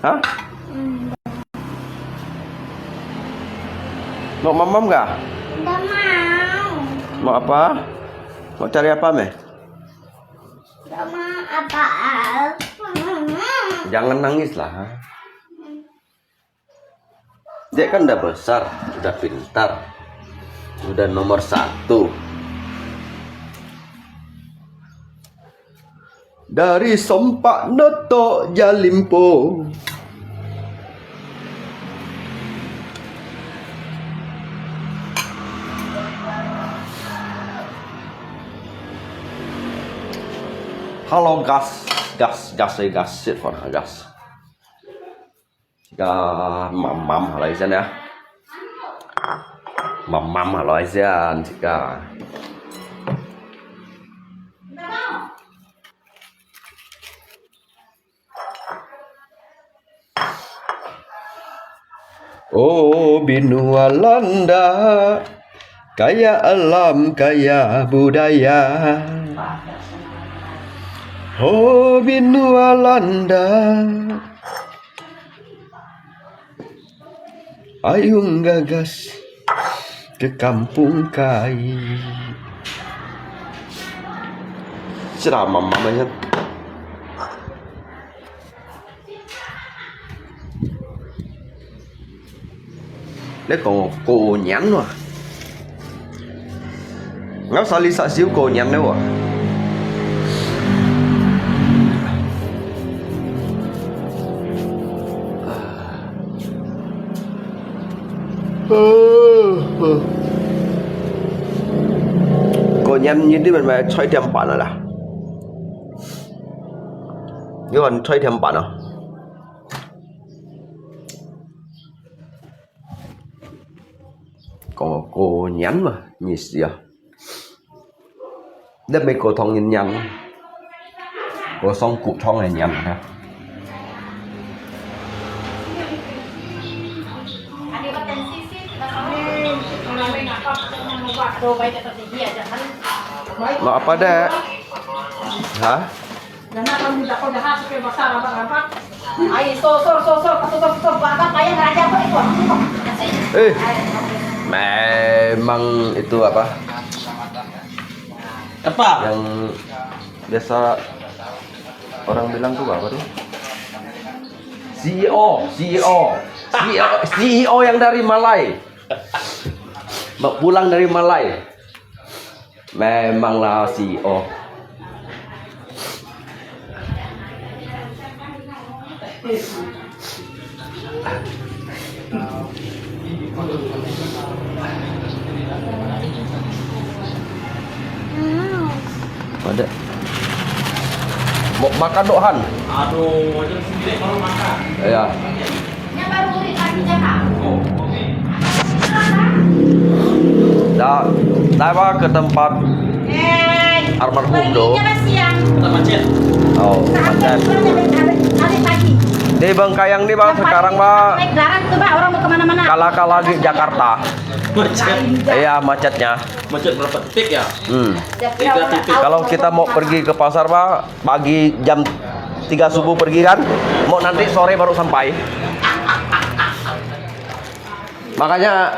Hah? Mau mamam nggak? Nggak mau. Mau apa? Mau cari apa, Meh? Nggak mau apa-apa. Jangan nangis lah. Dia kan udah besar, udah pintar, udah nomor 1. Dari Sompak Noto Jalimpo. Halo gas sit for gas. Jika mamam halai sana ya. Mamam halai sana jika. Oh benua Landa, kaya alam, kaya budaya. Oh benua Landa, ayung gagas ke kampung kai. Ceramah mamanya. Đấy còn cô nhắn mà ngáo sao đi sợ xíu cô nhắn đâu à. Cô nhắn như thế mà xoay thêm bản rồi là nhưng còn xoay thêm bản à. Còn cô nhắn mà nhìn gì à. Đất mấy cô thông nhắn cô xong cụ thông này nhắn ha. Mau apa dek? Hah? Memang itu apa? Apa? Yang biasa orang bilang tuh apa tuh? CEO yang dari Malai. Pulang dari Malai. Memanglah CEO. Ada. Mau makan dohan? Aduh, jam 9 baru makan. Iya. Yang baru beli kakinya Kak. Oh, oke. Dah ke tempat almarhum do. Kita macet. Oh, macet. Pagi. Di Bengkayang nih bang, sekarang mah Naik darat tuh Pak, orang mau kemana-mana. kalah di Jakarta. Macet. Iya macetnya. Macet berapa titik ya? 3 titik. Kalau kita mau pergi ke pasar mah pagi jam 3 subuh pergi kan, mau nanti sore baru sampai. Makanya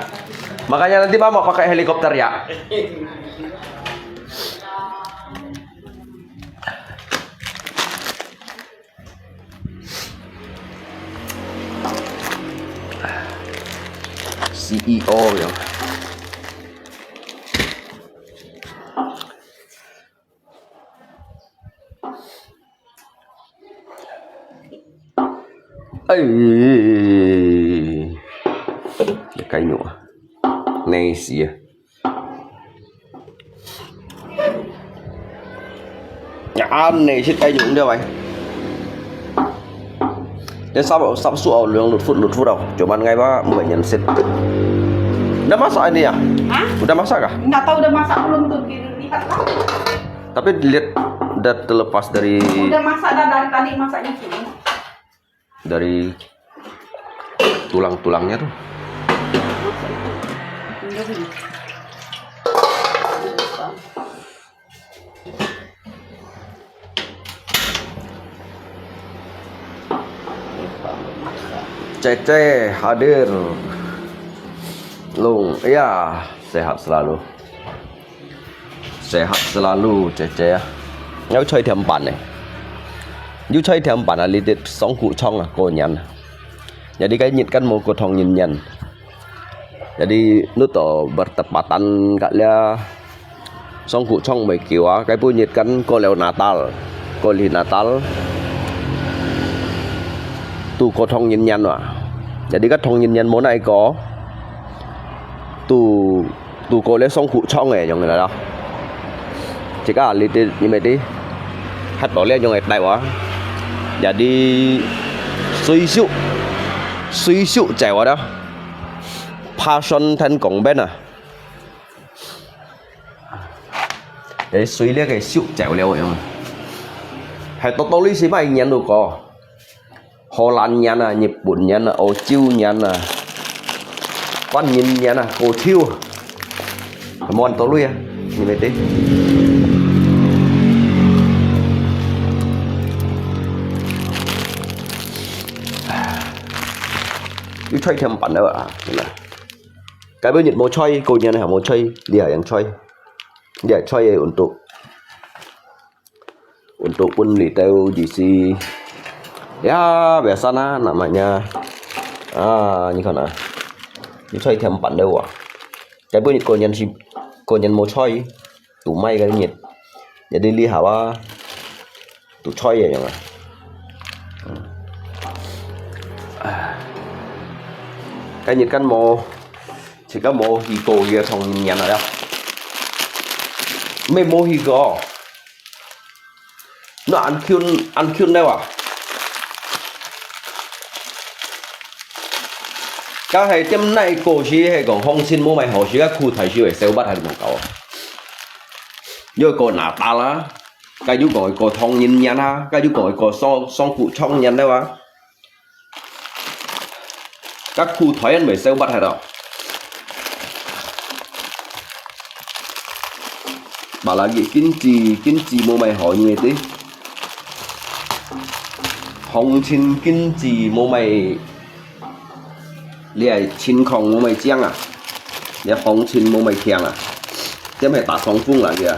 nanti mah mau pakai helikopter ya. CEO ya. Cái nhựa này xìa nhãn này chết cây nhựa đâu anh đến sao sắp sụa lượng lụt phút đâu cuman ngay ba 10 nhân set. Udah masak ini ya? Hah? Udah masak kah? Nggak tahu udah masak belum tuh, lihat lah. Tapi dilihat udah terlepas dari Udah masak dari tadi masaknya sini. Dari tulang-tulangnya tuh. Cece hadir. Lung, iya, sehat selalu. Sehat selalu Cece ya. Nhớ chơi thêm bản này. Như chơi thêm bản là liên tiếp sóng cụ trong à, cô nhắn. Jadi kayak nyitkan mau kotong nyen. Jadi nó to bertepatan kali song cụ trong mấy kiểu á, cái bữa nyitkan ko leo Natal, ko li Natal. Tu kotong nyen à. Jadi cái thong nyen món này có tu ko leo song cụ trong này giống người đó. Chỉ có liên tiếp như mấy đi. Hát bảo leo giống người đại quá. Jadi suy xịu chạy vào đó passion thân cổng bên à để suy liếc cái xịu chạy vào leo không hay tốt lý xí mày nhận được có Hồ Lan nhận à Nhật Bản nhận à Âu Châu nhận à Quan nhìn nhận à Cổ Thiêu món tốt lý à như vậy tí you try thêm bản đâu ạ cái bên Nhật mau chơi cô nhân này mau chơi đi ở yang chơi untuk pun retail GC ya biasa namanya như thế nào you chơi thêm bản đâu ạ cái bên Nhật cô nhân mau chơi tủ may cái Nhật jadi li hawa tủ chơi vậy mà cái nhiệt căn mô chỉ có mô hì cổ kia thông nhận rồi đó mấy mô hì cổ nó ăn khuyên đâu à cái hay chấm này cổ chỉ hay còn không xin mô mày họ chỉ các khu thầy chỉ phải sale bắt hay một cậu rồi còn nạp ta lá cái chú gọi cổ thông nhìn nhận ha cái chú gọi cổ song cụ trong nhận đâu à các khu thoái ăn phải sale bắt hay đâu bảo là gì kinh trì mua mày hỏi như vậy tí hồng chín kinh trì mua mày liền chín không mua mày chiang à liền hồng chín mua mày thiang à chứ mày打双峰là kìa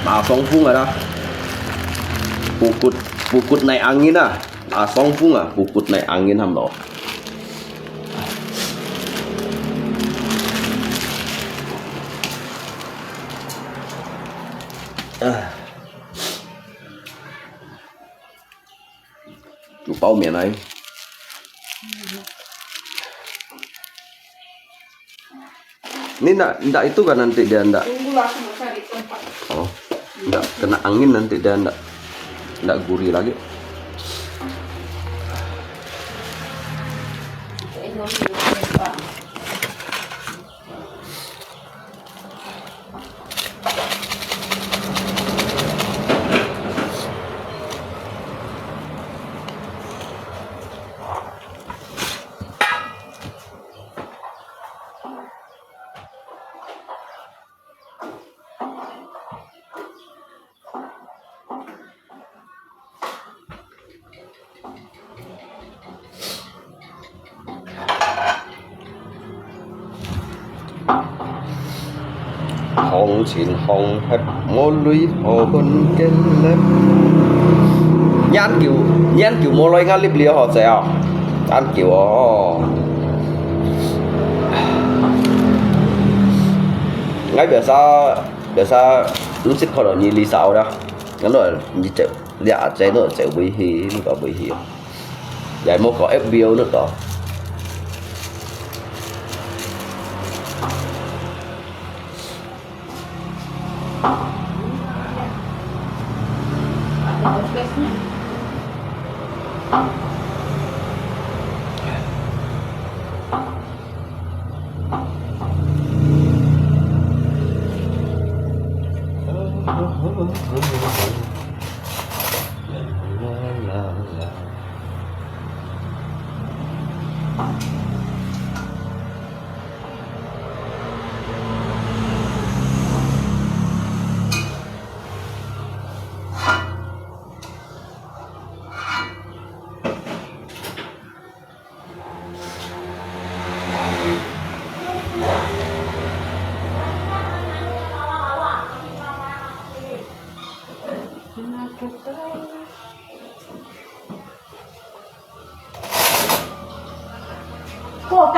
打双峰rồi đó bukut naik angin à打双峰à bukut naik angin hàm đó chủ bao miệng này ini enggak itu kan nanti dia enggak Tunggu aku mau cari tempat. oh enggak kena angin nanti dia enggak gurih lagi hồng chín hồng hết mô lưới hồ bần kênh lếp nhãn kiểu mô lưới ngã liếp liêu họ sẽ à nhãn kiểu ngay bây giờ lúc xích khó đó như lý sao đó ngắn rồi như chợ lạ chế nữa chợ bì hì nó có bì hì vậy mô có FBO nữa đó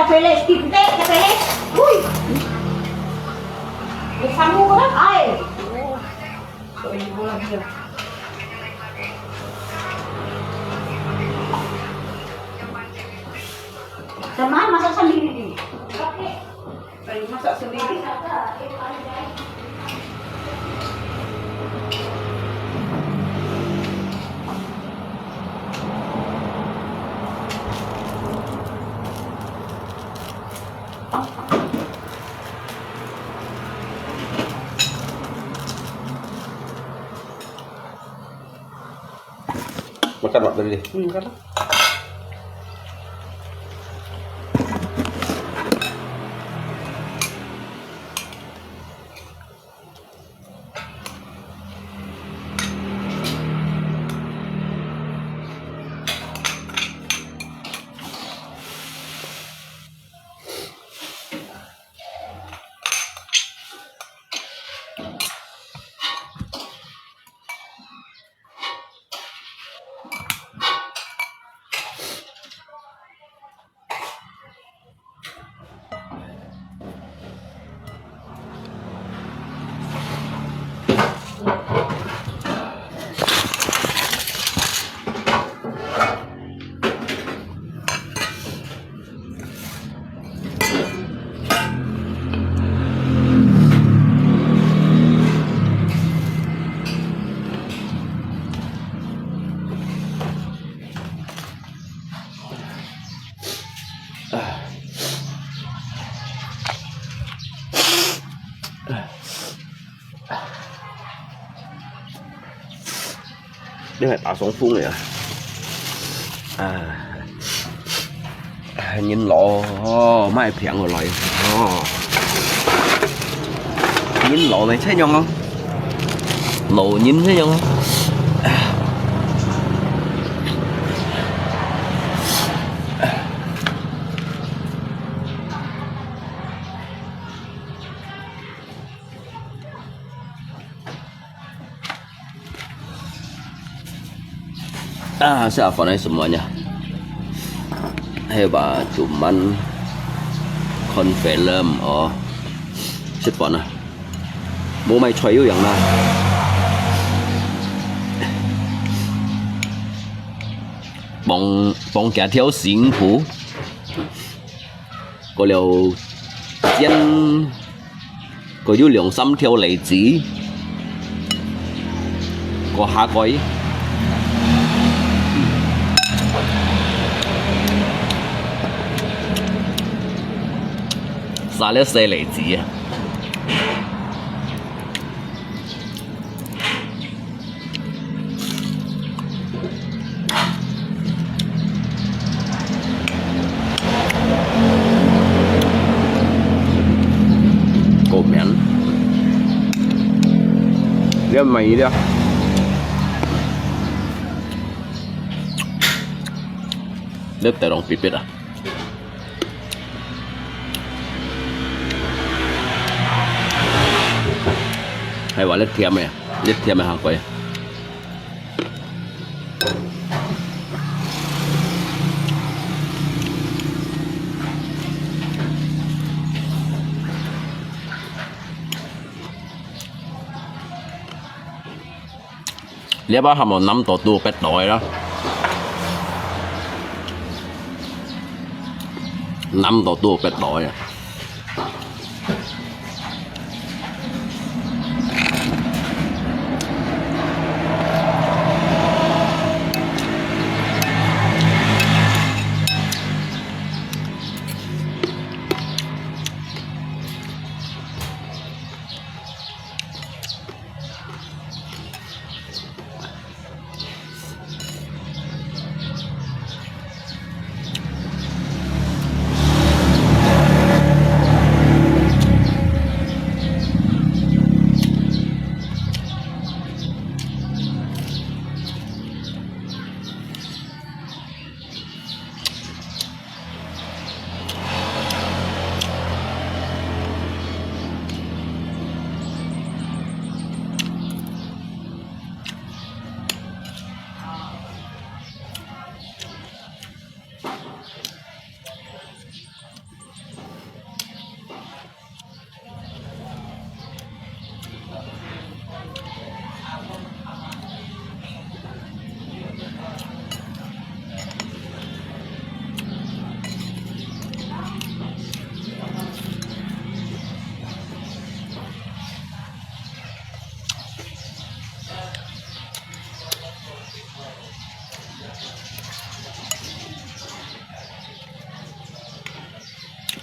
pele tinte ke pele. Ui. Bukan mu kan? Ai. So, ibu lagi ya. Teman masak sendiri ni. Saya masak sendiri. Makan mak tadi. Kan? Đây là tạo sống phun này nhìn lộ mai phèn rồi lại nhìn lộ này thấy nhông không lộ nhìn thấy nhông không saya hafalnya semuanya hebat cuman con film xích bọn à bố mày chơi yếu này bằng cả theo xính phú có liều dân có yếu lượng xăm theo lấy chỉ có hạ coi撒了谁累积啊？狗面，这美的，这得让别别的。hay gọi lết thiêm này hàng quầy liếp á hầm một năm tổ tu pet đội đó năm tổ tu pet đội à.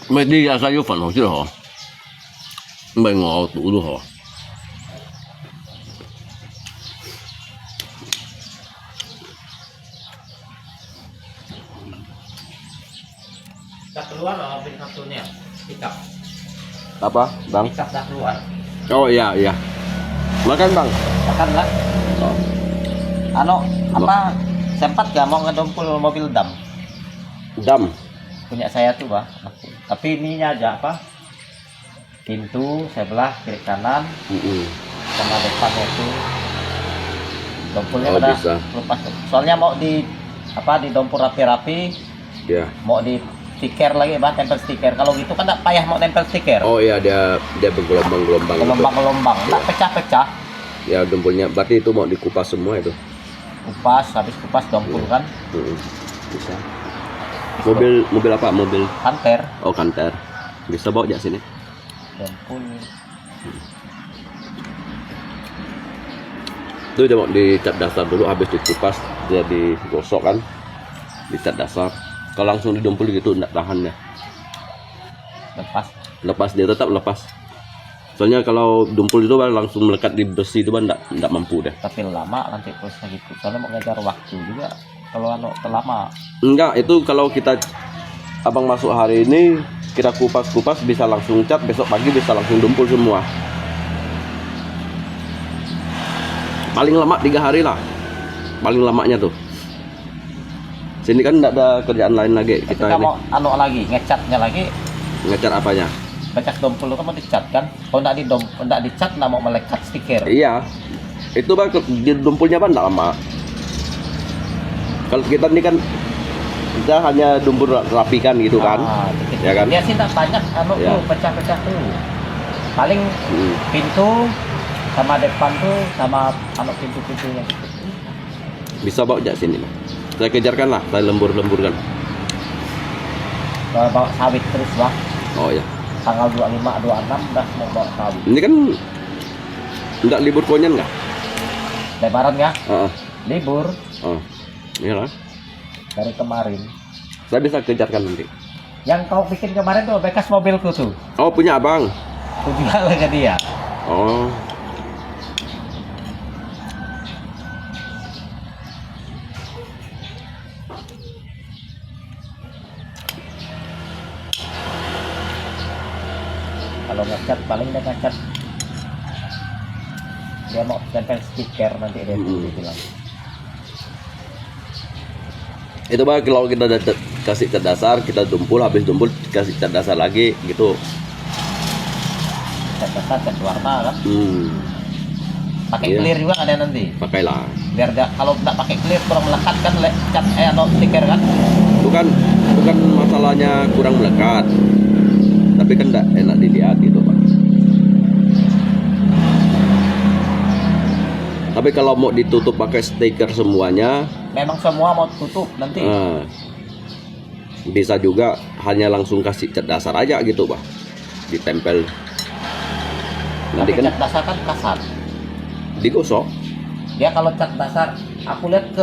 Mấy đi ra sao phần hồ chứ hả? Mấy ngọ tủ luôn hả? Dah keluar loh mobil satunya. Pickup. Apa, Bang? Pickup dah keluar. Oh iya iya. Makan Bang. Makan lah. Oh. Ano, apa? Sempat gak mau ngedompul mobil dam? Dam. Punya saya tuh, Pak. Tapi ininya aja apa? Pintu sebelah kiri kanan sama depannya itu dompulnya Oh, udah bisa. lepas. Soalnya mau di apa di dompul rapi-rapi, Dia. mau di stiker lagi, Pak, tempel stiker. Kalau gitu kan enggak payah mau tempel stiker. Oh iya dia bergelombang-gelombang. Gitu. Gelombang-gelombang, enggak pecah-pecah. Ya dempulnya berarti itu mau dikupas semua itu. Kupas, habis kupas dompul kan. Bisa. Mobil apa? Mobil. Kanter, Oh kanter. Bisa bawa aja sini. dompul. Itu dia mau dicat dasar dulu, habis dikupas dia digosok kan. Dicat dasar. Kalau langsung didompul gitu enggak tahan ya. Lepas dia tetap lepas. Soalnya kalau dumpul itu langsung melekat di besi itu enggak mampu deh. Tapi lama nanti prosesnya gitu. Soalnya mau ngejar waktu juga. Kalau terlama. Enggak, itu kalau kita abang masuk hari ini kita kupas bisa langsung cat, besok pagi bisa langsung dumpul semua. Paling lama 3 hari lah. Paling lamanya tuh. Sini kan enggak ada kerjaan lain lagi. Tapi Kita mau lagi, ngecatnya lagi. ngecat apanya? Becak dompul itu kan mau dicat kan? Kalau enggak dicat enggak mau melekat stiker. Iya. Itu bang dumpulnya kan enggak lama. Kalau kita ini kan kita hanya dumpul rapikan gitu kan. Gitu. Ya kan? Dia sih enggak banyak Ya. tuh pecah-pecah tuh. Paling pintu sama depan tuh sama pintu-pintunya gitu. Bisa bawa aja sini. Saya kejarkan lah, saya lembur-lemburkan. Bawa sawit terus, Bang. Oh ya. Tanggal 25, 26 udah mau bawa sawit. Ini kan enggak libur konyen enggak? Lebaran ya? Heeh. Libur Oh. Iyalah. dari kemarin. Saya bisa kejarkan nanti. Yang kau bikin kemarin tuh bekas mobilku tuh. Oh, punya abang. Aku jual ke dia. Oh. Kalau ngecat paling dia ngecat. Dia mau tempel stiker nanti dia bilang. Itu bang kalau kita kasih cat dasar, kita dumpul, habis dumpul kasih cat dasar lagi gitu. Cat dasar, cat warna kan. Pakai Iya. clear juga ada nanti. Pakailah. Biar kalau nggak pakai clear kurang melekat kan cat atau stiker kan. Bukan masalahnya kurang melekat. Tapi kan enggak enak dilihat gitu, Pak. Tapi kalau mau ditutup pakai stiker semuanya, Memang semua mau tutup nanti. bisa juga hanya langsung kasih cat dasar aja gitu, Pak. Ditempel. Nanti Tapi kan cat dasar kan kasar. digosok. Dia kalau cat dasar, aku lihat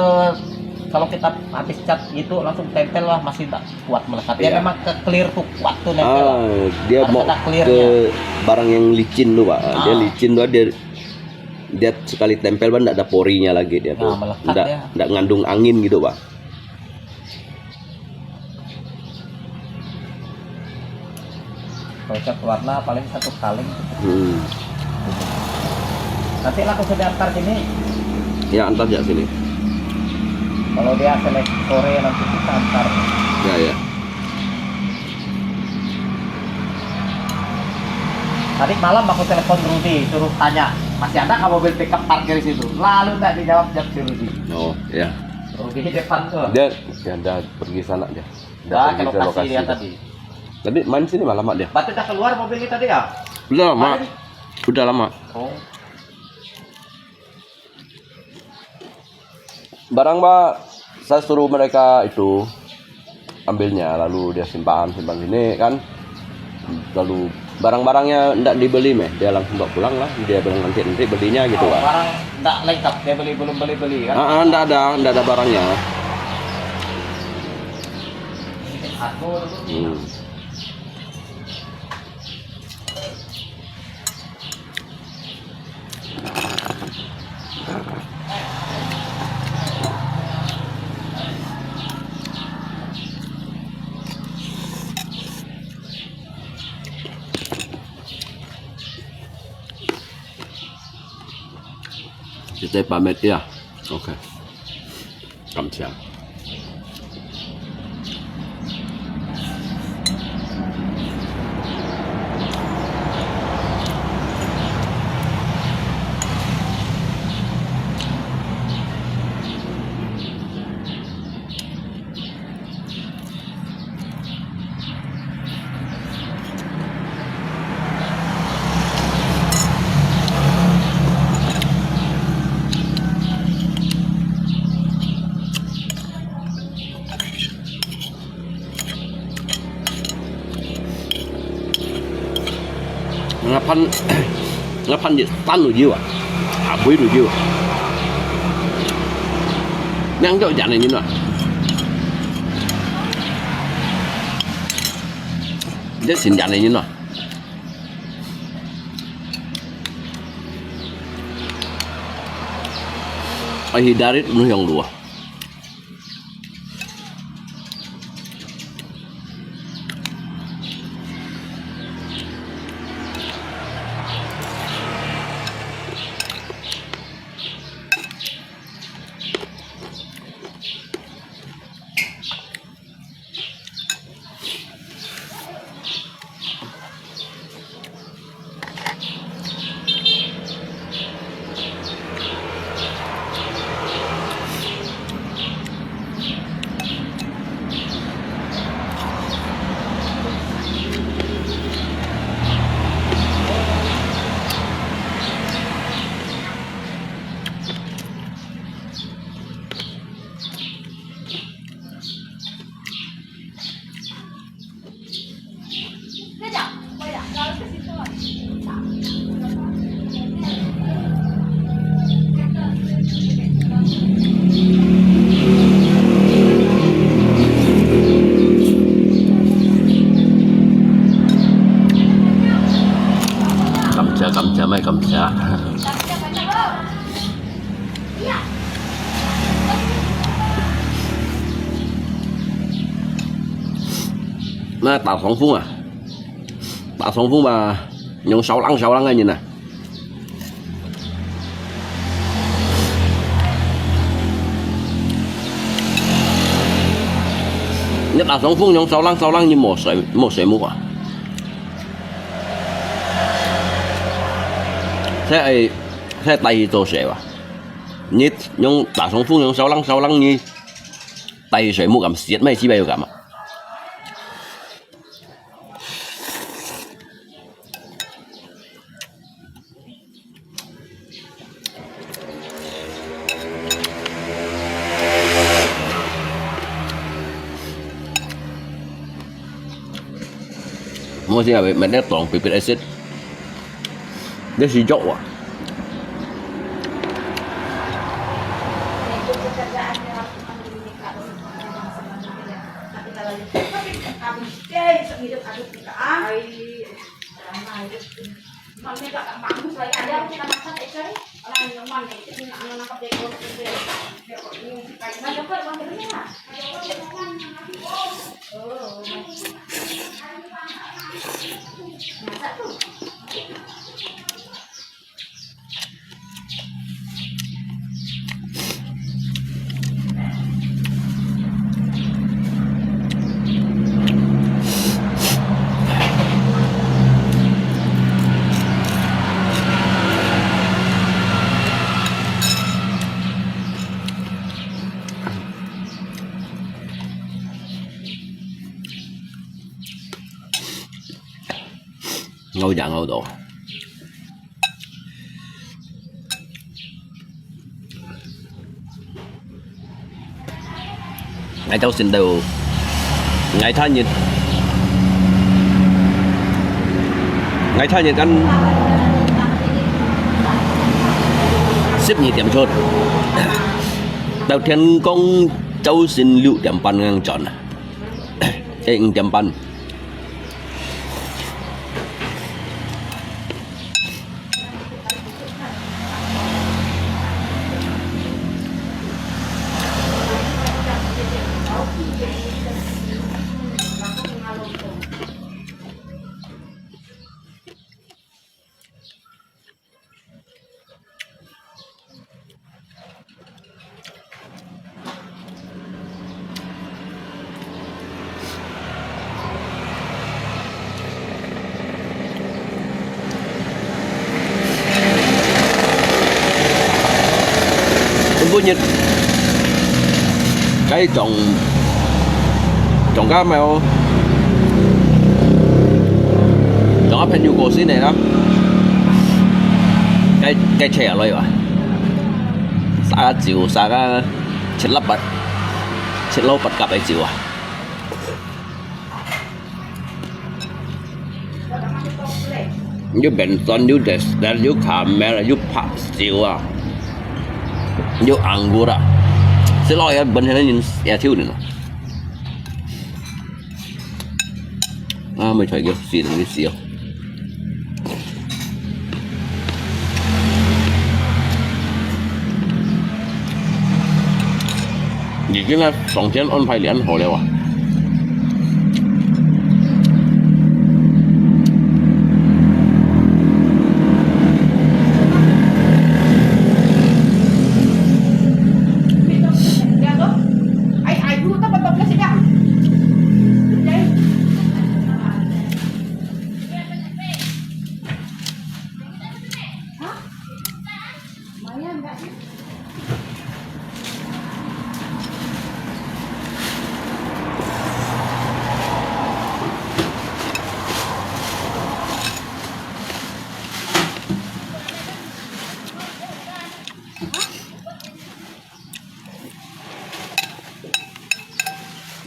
kalau kita habis cat gitu langsung tempel lah masih tak kuat melekat. Dia Iya. memang ke clear tuh kuat tuh nempel. Dia Harus mau ada clearnya. ke barang yang licin tuh, Pak. Dia licin tuh dia sekali tempel kan enggak ada porinya lagi dia tuh. melekat Enggak dia. ngandung angin gitu, Pak. Kalau cat warna paling 1 kaleng. Nanti lah aku sudah antar sini. Ya antar ya sini. Kalau dia selesai sore nanti kita antar. Ya. Tadi malam aku telepon Rudi, suruh tanya, masih ada nggak mobil pickup parkir di situ? Lalu nggak dijawab si Rudi. Oh, ya. Rudi di depan tuh. Dia udah pergi sana dia. Udah ke lokasi dia tadi. Tadi main sini malam dia. Batu udah keluar mobilnya tadi ya? Udah lama. Udah lama. Oh. Barang Mbak, saya suruh mereka itu ambilnya, lalu dia simpan sini kan. Lalu barang-barangnya enggak dibeli meh, dia langsung bawa pulang lah. Dia bilang nanti belinya gitu, Pak. Barang nggak lengkap, dia belum beli kan? Enggak ada barangnya. Aku Saya pamit ya. Oke. Kamsahamnida. Ngapan di tan rồi dưa à quý rồi dưa nang cho dặn này như nào rất xin dặn này như nào ai hidarit nu yang dua Kamsa mai kamsa. Nó tạo sóng phun à? Tạo sóng phun mà dùng 6 lăng này nhìn nè. Nhất tạo sóng phun dùng 6 lăng như một sợi mũ à? Thế tay tôi sẽ à? Nhất dùng tạo sóng phun dùng 6 lăng như tay sợi mũ cảm xiết mấy chi bao cảm à? Mua gì vậy? Mình đã toàn pipit acid. Đây là dầu à? Ngồi dạng ngồi đồ. Ngày cháu xin đều ngày tha nhiệt ăn xếp nhị tiệm chốt đầu tiên con cháu xin lưu tiệm pan ngang tròn anh tiệm pan bunyi cái trồng trồng cá mèo trồng áp hình như cổ xí này đó cái chè rồi à xa cái chiều xa cái chết lấp bật chết lâu bật cặp cái chiều à như bệnh son như để như khám mẹ là như phát chiều à như ăn gura sẽ lo ya bên này nhìn ya thiếu nữa mình phải cái gì cái gì已經咧房間安排連好了啊！Ai dulu tak betul sedang. Jadi. Hah? Lumayan enggak sih?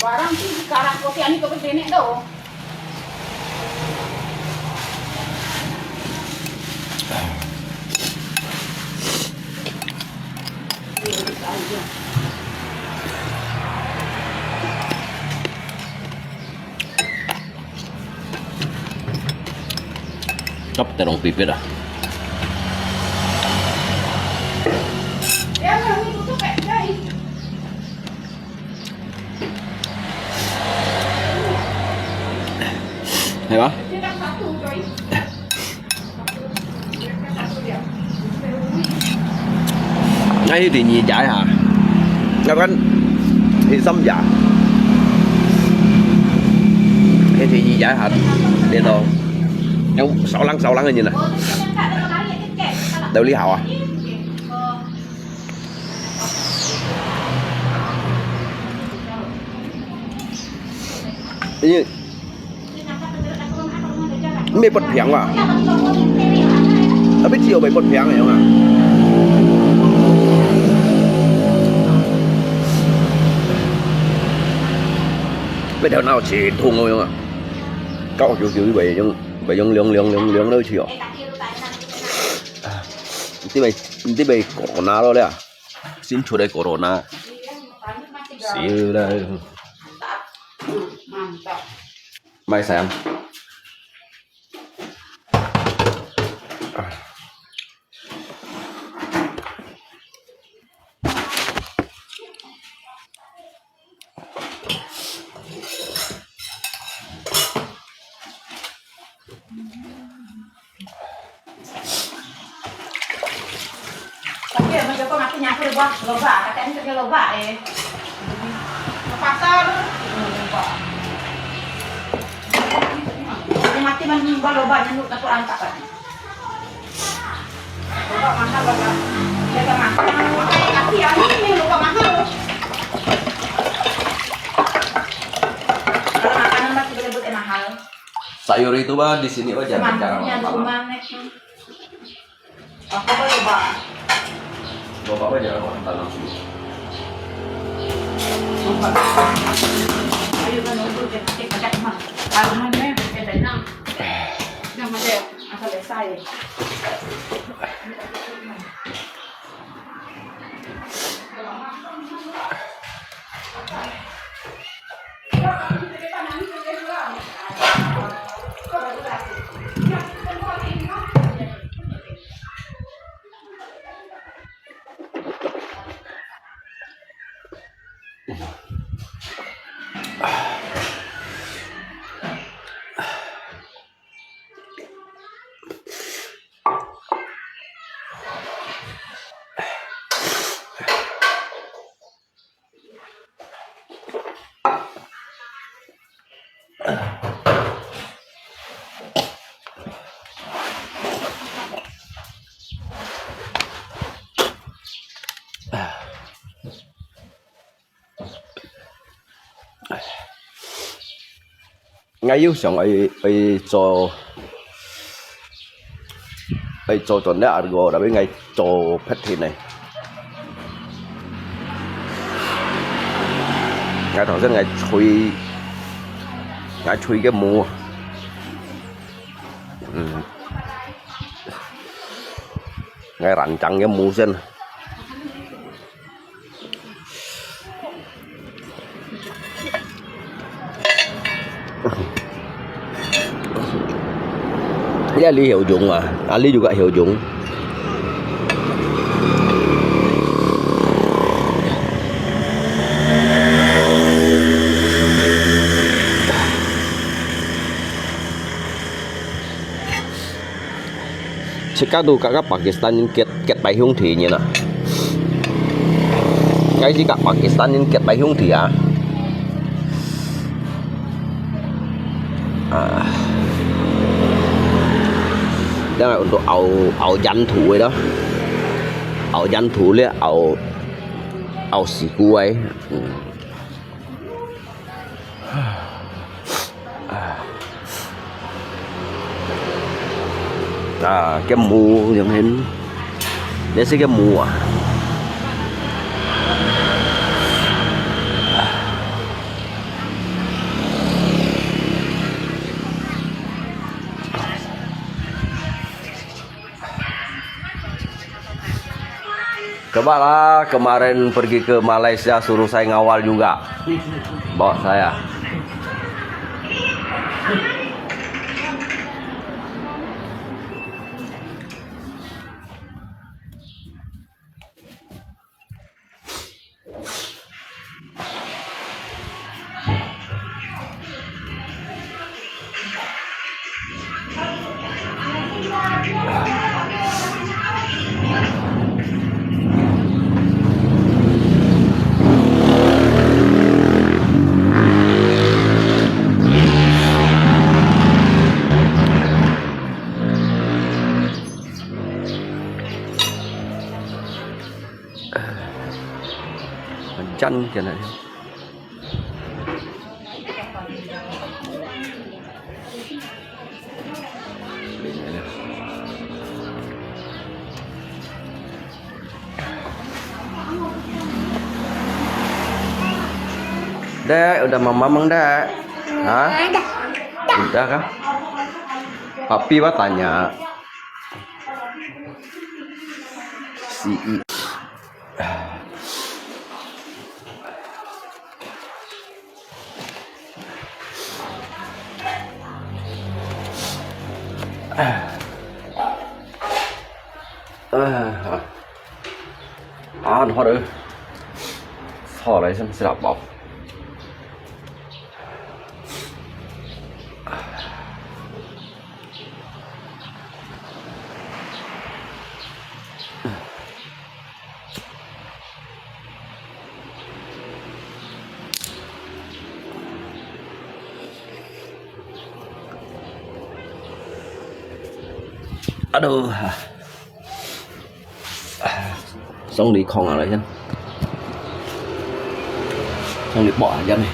Barang sih sekarang kopi ani kopi nenek do. Cấp terong pipit ah. Ya, orang itu tuh kayak guys. Hay ba? Dia dah satu guys. Satu dia. Ngay thì nhị giải hả? Ngọc Anh thì xâm dạ cái thì nhị giải hả? Để đồ em sáu lăng như này đều lý hậu à? Như mấy bột phiền à? Ở biết chiều mấy bột phiền này không à? Bây giờ nào chỉ thùng thôi không ạ? Cậu chú bị lương đâu chịu. Tí bây corona đó đấy à? Xin chủ đây corona. Xíu đây. Mantap. Mày xem. Tapi ya Joko ngasih nyamper gua loba, katanya kerja loba ke pasar loba. Ini mati man gua loba nyanduk ke Quran tak kan. Loba mahal loba. Jaga mahal. Makanya kasihan ini loba mahal. Kalau makanan masih betul-betul mahal. Sayur itu bah di sini bah jangan cara Cuman apa loba? Bapak apa jangan makan tanam dulu. Ayo kan nunggu cek pakai mah. Kalau mana ada nang. Yang ada asal selesai. 我要上去做盡啲眼個，特別我做劈田嚟。我頭先我吹cái mùa我rành chặn cái mùa xin ini Ali Hiểu Dũng à, Ali juga Hiểu Dũng. Cakap tu kakak Pakistan ni ket bai hung thi ni na. Cái gì các Pakistan ni ket bai hung thi à? Đó là untuk ảo danh thủ ấy đó, ảo danh thủ là ảo sĩ cú ấy. Cái mù giống hình để xem cái mù à. Cobalah kemarin pergi ke Malaysia suruh saya ngawal juga, bawa saya. Chanh kìa này. Dek, udah mamang dek? Hah? Udah kah? Papi wah tanya. Nó được thò lại xem sẽ đọc bọc aduh xong đi không ở đây chân xong đi bỏ chân này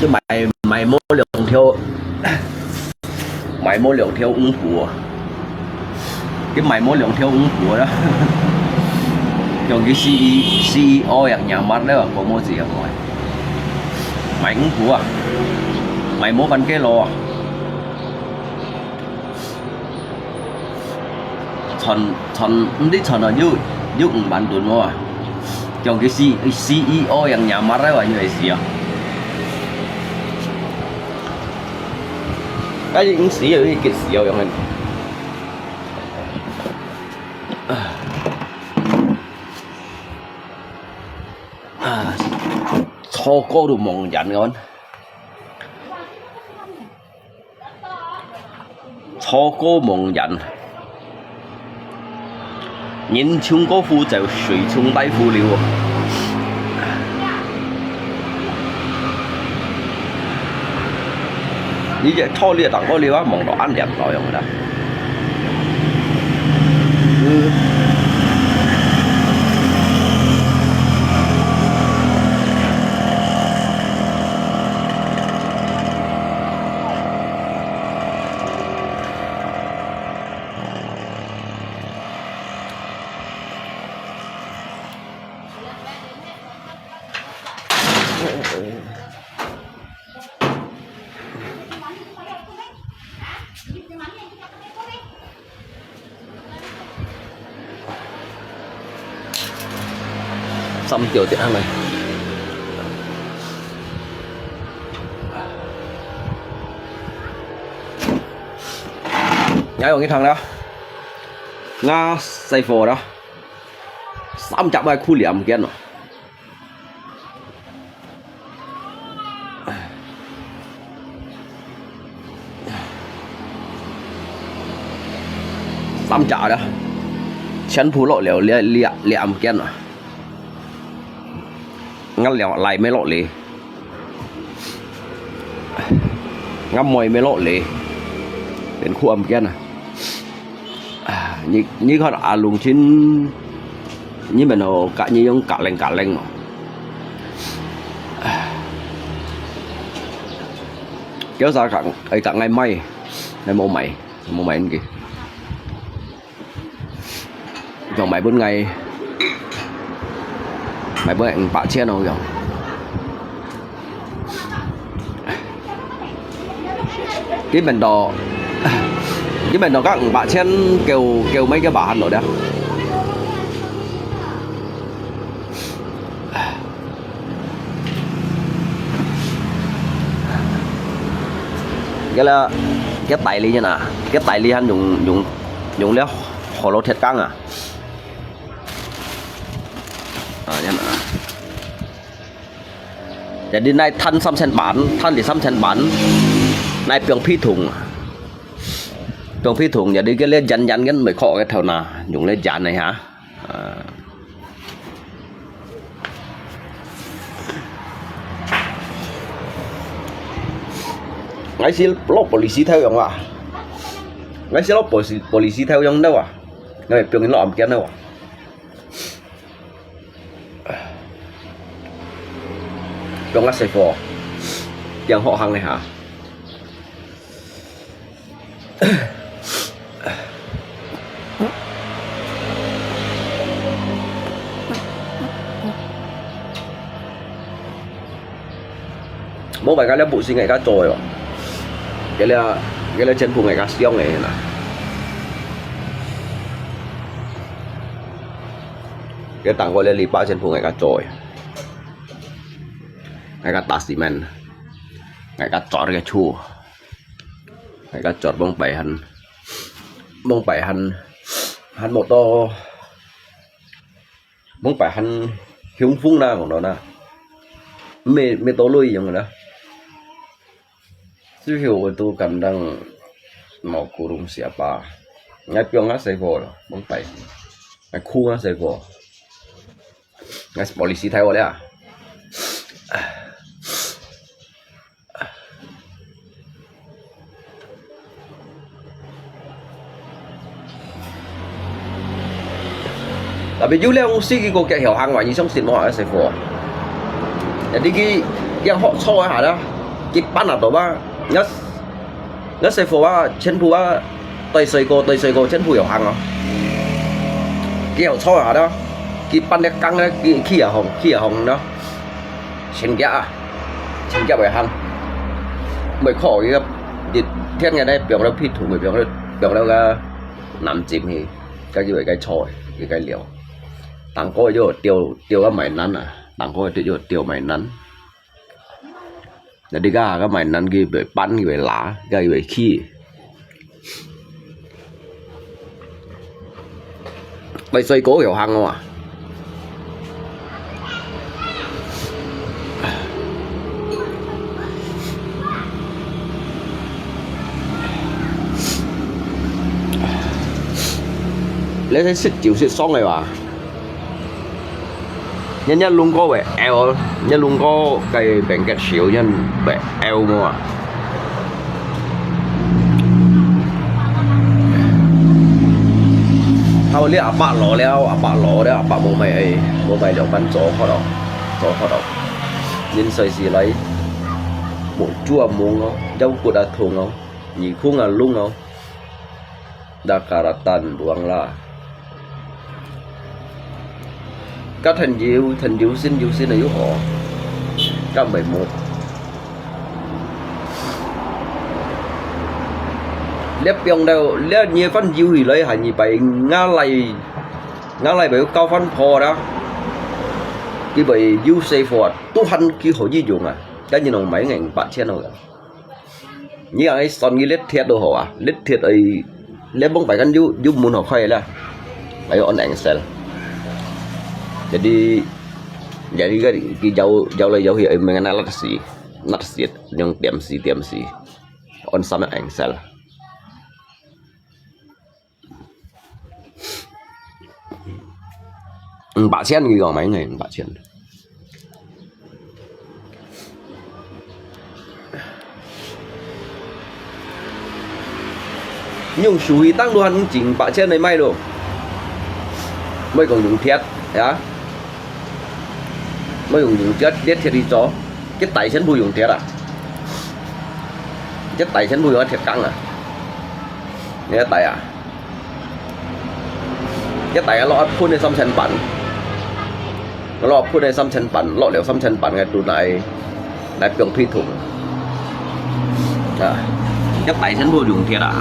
cái mày mô lượng theo ung phủ cái mày mô lượng theo ung phủ đó trong cái CEO nhà mắt đó có mua gì ở ngoài mày ung phủ à mày mua bánh cái lò 전 근데 저는 요 만돈 뭐 저기 CEO nhà mắt đó là như vậy gì à cái gì cũng xí rồi cái xí rồi mình cho cô được mong nhận ngon cho cô mong nhận nhìn chung có phu就水中低夫了呢隻拖呢個蛋糕你話望落啱入內容㗎。xăm tiểu tiện hàng này nhảy vào cái thằng đó nga xây phổ đó xăm chạm vào khu liệm kia nó xăm chạm đó chân phú lộ liệm liệm kia nó ngăn liệm lại mới lộ lì ngắm mồi mới lộ lì đến khu âm kia nè như con lùng chín như mình nó cả như ông cả lên mà kéo ra cả ngày mai ngày mẫu mày anh kì trong 4 ngày mày bữa anh bạ chen đâu rồi cái mình đò các bạn chen kêu mấy cái bà ăn rồi đó cái là cái tài ly như nào cái tài ly hắn dùng léo hồ lô thiệt căng à như nào để đi nay thân xăm sen bản thân thì xăm sen bản này 병 phi thùng 병 phi thùng nhà đi cái lên dán cái mới khó cái thầu nào dùng lên dán này hả ngay xí lốp police theo không à ngay xí lốp police theo không đâu à ngay 병 cái lọm kia đâu à 병 là xây phò yang họ hàng này hả mỗi bài ca là bộ sinh ngày ca trồi rồi cái là chân phụ ngày ca siêu này nè cái tặng gọi là lì ba chân phụ ngày ca trồi ngày ca tạt xi men ngày ca chọt cái chua ngày ca chọt bông bảy hắn một to bông bảy hắn hiếu phung ra của nó nè mê tố lui giống rồi đó chứ hiểu tôi cần đang màu cổ rung xỉa bà ngay piong ngắt xây vồ rồi bông bảy ngay khu ngắt xây vồ ngay policy theo đấy à tại vì leo ông sĩ cái cái hiểu hàng ngoài như trong xịn mọi xây vồ đi cái họ so hả đó cái ban nào đó ba nhất xây vồ ba chân phù ba tây xây cô chân phù hiểu hàng không cái họ so hả đó cái ban đẹp căng đấy khi ở hồng đó chân kia bài hàng mới khó cái thiên ngày đây biểu đâu phi thủ người biểu đâu ra nằm chìm thì cái gì vậy cái trồi cái liều tăng coi vô tiêu cái mày nắn à tăng coi tiêu tiêu mày nắn để đi ra cái mày nắn ghi về bắn ghi về lá ghi về khi bây xoay cố hiểu hàng không à lấy thấy xịt chịu xịt xong này mà nhân luôn có vẻ eo nhân luôn có cây bèn kẹt xỉu nhân vẻ eo mà hầu li bạ lỗ đấy bạ bố mày đều bắn gió khó đâu nhân sợi gì lấy bộ chua muống không dâu của đã thùng không nhị khung là lung không đã cả là tàn buông là các thành diệu sinh là yếu họ 111 lép biong đâu lép nhiều phân diệu thì lấy hành gì vậy ngã lại bởi cao phân phò đó cái vậy you say for tu hành cái họ gì dùng à cái như nào mấy ngàn bạn trên nào như ấy son cái lết thiệt đồ họ à lết thiệt ấy lết bông phải cái you muốn họ khoe là phải on Excel jadi cái jauh là jauh ya menganalisis nasihat yang TMC on sama Excel bạn xem gì còn mấy ngày bạn xem nhưng chú ý tăng luôn chính bạn trên này may rồi mới còn dùng thiết nhá mới dùng thiết thiết đi cho cái tay chân vui dùng thiết à cái tay chân vui nó thiệt căng à cái tay à cái tay nó phunในซ้ำชั้นปั่นnó phunในซ้ำชั้นปั่นเหลวซ้ำชั้นปั่นไงดูในเปลืองพี่ถุงcái tay chân vui dùng thiết à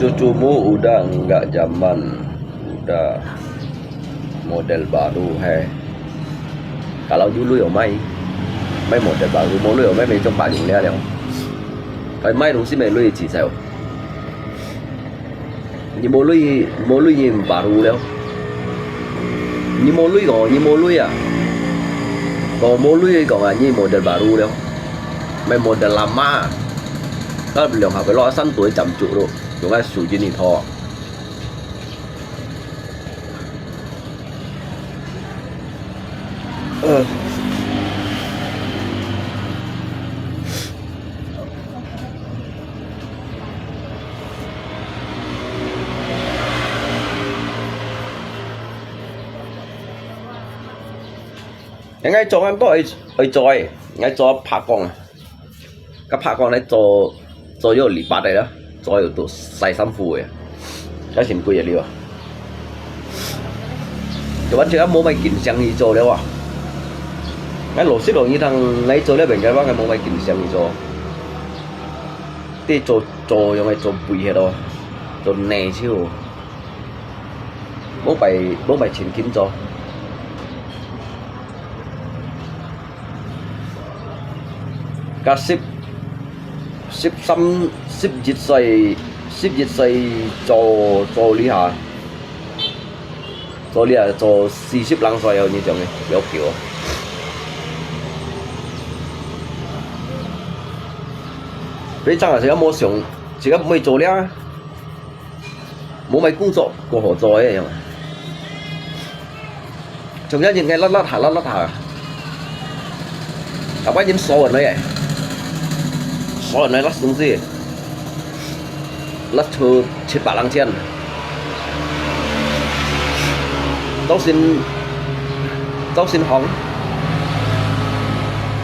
cucumu udah enggak zaman, udah model baru hai. Kalau dulu ya may model baru, mau lu ya may trong bạn dùng lea đéo. Phải may đúng xin mày lui chỉ sao. Như mau lui nhìn baru đéo. Như mau lui à. Còn mau lui còn là như model baru đéo. Mày model lama. Đó là học cái lo săn tuổi chậm trụ rồi. Chúng ta sử dụng điện thoại ngay chỗ em có ở tròi ngay chỗ phá con cái phá con này chỗ vô lì bát này đó rồi tụ sai sắm phù à cái chuyện quỷ gì vậy cái vấn đề mua mày kín sang gì cho đấy à cái lỗ xích đồ như thằng lấy cho đấy bệnh cái bác cái mua mày kín sang gì cho thì cho mày cho bụi hết rồi cho nè chứ bố mày chỉnh kín cho cái ship dịch xây cho lý hà cho 40人左右呢種嘅有票。你真係成日冇上，自己冇做咧，冇咪工作過何在嘅樣。仲有人嘅甩下，有班人鎖人嚟嘅，鎖人嚟甩東西，甩出700人錢。周先行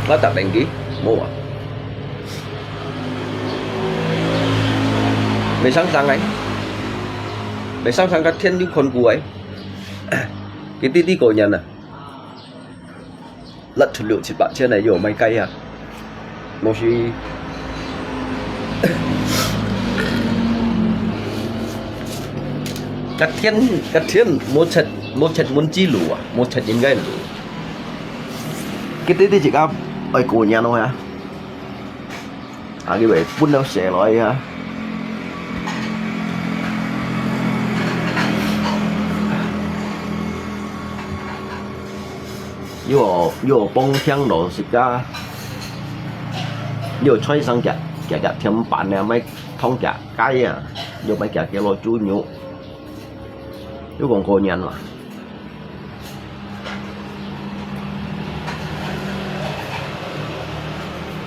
，nó tập đèn ký mua à? Mày sẵn sàng ấy, mày sẵn sàng các thiên những con cú ấy, cái tí cổ nhận à, lật thử liệu 700 trên này nhiều mấy cây à, một gì các thiên một trận muốn chi lũ à, một trận những cái lũ cái tí chỉ có ở cổ nhà thôi hả cái vậy bún đâu xẻ lại hả vô bông thang đồ xịt ra vô xoay sang chặt thêm bạn này mấy thông chặt cái à vô mấy chặt cái lò chui nhũ vô còn cổ nhà mà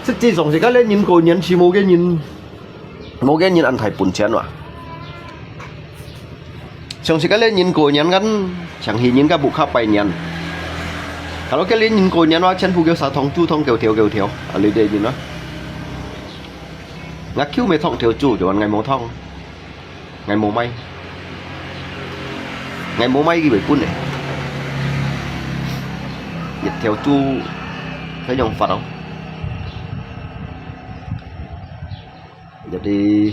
thực际上是個咧人個人是冇嘅人安排本錢哇，上是個咧人個人咁長期人家不靠拜人， Kalau cái liên nhìn cô nhânว่า chân phụ kêu sao thông chu thông kêu thiểu ở đây đây nhìn nó ngắt kêu mấy thông thiểu chu cho ngày mùa thông ngày mùa may cái bể phun này nhiệt thiểu chu thấy dòng Phật không jadi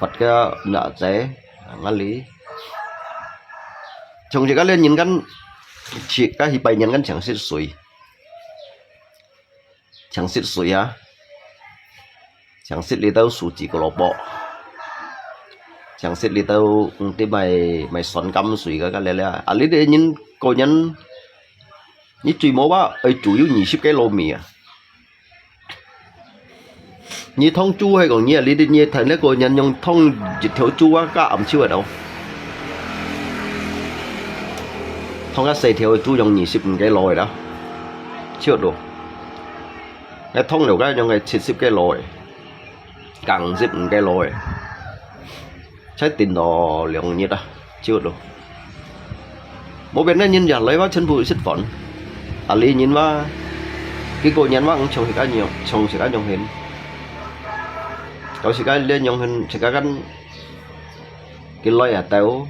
Phật cái nợ chế ngăn lý chồng chỉ có lên nhìn căn chỉ cái hi bài nhân căn chẳng xịt suy hả chẳng xịt đi đâu sủ chỉ có lọ bọ chẳng xịt đi đâu tí mày xoắn cắm suy cái lẽ à lý để nhìn cô nhân như truy mô ba ấy chủ yếu 20 cái lô mì à như thông chu hay còn như lý đi như thành cái cô nhân用thông dịch thiếu chu á cả ẩm chiêu ở đâu thông cái 4條豬用20幾耐啦，超到。你通條街用係70幾耐，更10幾耐，ใช้電腦2日啊，超到。冇變咧，nhìn giờ lấy vào chân phụ xích phận, à lý nhìn vào cái cô nhân vào trồng cái nhiều, trồng cái nhông hình, có cái lên nhông hình, cái loại à tàu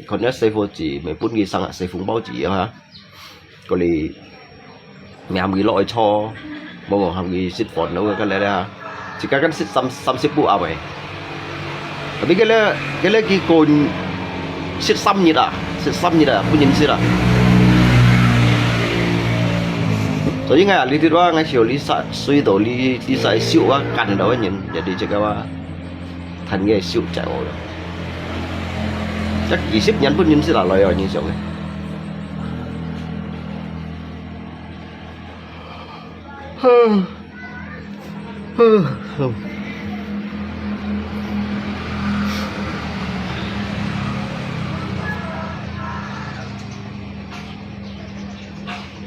còn nhớ xây vô chỉ mấy phút ghi sang ạ xây phúng bao chỉ hả có lì nhàm ghi lội cho bao gồm hàng ghi xịt phồn đâu cái này hả chỉ các xịt xăm xịt bụi à vậy tapi cái lẽ cái cồn xịt xăm như đã pun nhìn xịt à rồi những ngày lý thì đó ngày chiều lý sa suy tổ lý sa xịu á cắn đâu nhìn jadi chắc là thành nghề xịu chạy rồi chắc 20 nhân pun nhìn sẽ là lời rồi như vậy.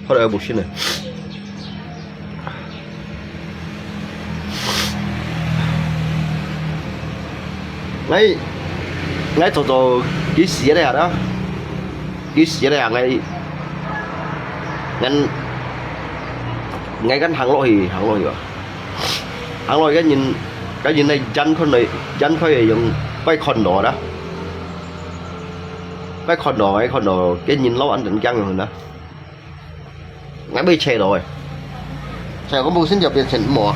Thôi đợi bút xin này. Ngay chỗ cái xía này đó cái xía này ngay cái hàng lôi rồi hàng lôi cái nhìn này chân khơi dùng cái con đỏ đó cái con đỏ cái nhìn lâu anh định căng rồi đó ngay bây xe rồi xe có mua xin nhập tiền xin mò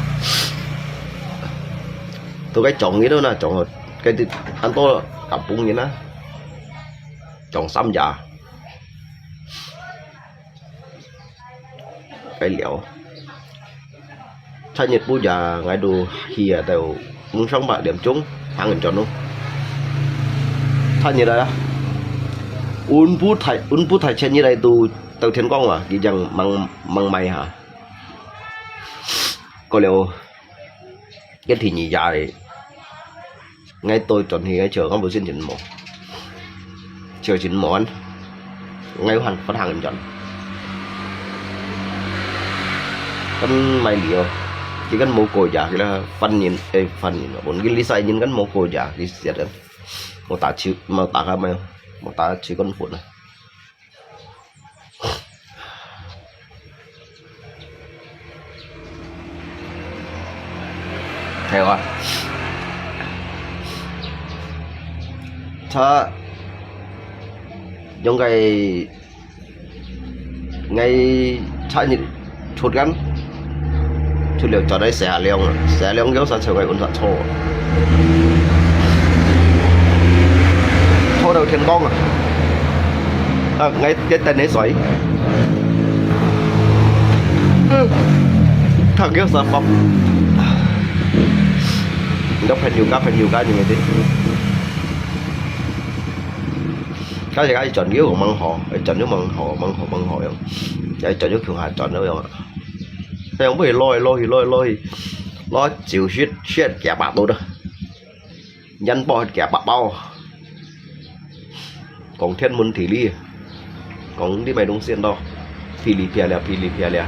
tôi cái chọn nghĩ đó là chọn cái anh tôi cặp bún vậy đó chọn xăm già cái liệu thay nhiệt bún già ngay đồ hìa đều muốn sống bạn điểm trúng hàng nghìn chọn luôn thay nhiệt đây á un bút thải trên như đây tàu thiên quang à cái rằng măng mày hả có liệu cái thì nhị già này ngay tôi chọn thì ngay chờ con bữa xin chỉnh một chờ chỉnh món ngay hoàn phát hàng chọn con mày liệu chỉ cần một cổ giả thì là phần nhìn bốn cái lý sai nhìn cần một cổ giả thì sẽ được một tạ chữ mà tạ cái mày một tạ chỉ con phụ này theo à ta dùng cái ngay thay nhịp chốt gắn chốt liệu cho đây xẻ liông kéo sang chiều ngày ôn giận thô đầu thiên công à ngay cái tên ấy xoáy thằng kéo sang phong đốc phải nhiều cái như thế cái chọn yếu của măng hồ chọn yếu măng hồ không cái chọn yếu kiểu hạt chọn nữa không ạ cái không bị lôi chịu shit kẻ bạc tôi đó nhân bỏ kẻ bạc bao còn thiên môn thì ly còn đi mày đúng xiên đâu phi lì pia lẹ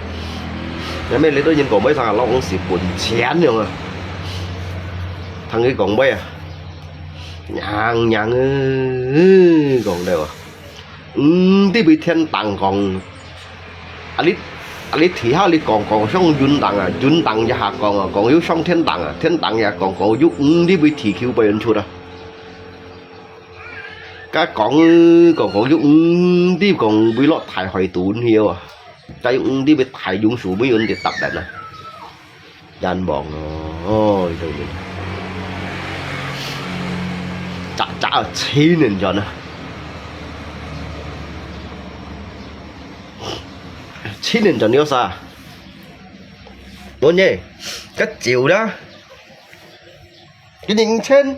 nếu mấy lấy tôi nhìn còn mấy thằng nó cũng xịt buồn chén rồi mà thằng ấy còn bây à nhàng còn đều à tí bị thiên tặng còn anh ấy thì ha đi còn xong yun đằng ya còn yếu xong thiên đằng ya còn yếu đi bị thì kêu bây giờ cái còn yếu đi còn bị lọt thải hỏi tụn nhiều à cái đi bị thải dũng số mấy yun để tập đấy nè gian bọn ôi trời ơi chả chi nên cho nó chi nên cho nhiều sao bốn nhỉ cái chiều đó cái nhìn trên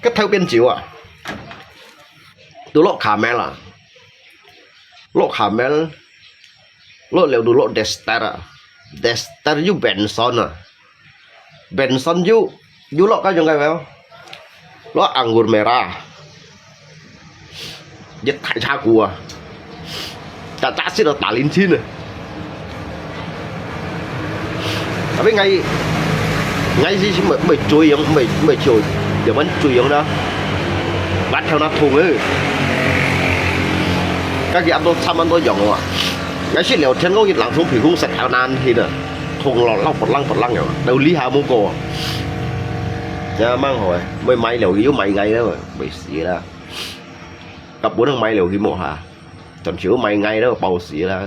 cái theo bên chiều à tôi lọ khả mẹ là lọ khả mẹ lọ liệu lọ Dexter you Benson à Benson you lọ cái giống cái vậy lọ anggur merah giết thải cha cua chả sẽ được tả linh chín rồi tapi ngay gì mới chui giống mới chui giờ vẫn chui giống đó bắt theo nó thùng ấy các cái ăn tôi giống à cái chuyện liệu thiên có cái lăng xuống thì cũng sạch hào nan thì nè thùng lò lóc một lăng rồi đầu lý hà mông cổ nha mang hỏi mới may liệu yếu mày ngay đó rồi bị xì ra cặp bốn thằng may liệu cái mộ hà chọn chiếu mày ngay đó bầu xì ra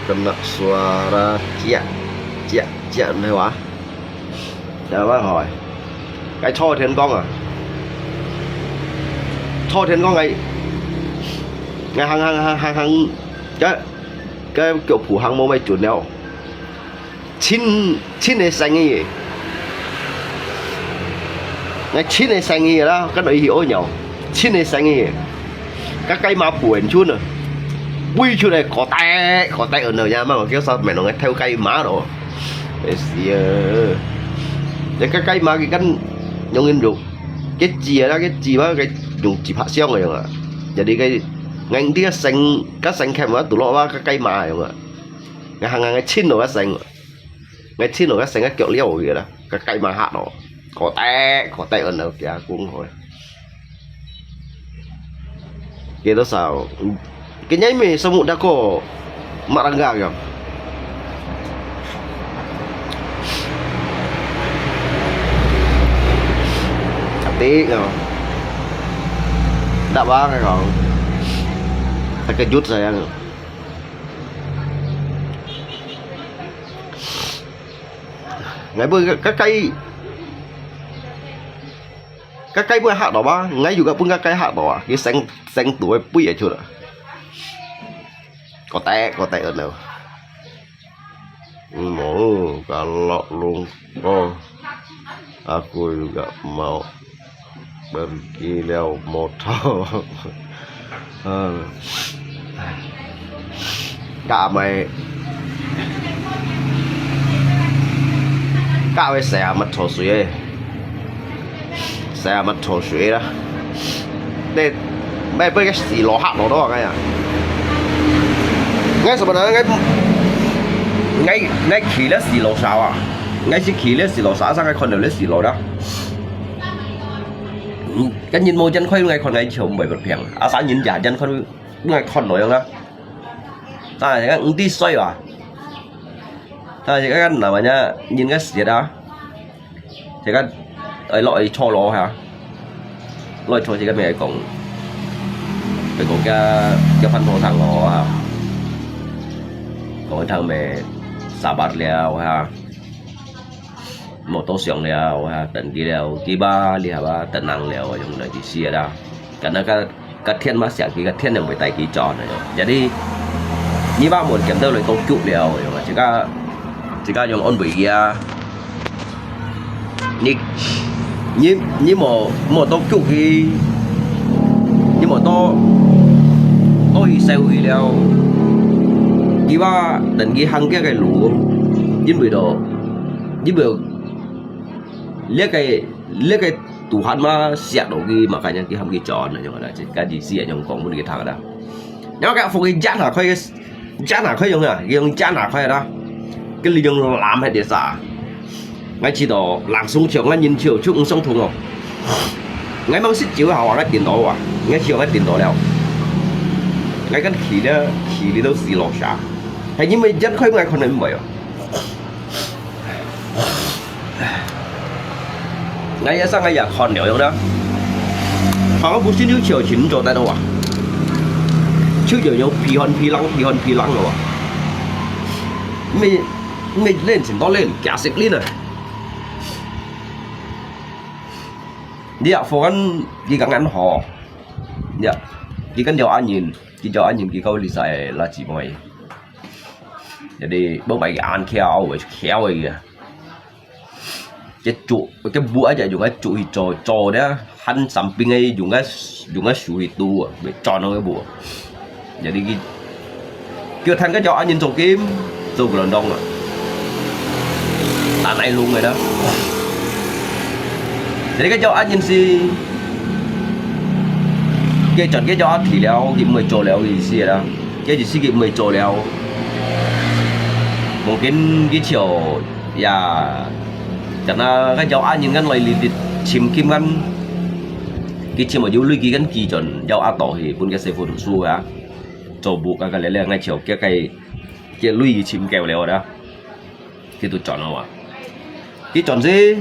kena suara chia này quá chào bác hỏi cái cho thiên con à cho thiên con ngày hàng cái kiểu phủ hàng mô mày chuẩn đeo chín này xanh gì ngày chín này xanh gì đó cái nội hiểu nhau chín này xanh gì các cây mà buồn chút rồi bui chú này có tay ở nơi nha mà kéo sao mẹ nó nghe theo cây má rồi để cái cây má cái cánh nhông in được cái chìa đó cái chìa đó cái dùng chìa phát xeo rồi ạ jadi cái ngành đi cái xanh kèm đó tụi nó cái cây má rồi ạ ngày hàng ngày chín rồi cái xanh ngày chín rồi cái xanh cái kiểu liêu gì đó cái cây má hạt đó có tay ở nơi kia cũng rồi kia đó sao cái nháy mì sao muộn đã có mặt đang gà kìa chặt tí kìa đã bác cái còn cái chút rồi ăn ngày bữa các cây bữa hạt đỏ ba ngay juga pun các cây hạt đỏ cái xanh tuổi bụi ở chỗ đó có tay ở đâu mau kalau lupa aku juga mau pergi lewat motor cả mày xe mất thổ suy đó đây mày bây cái xì lò hạt nó đó cái à ngay sau đó ngayขี่แล้ว4 โล sao à ngay chỉขี่แล้ว4 โล sao sang cái con đều lấy 4 โล đó cái nhìn môi chân khoai ngay con ngay chiều 7 bật phèn à sáng nhìn giả chân con ngay con nổi không đó ta thì cái đi xoay à ta thì cái nào mà nhá nhìn cái gì đó thì cái ấy loại cho lỗ hả loại cho thì cái mẹ còn cái phân thổ thằng nó hả còn thằng mẹ xả bát leo ha một tô xưởng leo ha tận kia leo kia ba leo ba tận năng leo ở trong này thì xia đó karena cái thiên mà xẻ cái thiên này phải tay kỹ tròn này jadi như ba muốn kiếm đâu lại tô cựu leo rồi mà chỉ có dùng ôn bị như một tô cựu thì như một tô tôi sao hủy leo kia ba tận kia hăng cái lũ dính bị đồ dính bị liếc cái tủ hắn mà xẹt đồ kia mà cái nhân kia hăng kia tròn này nhưng mà cái gì xẹt trong còn một cái thằng đó nhưng mà cái phục cái chán là khơi giống à cái chán là khơi đó cái lý do làm hay để xả ngay chỉ đồ làm xuống chiều ngay nhìn chiều chút xong thùng rồi ngay mang xích chiếu hào cái tiền đó à ngay chiều cái tiền đó đâu ngay cái khí đi đâu xì lò xả hay như mấy dân khơi ngay con này mới vậy ngay sang ngay giờ còn nhiều không đó họ có xin yêu chiều chín chỗ tại đâu à chứ giờ nhiều phi lăng rồi mình lên xin to lên cả xịt lên rồi đi ạ phố ăn đi cả ngắn họ dạ đi cái điều anh nhìn cái câu lý giải là chỉ mày jadi bố mày ăn khéo rồi cái trụ cái búa giờ dùng cái trụ trò đó hắn sắm pin ấy dùng cái sủi tu để tròn nó cái búa jadi kia thành cái giỏ nhìn trong kim dù lần đông à tại này luôn rồi đó jadi cái giỏ nhìn gì cái chọn cái giỏ thì léo kịp 10 chỗ léo gì xí đó cái gì xí kịp 10 chỗ léo một cái chiều và chẳng là cái giỏ nhìn ngăn lại thì chìm kim ngăn cái chiều mà du lịch cái ngăn kỳ chọn giỏ tỏ thì cũng cái xe phụ su á cho buộc cái lẽ ngay chiều cái lui chìm kèo léo đó thì tôi chọn nào à cái chọn gì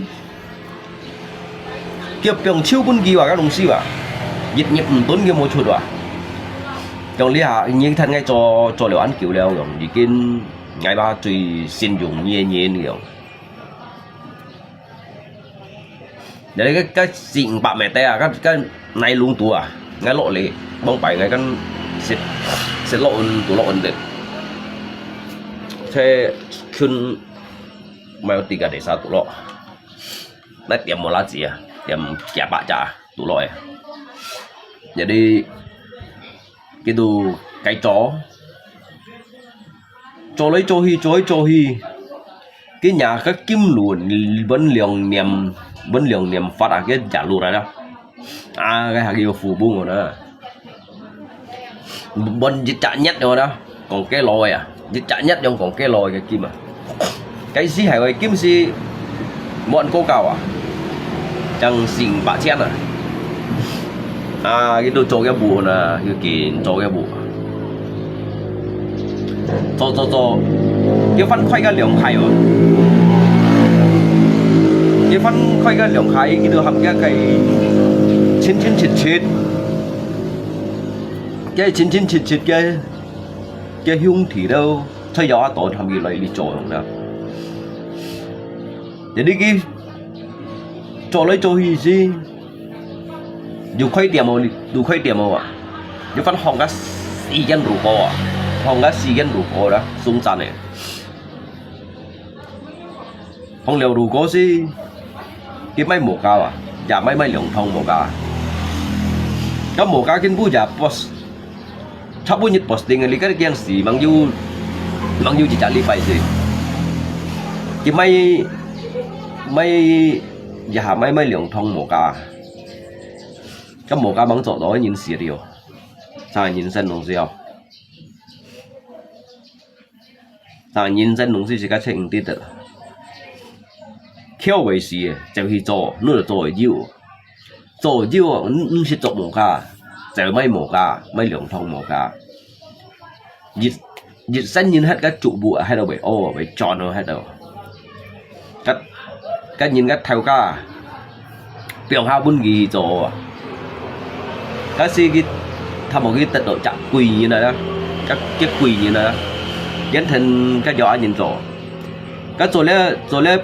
cái 병 chiêu quân kỳ vào các đồng sĩ à dịch nhập tốn cái một chút à trong lý hạ như thân ngay cho liệu ăn kiểu leo rồi thì cái ngày ba tùy xin dùng nhẹ nhiều đấy cái xịn bạ mẹ te à cái này luôn tù à ngay lộ lì bông bảy ngay cái sẽ lộn tù lộn được thế khuyên mèo tì cả để sao tù lộ đấy tiệm một lá gì à tiệm kẹp bạ chả tù lội jadi cái đồ cái chó lấy cho hi cái nhà các kim luồn vẫn liều niệm phát à cái giả lụt này đâu à cái hàng yêu phù bung rồi đó bên dịch trả nhất rồi đó còn cái lòi à dịch trả nhất trong còn cái lòi cái kim à cái gì hay cái kim gì bọn cô cao à chẳng xỉn bạ chết à à cái đồ cho cái bùa nè cái kiện cho cái bùa cho cái phân khoai cái lượng khai rồi cái phân khoai cái lượng khai cái đồ hầm cái chín chít cái hung thì đâu thấy gió tội hầm gì lại đi trội không nào để đi cái cho lấy cho gì dù khuấy tiệm mà dù phân hong cái xì dân rủ co hong cái xì dân rủ co đó sung sàn này hong liều rủ co gì cái máy mổ cao à giả máy lượng thông mổ cao cái mổ cao cái bút giả post tháp bút nhật posting này cái gì mang du chỉ trả lý phải gì cái máy giả máy lượng thông mổ cao cái mổ cá bắn chỗ đó nhìn xịt điều sao nhìn dân đồng gì không sao nhìn dân đồng gì chỉ có chuyện đi được theo về gì就去做那做是做mổ cá就mấy mổ cá mấy lượng thông mổ cá dịch dân nhìn hết các trụ bụa hay đâu bị ô bị tròn rồi hết đâu các nhìn các theo cá biểu hao bún gì rồi các si cái tham một cái tật độ chạm quỳ như này đó các cái quỳ như này đó dẫn thành các gió nhìn rõ các rồi lẽ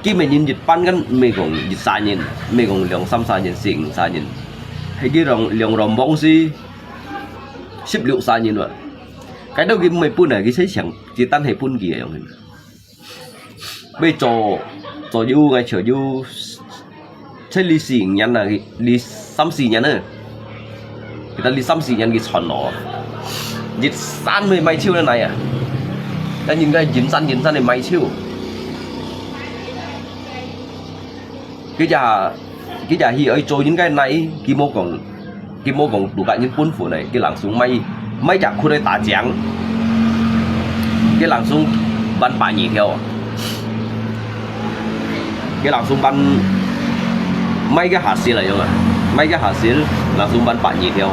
khi mình nhìn dịch pan cái mình còn dịch xa nhìn mình còn lượng xăm xa nhìn xịn xa nhìn hay cái lượng rồng bóng gì xếp liệu xa nhìn vậy cái đâu cái mấy pun này cái thấy chẳng chỉ tan hay pun gì vậy bây giờ du ngày chờ du thấy lì xịn nhắn là lì xăm xịn nhắn nữa người ta đi xăm xì nhân cái chọn nó dịch san mới may chiêu thế này à ta nhìn cái dính san này may chiêu cái giả hi ấy trôi những cái này kim mô còn đủ cả những cuốn phủ này cái làng xuống may chặt khu đây tả trắng cái làng xuống bắn bà nhỉ theo cái làng xuống bắn may cái hạt xì này không à mấy cái hasil langsung ban pak theo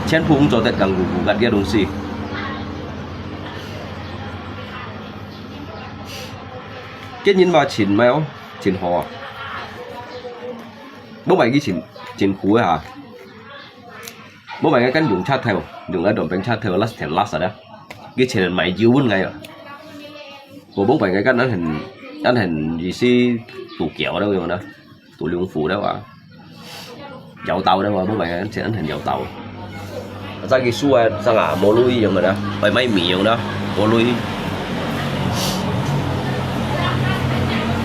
chen phung cho tất cả gù gặt kia đồng si cái nhìn vào chín mèo chín hồ bố mày cái chín khú hả bố mày cái cánh dùng chat theo dùng ở đồng bên chat theo last ten last rồi đó cái chuyện mày dữ luôn ngay rồi của bố mày cái cánh anh hình gì si tủ kẹo đâu rồi đó tủ liêu phủ đó à dầu tàu đó mà bố mày anh sẽ anh hình dầu tàu ra cái xua ra ngả mồ lui rồi mà đó phải mấy mì rồi đó mồ lui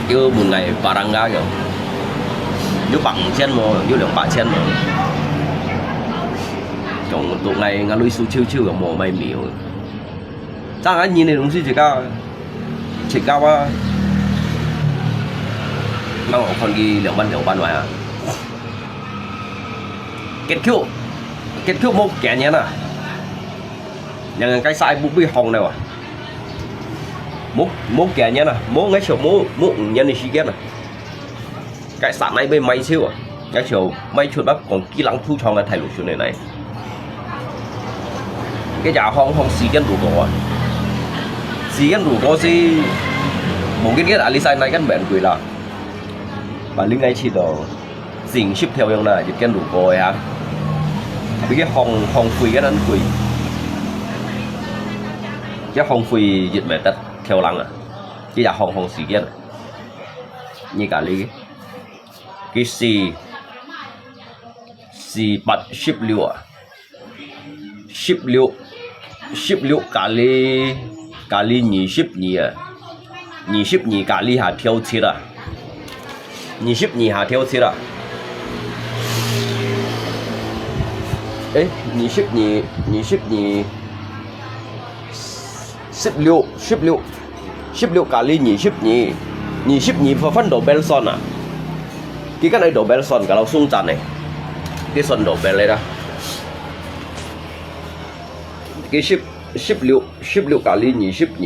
cứ một ngày bà đang ra rồi nếu bằng chen mồ nếu lượng bạ chen mồ chồng tụ ngày ngã lui su chiêu chiêu ở mồ mấy mì rồi ra cái nhìn này đúng gì chỉ cao á mang một con ghi lượng ban ngoài à kết thúc một kẻ nhé nè nhưng cái sai bút bi hồng này à mốt kẻ nhé nè mốt ngay chiều mốt nhân đi xí nè cái sạn này bên máy siêu à cái chiều máy chuột bắp còn kỹ lăng thu cho cái thầy lục chuột này cái nhà hong xí gen đủ cổ à xí gen đủ cổ gì một cái đã lý sai này cái bệnh quỷ là và linh ngay chỉ đồ dình ship theo yang này gen đủ cổ à vì cái hồng quỳ cái ăn quỳ cái hồng quỳ dịch mẹ tật theo lăng à cái nhà hồng xì kia như cả lý cái xì bật ship liệu à ship liệu cả lý nhì ship nhì à nhì ship nhì cả lý hà theo chết à nhì ship nhì hà theo chết à ấy nhì ship nhì ship liệu cả lý nhì ship nhì và phân đồ Belson à cái này đồ Belson cảเราsung chặt này cái son đồ Bel này đó cái ship liệu cả lý nhì ship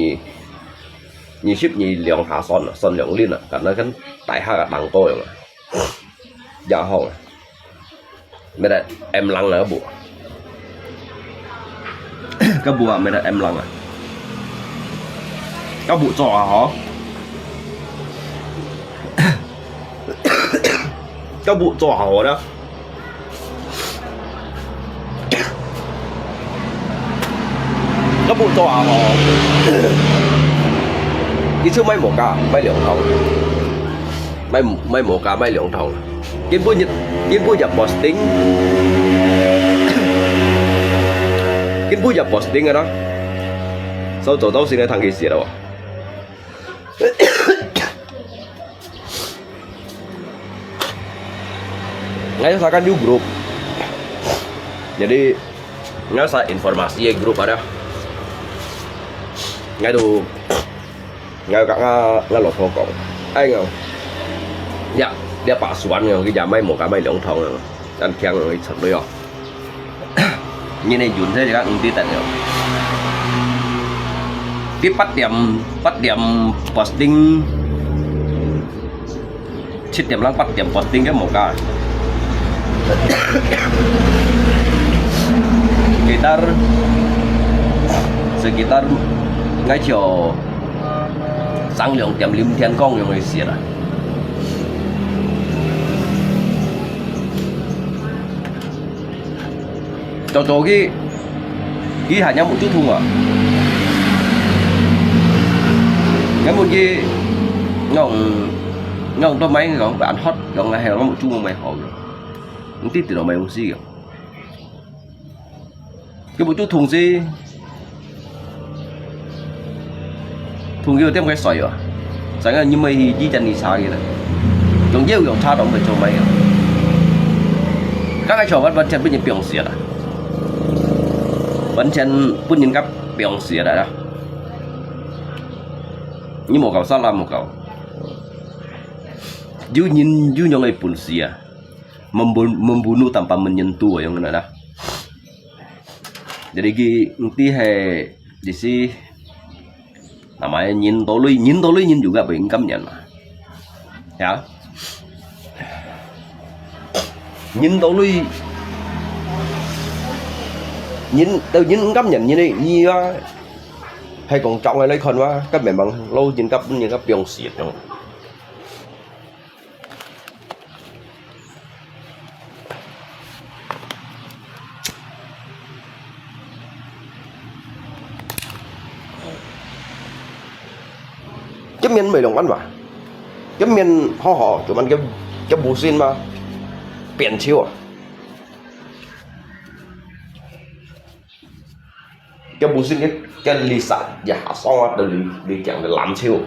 nhì lượng hạ son lượng lên à cả nó cái tại hai cái đằng tôi mà dạ hồng mấy đại em lăng là cái bùa mấy đại em lăng à cái bùa trò hả cái bùa trò hả đó cái bùa trò hả cái thứ mấy một cả mấy lượng thầu mấy một cả mấy lượng thầu cái bữa nhập posting cái bữa nhập posting rồi đó sau tổ tao xin cái thằng kia gì đâu ngay saya kan di grup jadi nggak saya informasi grup ada ngay tu ngay cả nggak lột hồ cậu anh không dạ dia Pak Suan cái nhà máy một cái máy lượng thầu anh khen rồi thật đấy không như này dùn thế thì các anh đi tận rồi cái bắt điểm posting chết điểm lăng bắt điểm posting cái một cái sekitar ngay chiều sang lượng điểm lim thiên công rồi người xịt à cho cái hạt nhau một chút thùng à cái một cái ngọng tôi mấy ngọng bạn hot ngọng là heo nó một chút mày hỏi không tin từ đó mày không gì kìa cái một chút thùng gì thùng kia thêm cái xoài à sáng là như mày di chân đi xa vậy đó giống như kiểu tha động về cho mày các cái trò vẫn chân bên những biểu xịt à vẫn chân bên những các biểu xịt đó như một cậu sao làm một cậu dư nhau người pun xịt membunuh tanpa menyentuh yang mana dah. Jadi inti hai di si namanya nyin tolui juga income nya ya. nhìn tao lui nhìn cảm nhận như này gì á hay còn trọng hay lấy con quá các mẹ bằng lâu nhìn các biong xịt rồi cái miền mày đồng ăn mà cái miền họ tụi mình cái bù xin mà biển chiêu à cái bù xin cái lì sạch và hạ xong á từ lì chẳng để làm chiêu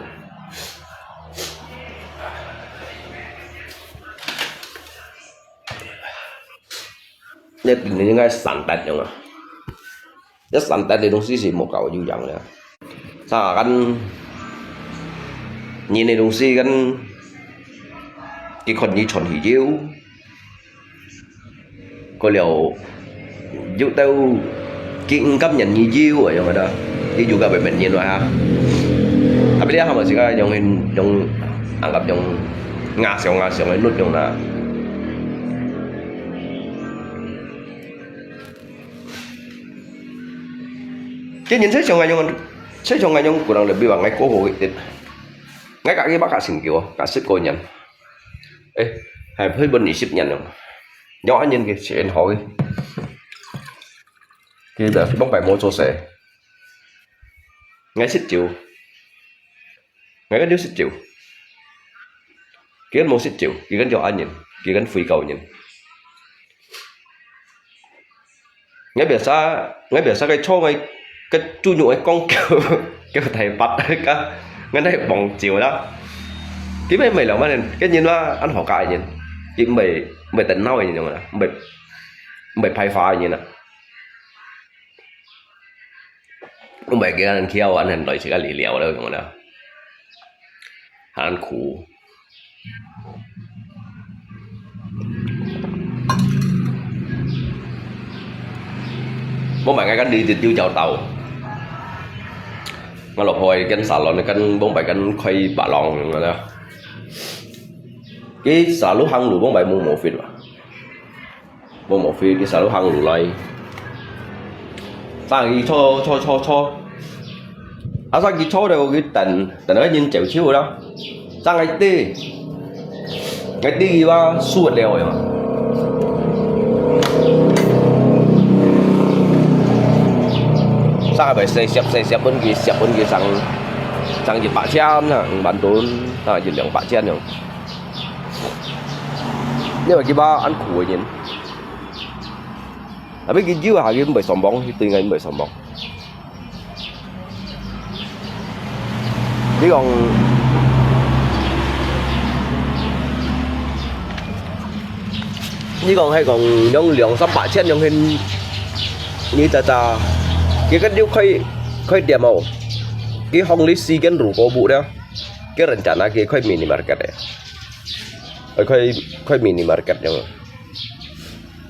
nên tình những cái sản tật rồi mà cái sản tật thì đúng xí một cầu như vậy nữa sao anh nhìn này đúng xí anh cái con như chuẩn hỉ chiếu có liệu giúp tao cái cảm nhận như chiếu ở trong đó cái dù cả bệnh nhiên rồi ha à bây giờ không phải chỉ có trong hình trong ăn gặp trong ngã sẹo cái nút trong là cái nhìn thấy trong ngày của đang được bị bằng ngay cố hội ngay cả cái bác cả xin kiểu cả sức cô nhận ê hay hơi bên này ship nhận không nhỏ nhân cái chuyện hỏi cái đợt bóng bài mua cho xe ngay xích chịu ngay cái điếu xích chịu cái mua xích chịu cái gắn cho anh nhìn cái gắn phi cầu nhìn ngay bây giờ cái cho ngay cái chu nhụ cái con cái thầy bắt cái ngay đây bằng chiều đó cái mấy mày làm mà cái nhìn nó anh họ cài nhìn cái mày tỉnh nói gì mà mày phai phai như nè mày kia anh kêu anh hình loại chỉ cái lì lèo đâu mà nào anh khủ bố mày ngay cánh đi từ chào tàu mà lột hồi cánh xà lon cánh 47 cánh khay bạ lon rồi đó cái xà lú hăng đủ 47 mua một phim mua một phim cái xà lú hăng đủ lại sang cái cho à sang cái cho đều cái tận nó nhìn chịu chiếu đó sang cái tê ba suốt đều rồi mà sang phải xếp bên kia sang gì bạ chen nè bán tốn là gì lượng bạ chen rồi nhưng mà cái ba ăn khủ nhìn à biết cái dưới hà cái bảy sòng bóng từ ngày bảy sòng bóng chứ còn hay còn những lượng sắp bạ chen những hình như ta cái điều khơi điểm màu cái hong lý si cái rủ cổ bụ đó cái rencana cái khơi mini market đấy khơi mini market nhưng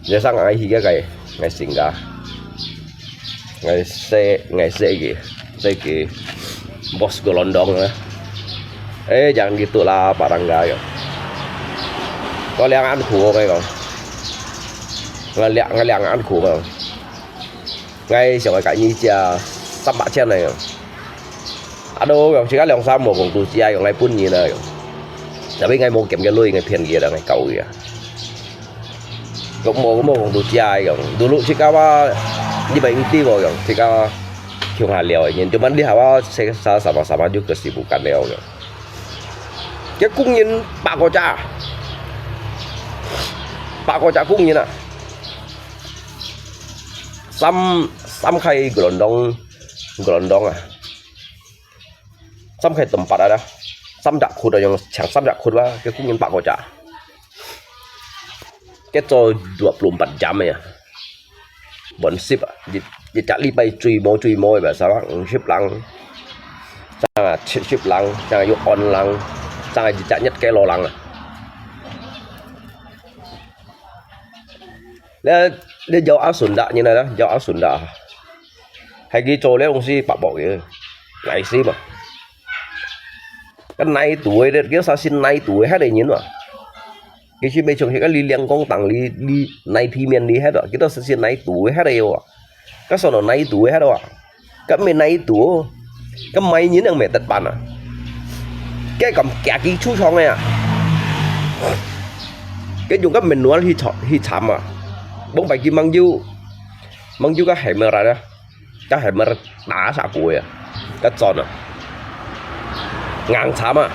giờ sang ngày thì cái ngày sinh ra ngày xe cái boss của London nữa jangan gitu lah barangga ya có lẽ ăn khủ cái còn ngeliang ăn khủ không ngay chẳng phải như chia sắp bạ chen này đâu còn chỉ có lòng sao một cùng tụ chia còn lại pun như này đã biết ngay một kiểm cái lui ngay phiền gì đó ngay cầu kìa cũng một cùng tụ chia còn tụ lụ chỉ cao như vậy tí rồi còn chỉ cao khiêu hà liều nhìn chúng mình đi hả sẽ sama juga sih bukan liều rồi cái cung nhìn bạc có cha cung như nào Sam khay gelondong à Sam khay tempat ada Sam dak khut yang chẳng Sam dak khut wah cái cung nhìn bạc có cha cái cho 24 jam ya bọn ship à đi trả li bay truy môi và sao ship lăng sang ship lăng sang yêu on lăng sang trả nhất cái lò lăng à để dầu áo sườn đạ như này đó dầu áo sườn đạ hay ghi trôi lấy ông si bạc bỏ kìa ngày si mà cái này tuổi đấy cái sao xin nay tuổi hết đây nhìn mà cái khi bây giờ cái li liang công tặng li này phi miền li hết rồi cái đó sẽ này tuổi hết rồi các sau đó này tuổi hết rồi các mày này tuổi các mày nhìn đang mẹ tật bàn à cái cầm kẹt cái chú xong này à cái dùng các mình nói hi chạm à bông bài kia mang du các hệ mờ ra đó các hệ mờ đá xả củi à các tròn à ngang chạm à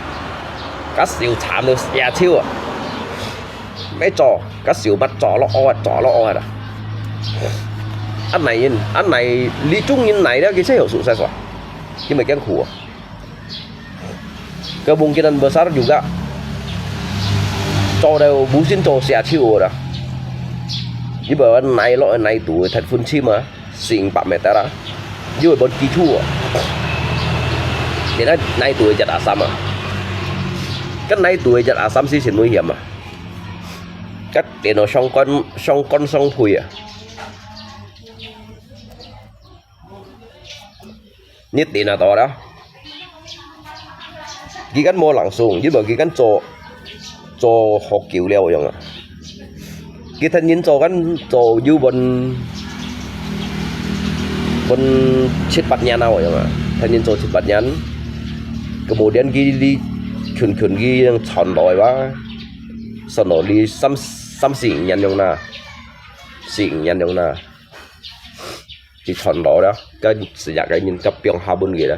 các siêu chạm được nhà chiêu à mấy trò các siêu bắt trò nó o à anh này lý trung như này đó cái sẽ hiểu sự sai sót khi mà cái khổ kemungkinan besar juga cowok bu xin cowok sia chiu dah di bawah naik tu telepon sim ah sing 4 meter ah juga bon kicu thì nó naik tu giật asam ah cái naik tu giật asam sih nguy hiểm ah cái để nó song con phui à nhất định là to đó cái cán mua langsung với bởi cái cán cho học kiểu leo vậy à cái thân nhân cho cán cho du bên chết bát nhà nào vậy à thân nhân cho chết bát nhắn kemudian đi khẩn ghi chọn đòi quá sau đó đi xăm xỉn nhận dùng na chỉ chọn đó đó cái sử dụng cái nhìn cấp biong hai bên gì đó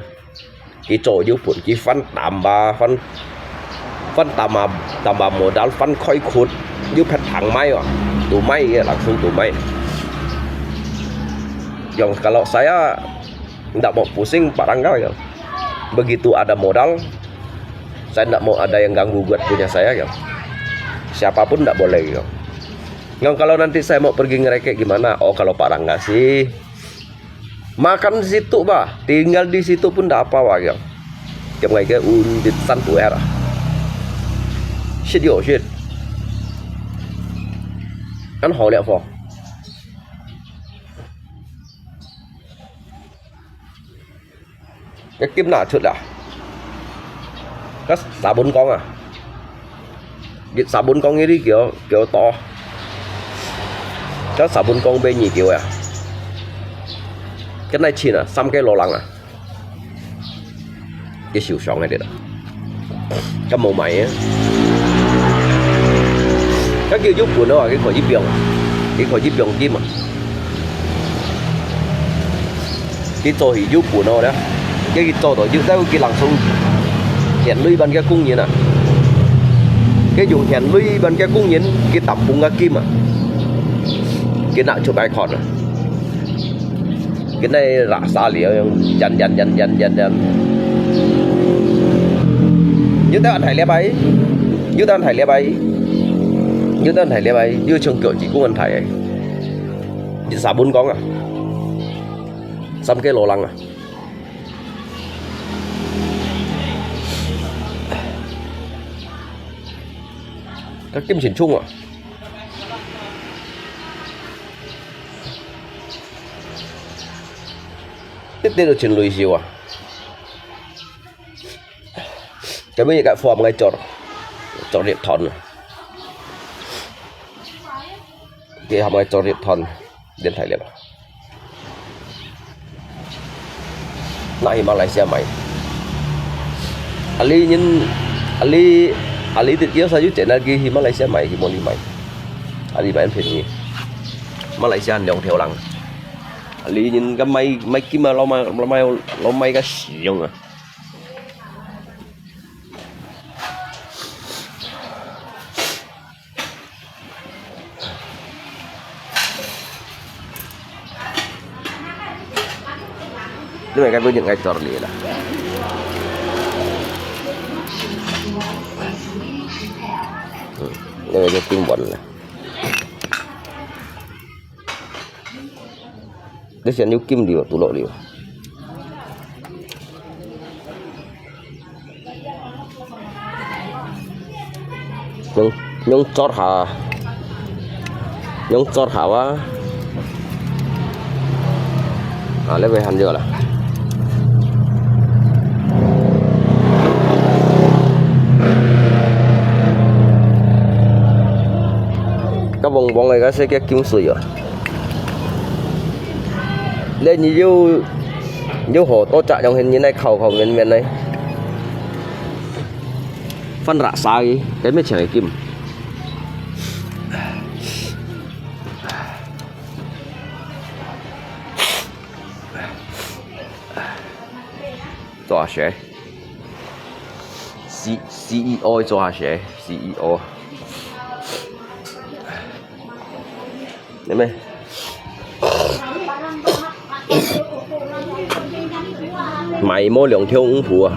cái chỗ yếu phun cái phân tạm bà modal phân khói khót yếu phật thẳng máy à tủ máy langsung tủ máy yang kalau saya tidak mau pusing barangkali ya begitu ada modal saya tidak mau ada yang ganggu buat punya saya ya siapapun tidak boleh ya yang kalau nanti saya mau pergi ngerekek gimana oh kalau Pak Rangga sih makan di situ bah tinggal di situ pun tidak apa ya trong ngày cái undit săn tuổi à shit yo shit ăn hỏi lẹ phò cái kim nạ chuột à các xả 4 con à cái xả 4 con ấy đi kiểu to các xả 4 con bên nhì kiểu à cái này chỉ là xăm cái lò lăng à cái siêu sòng này đấy đó cái màu mày á các kiểu giúp của nó là cái khỏi giúp biong kim à cái trò thì giúp của nó đó cái trò đó giúp đâu cái lăng sông hẹn lui bên cái cung như nè cái dùng hẹn lui bên cái cung như cái tập bung cái kim à cái nào chụp icon à cái này rã xa liệu dần như tao thầy lẽ bấy như tao thầy lẽ bấy như trường kiểu chỉ cũng ăn thầy ấy chỉ xả 4 con à xăm cái lò lăng à các kim chuyển chung à tiếp theo được chuyển lùi siêu à cái mấy cái form ngay chọn điện thòn cái học ngay chọn điện thòn điện thoại liền này Malaysia mày Ali tự yếu sao chứ chuyện là ghi thì Malaysia mày thì moni mày Ali mày em thiệt nhỉ Malaysia nhong theo lăng Ali nhìn cái máy kia mà lo may cái dùng à ini mereka punya ngecor nih lah ini mereka timbon lah dia sian yukim dia tulok dia nhung chót hả quá lấy về hành giờ là 往嚟嗰些嘅金水啊，你要好多隻用hình như này khẩu miền này phân rạ sai cái mấy chàng kim做下學 CEO 做下學 CEO 你咩？ mày mua lượng theo ủng phụ à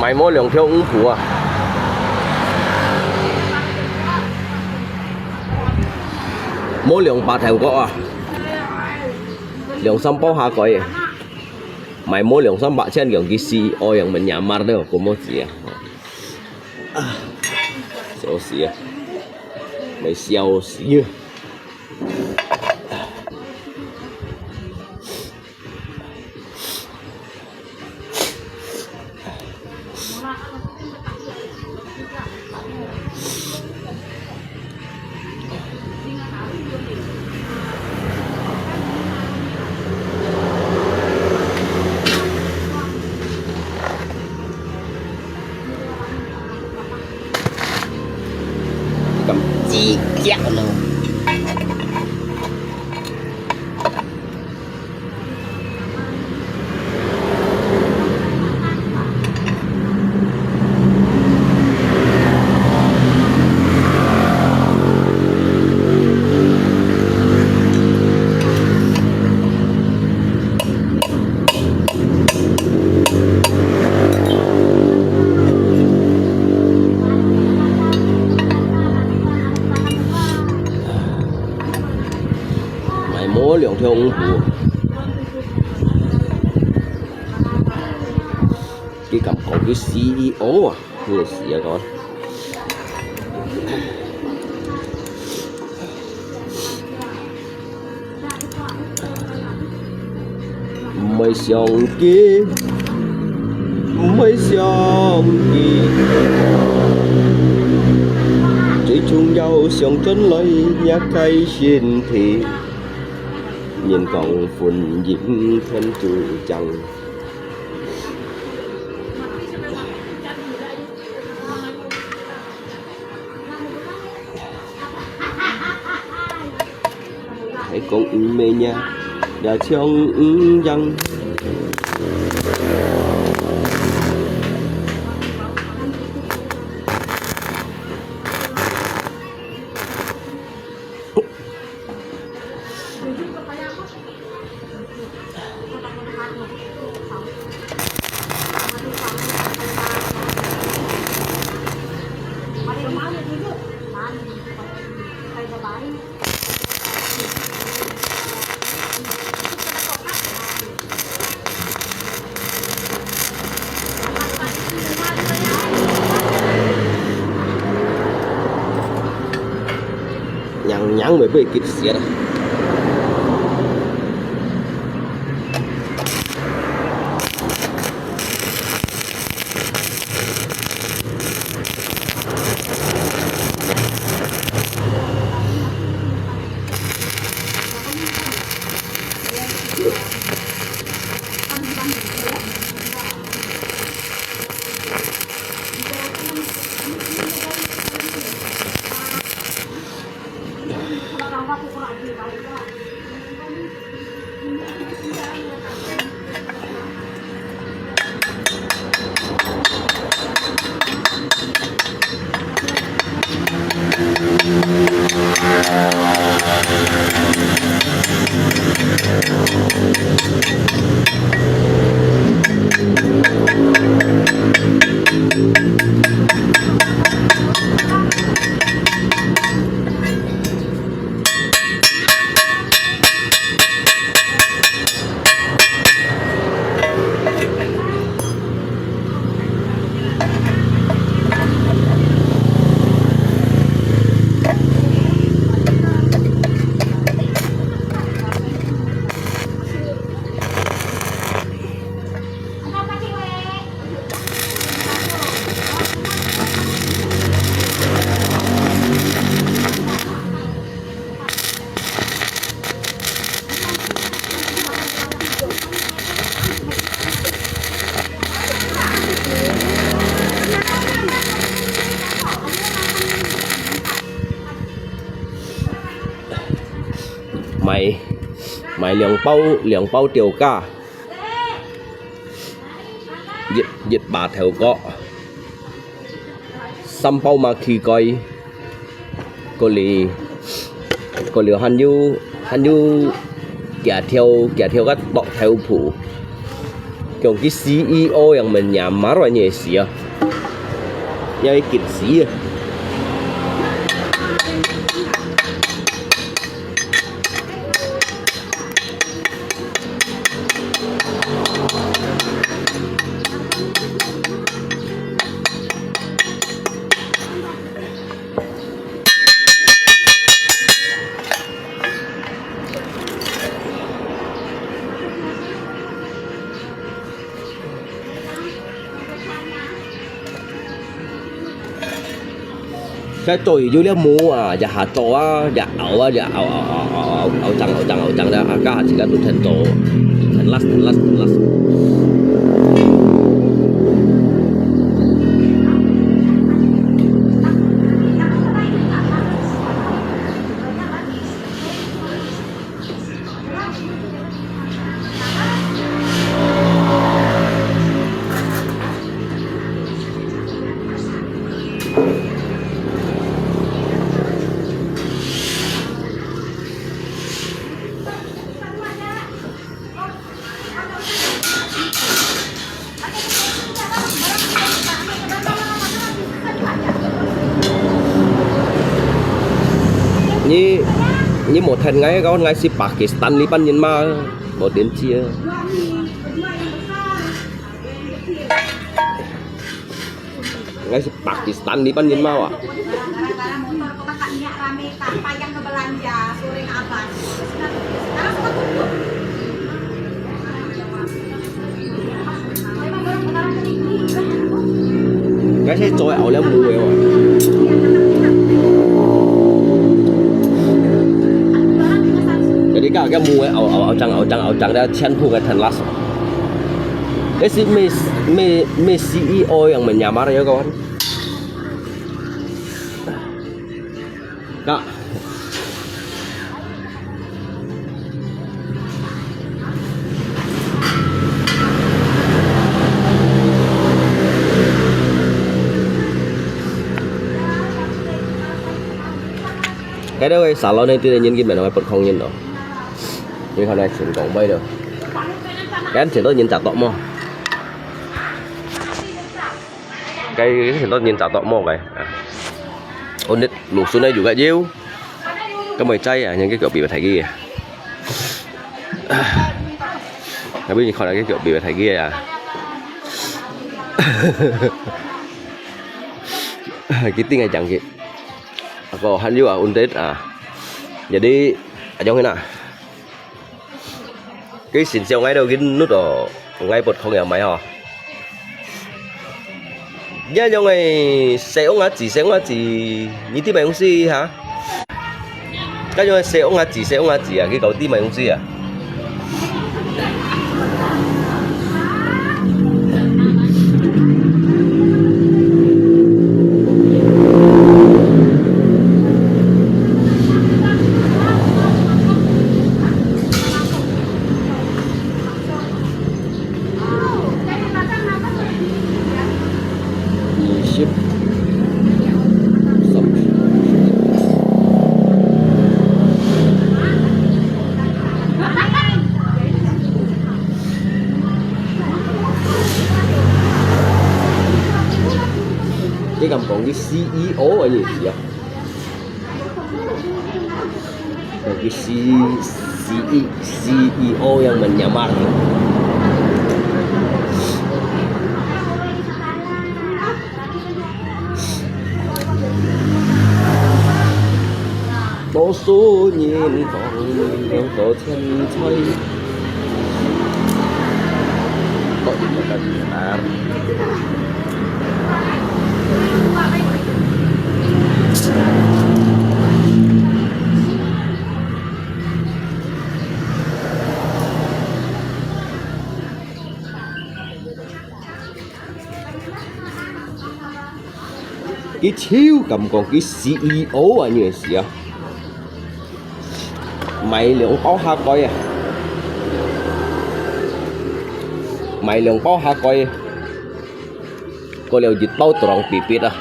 mày mua lượng theo ủng phụ à mỗi lượng 8 條角啊，200包下鬼，買mỗi 200千兩幾絲，我用mình nhà mar đâu có một gì à, xấu xí à, mày xấu xí à. Cầm chi chẹo luôn mỗi lượng theo ủng hộ cái cầm cổ cái CEO à người xỉa con mấy sòng kia chỉ chung nhau sòng chân lấy nhát cây xin thì nhìn còn phun diễm thêm chu chẳng hãy cùng mê nha đã trong răng nhắn mới bị kịp xịt 买2包吊架，熱白頭角，3包馬奇蓋，個嚟還要夾條個落頭鋪，用啲 CEO yang menyamar aja sih ya, nyari kitsi ya. Cái tuổi vô mua à, giờ hạt to á, giờ ảo chẳng ra, cá chỉ có tụt thành tổ, thành lát. Như một thằng ngay có ngay si Pakistan Liban nhân ma một đến chia ngay si Pakistan Liban nhân ma à cái xe trôi ảo lắm mua rồi jadi kagak mua ảo chẳng đã chen thu cái thành lát. Cái gì me CEO yang menyamar ya kawan. Kak. Cái đó xả lo nên tôi nhìn cái mẹ nó bật không nhìn đâu. Nhưng hôm nay chuyển cộng bay được. Cái anh chuyển tôi nhìn chặt tọ mò. Cái chuyển tôi nhìn chặt tọ mò vậy. Ôn nít lục xuống đây juga diêu. Cái mồi chay à, những cái kiểu bị phải ghi à. Cái bây giờ còn là cái kiểu bị phải ghi à. Cái tiếng này chẳng kịp. Có hắn juga untet à. Jadi trong cái nào cái xịn xèo ngay đầu cái nút ở ngay bột không hiểu máy hả nhá trong này xe ông á chỉ như tí mày không xí hả cái trong này xe ông á chỉ à cái cầu tí mày không xí à cái cầm còn cái CEO ở gì vậy? Cái CEO yang menyamar. Có số nhìn còn có chân chơi. Có gì mà cần làm? Cái chiêu cầm còn cái CEO à như vậy mày liệu báo ha coi à mày lượng bao hà coi có liều dịch bao tròn bị biết à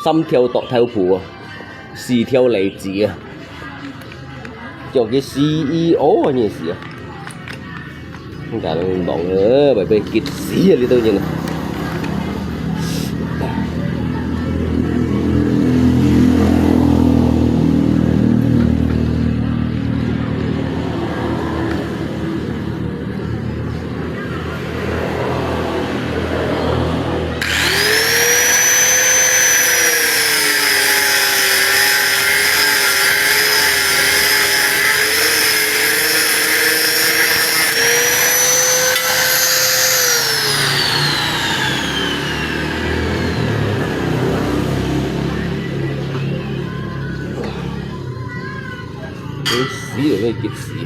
xăm theo tọt theo phủ xì theo lấy gì à cho cái CEO à như gì à không cả bọn nữa bởi vì kịch xí à đi tôi nhìn xí rồi kịch xí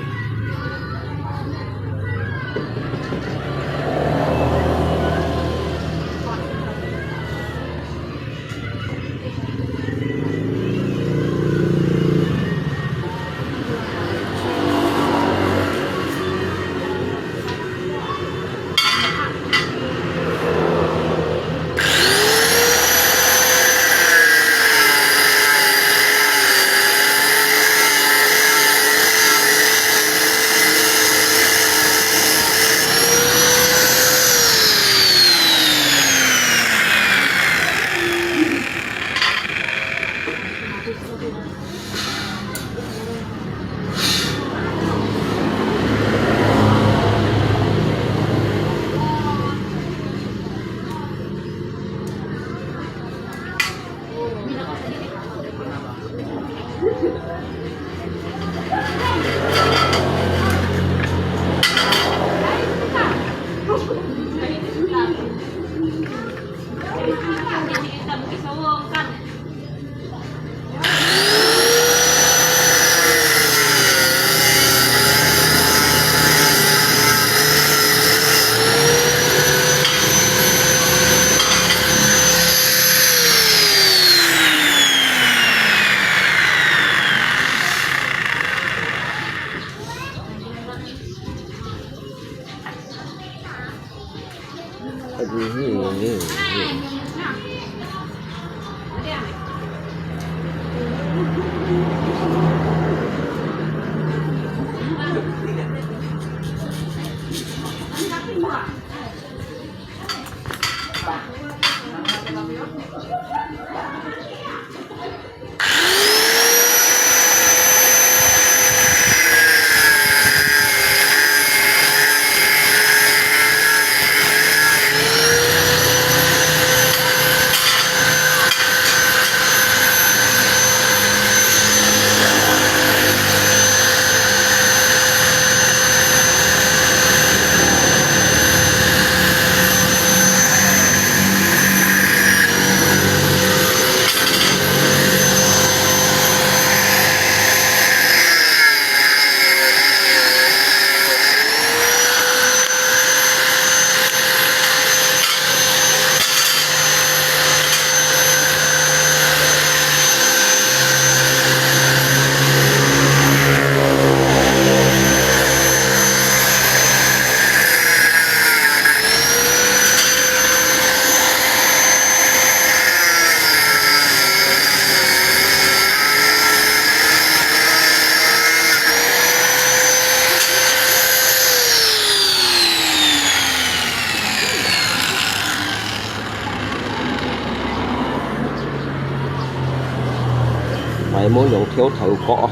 mày muốn dùng thiếu thử cọ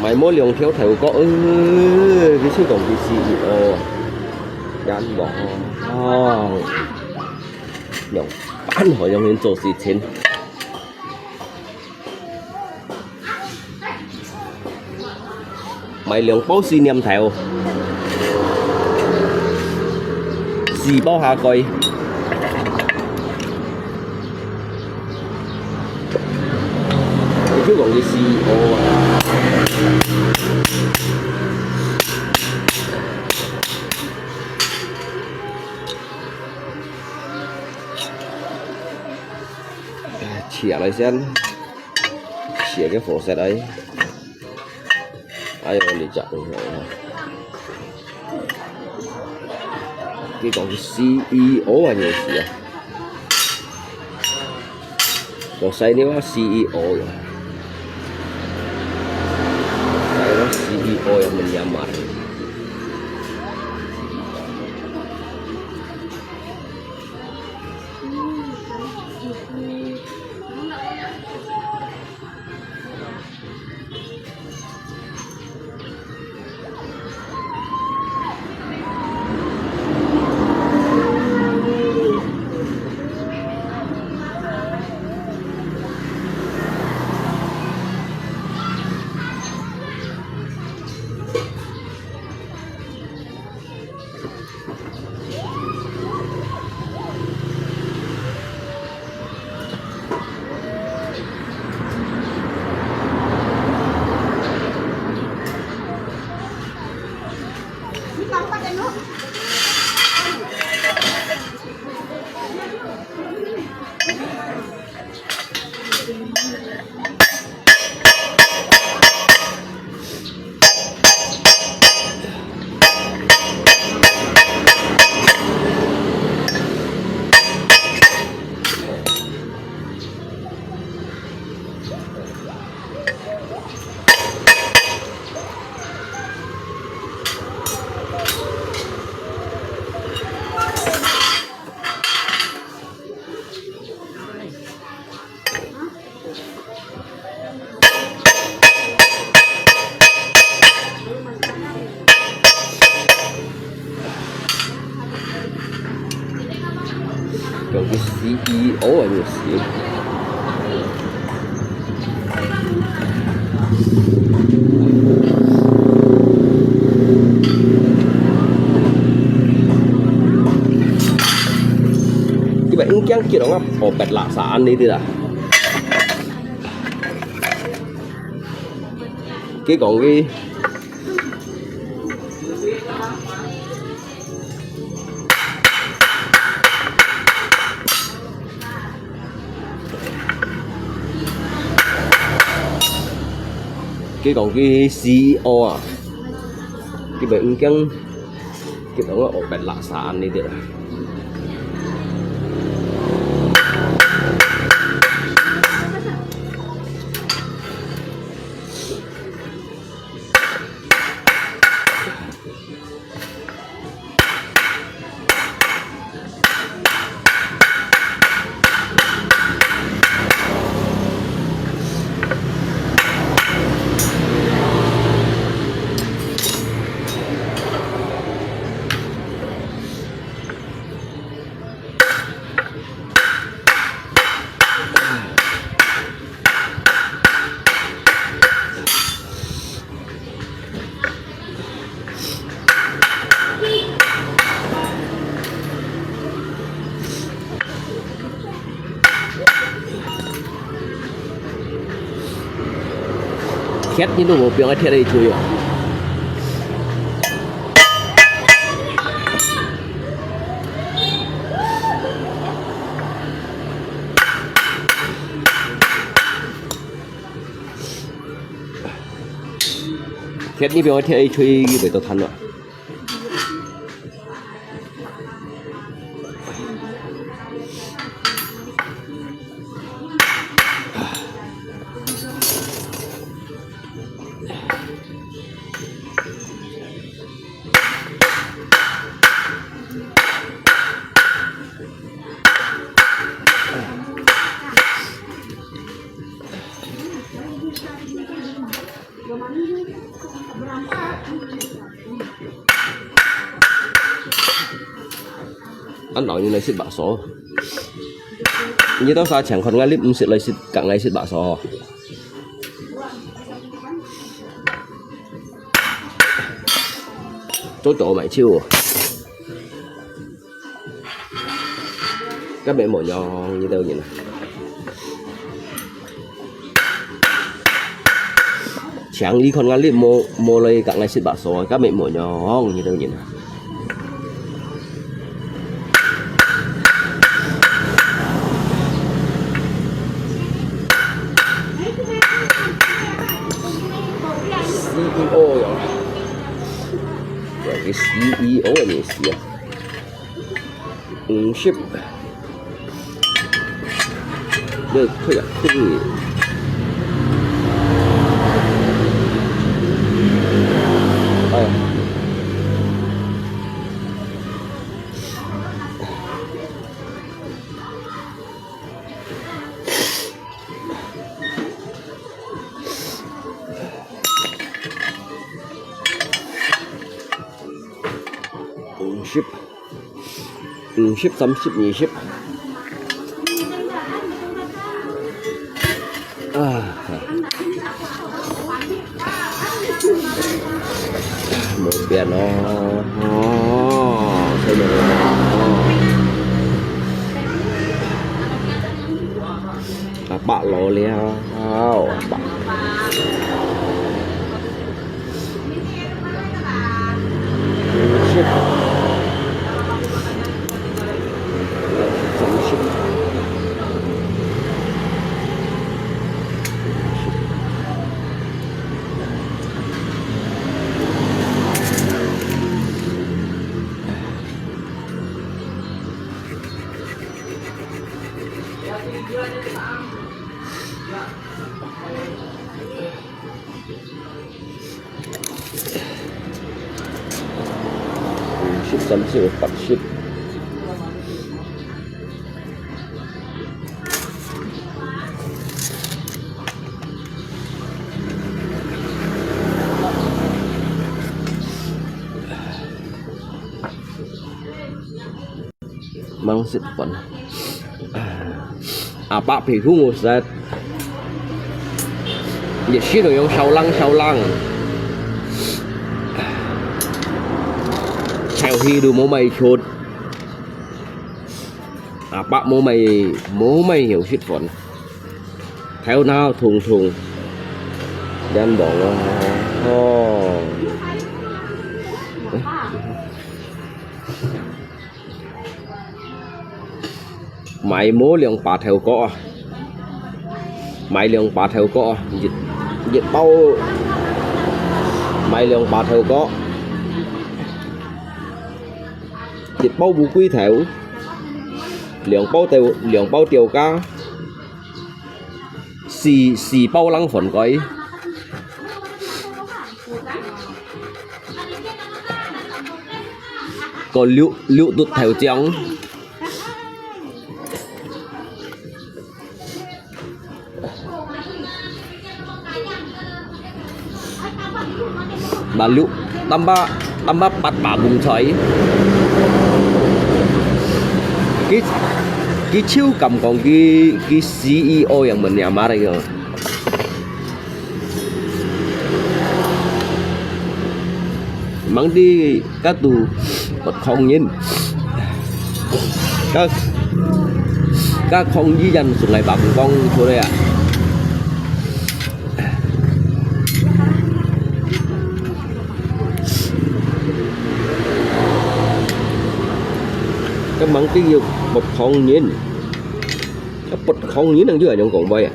mày muốn dùng thiếu thử cọ cái số đồng cái gì gắn bỏ dùng bán hỏi dùng đến做事情mày lượng bao xi niêm theo xì bao hạ coi chú còn cái CEO à chĩa lại xem xỉa cái phổ xe đấy ai rồi đi chặt cái còn cái CEO là nhiều xỉa còn xây nếu CEO rồi xây nó CEO yang menyamar còn cái CEO là nhiều xỉa cái bạn ứng chăng kia đó ngắp ở bẹt lạ xả ăn đi thì là cái còn cái còn cái CEO à cái bệnh chăng cái đó là ở bẹt lạ xả ăn đi thì là khét như nó một tiếng ở đây chui à khét như tiếng ở đây chui về tao thắn rồi anh nói như này xịt bakso như tao sao chẳng còn ngay clip xịt lại xịt cả ngày xịt bakso chỗ mày chiêu các bạn mổ nho như tao nhìn này chẳng đi còn ngay clip mua lấy cả ngày xịt bakso các bạn mổ nho như tao nhìn này CEO rồi. Rồi cái CEO này xịa. Ship. Đây thôi ạ, không gì. Đây. Ship. Ship 30 20. Một biển nó sao được bạn lò leo bạn ship ship 30 40. Mang xịt phần bạc皮肤我实在也是都用烧冷theo khi đồ mày chốt bạc mày hiểu xịt phần theo nào thùng đen bỏ máy mố liền bà theo cọ máy liền bà theo cọ dịch bao máy liền bà theo cọ dịch bao bù quy theo liền bao tiêu cá xì bao lăng phần coi còn liệu tụt theo trắng bà lụ tăm ba bắt bà bùng xoáy cái chiêu cầm còn cái CEO yang mình nhà đây rồi mang đi các tù bật không nhìn các không di dân xuống lại bà cùng con chỗ đây ạ các mắng cái yêu bật không nhìn các bật không nhìn đang dưới ở trong cổng bay à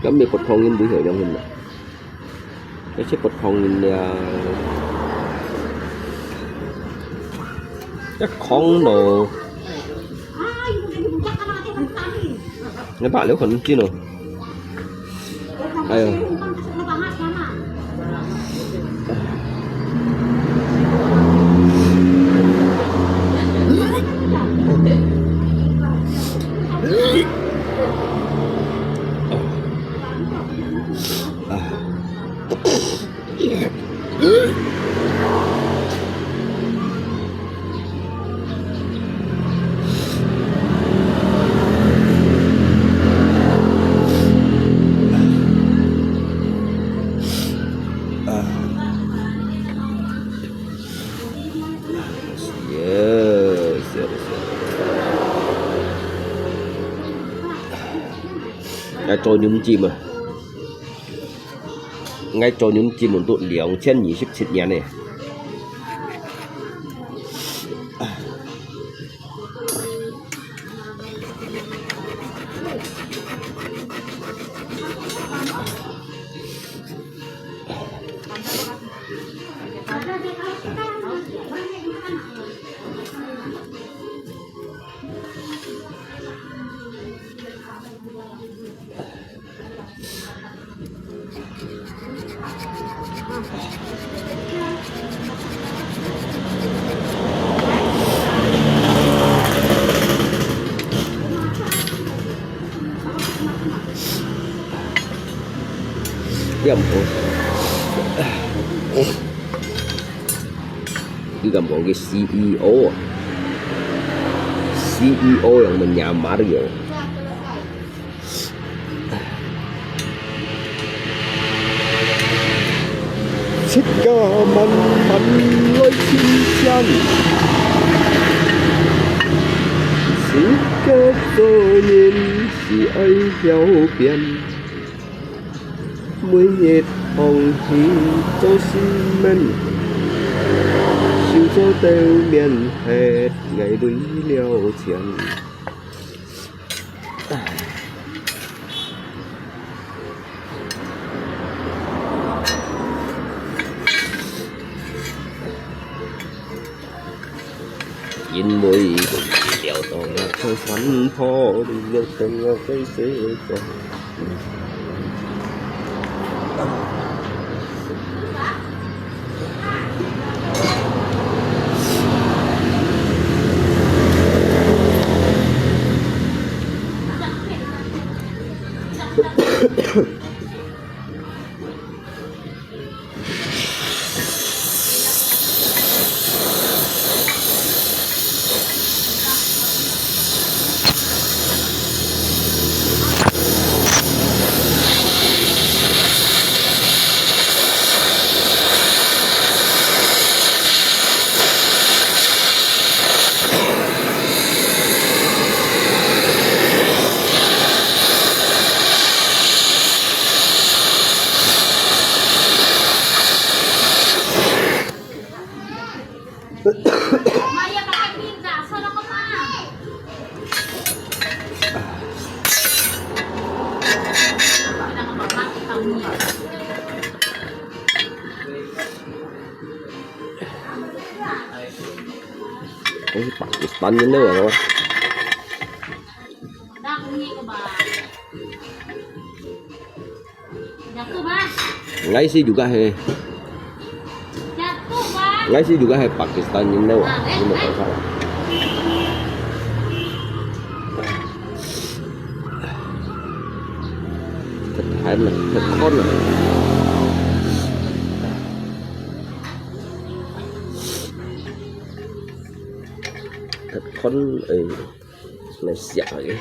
các biệt bật không nhìn dưới ở trong mình cái chiếc bật không nhìn chắc không đồ các bạn nếu còn chưa rồi đây ngay cho nhúng chim à ngay cho nhúng chim một tụi liều trên nhỉ xịt xịt nhà này Diam po. Digambar cái CEO. CEO yang menyamar ya. Thích ca mặn mặn lối chim chăn. Chỉ kết tôi nhìn chỉ ấy theo biển. Mỗi nhiệt hồng thì cho xin mình. Siêu cho tiêu miền hết ngày đuổi liều tiền. Nhìn mùi đèo tàu là không phấn phó đi được từng cái xế còn. Maya pakai pizza, sana ka pa. Cái Pakistan như nữa rồi. Dah kunyi ka ba? Jatuh ba? Ngay sih juga he. Jatuh ba? Ngay sih juga he Pakistan như nữa. Nhưng mà không sao. Thật hay mà thật con rồi. Thật con này xả cái.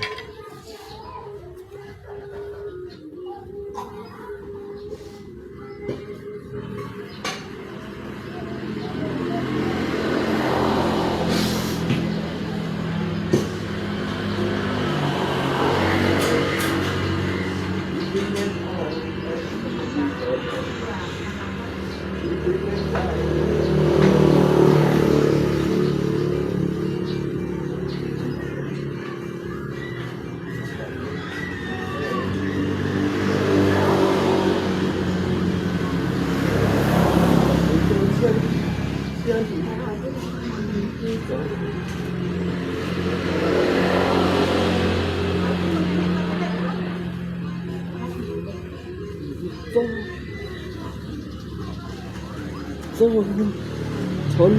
Chọn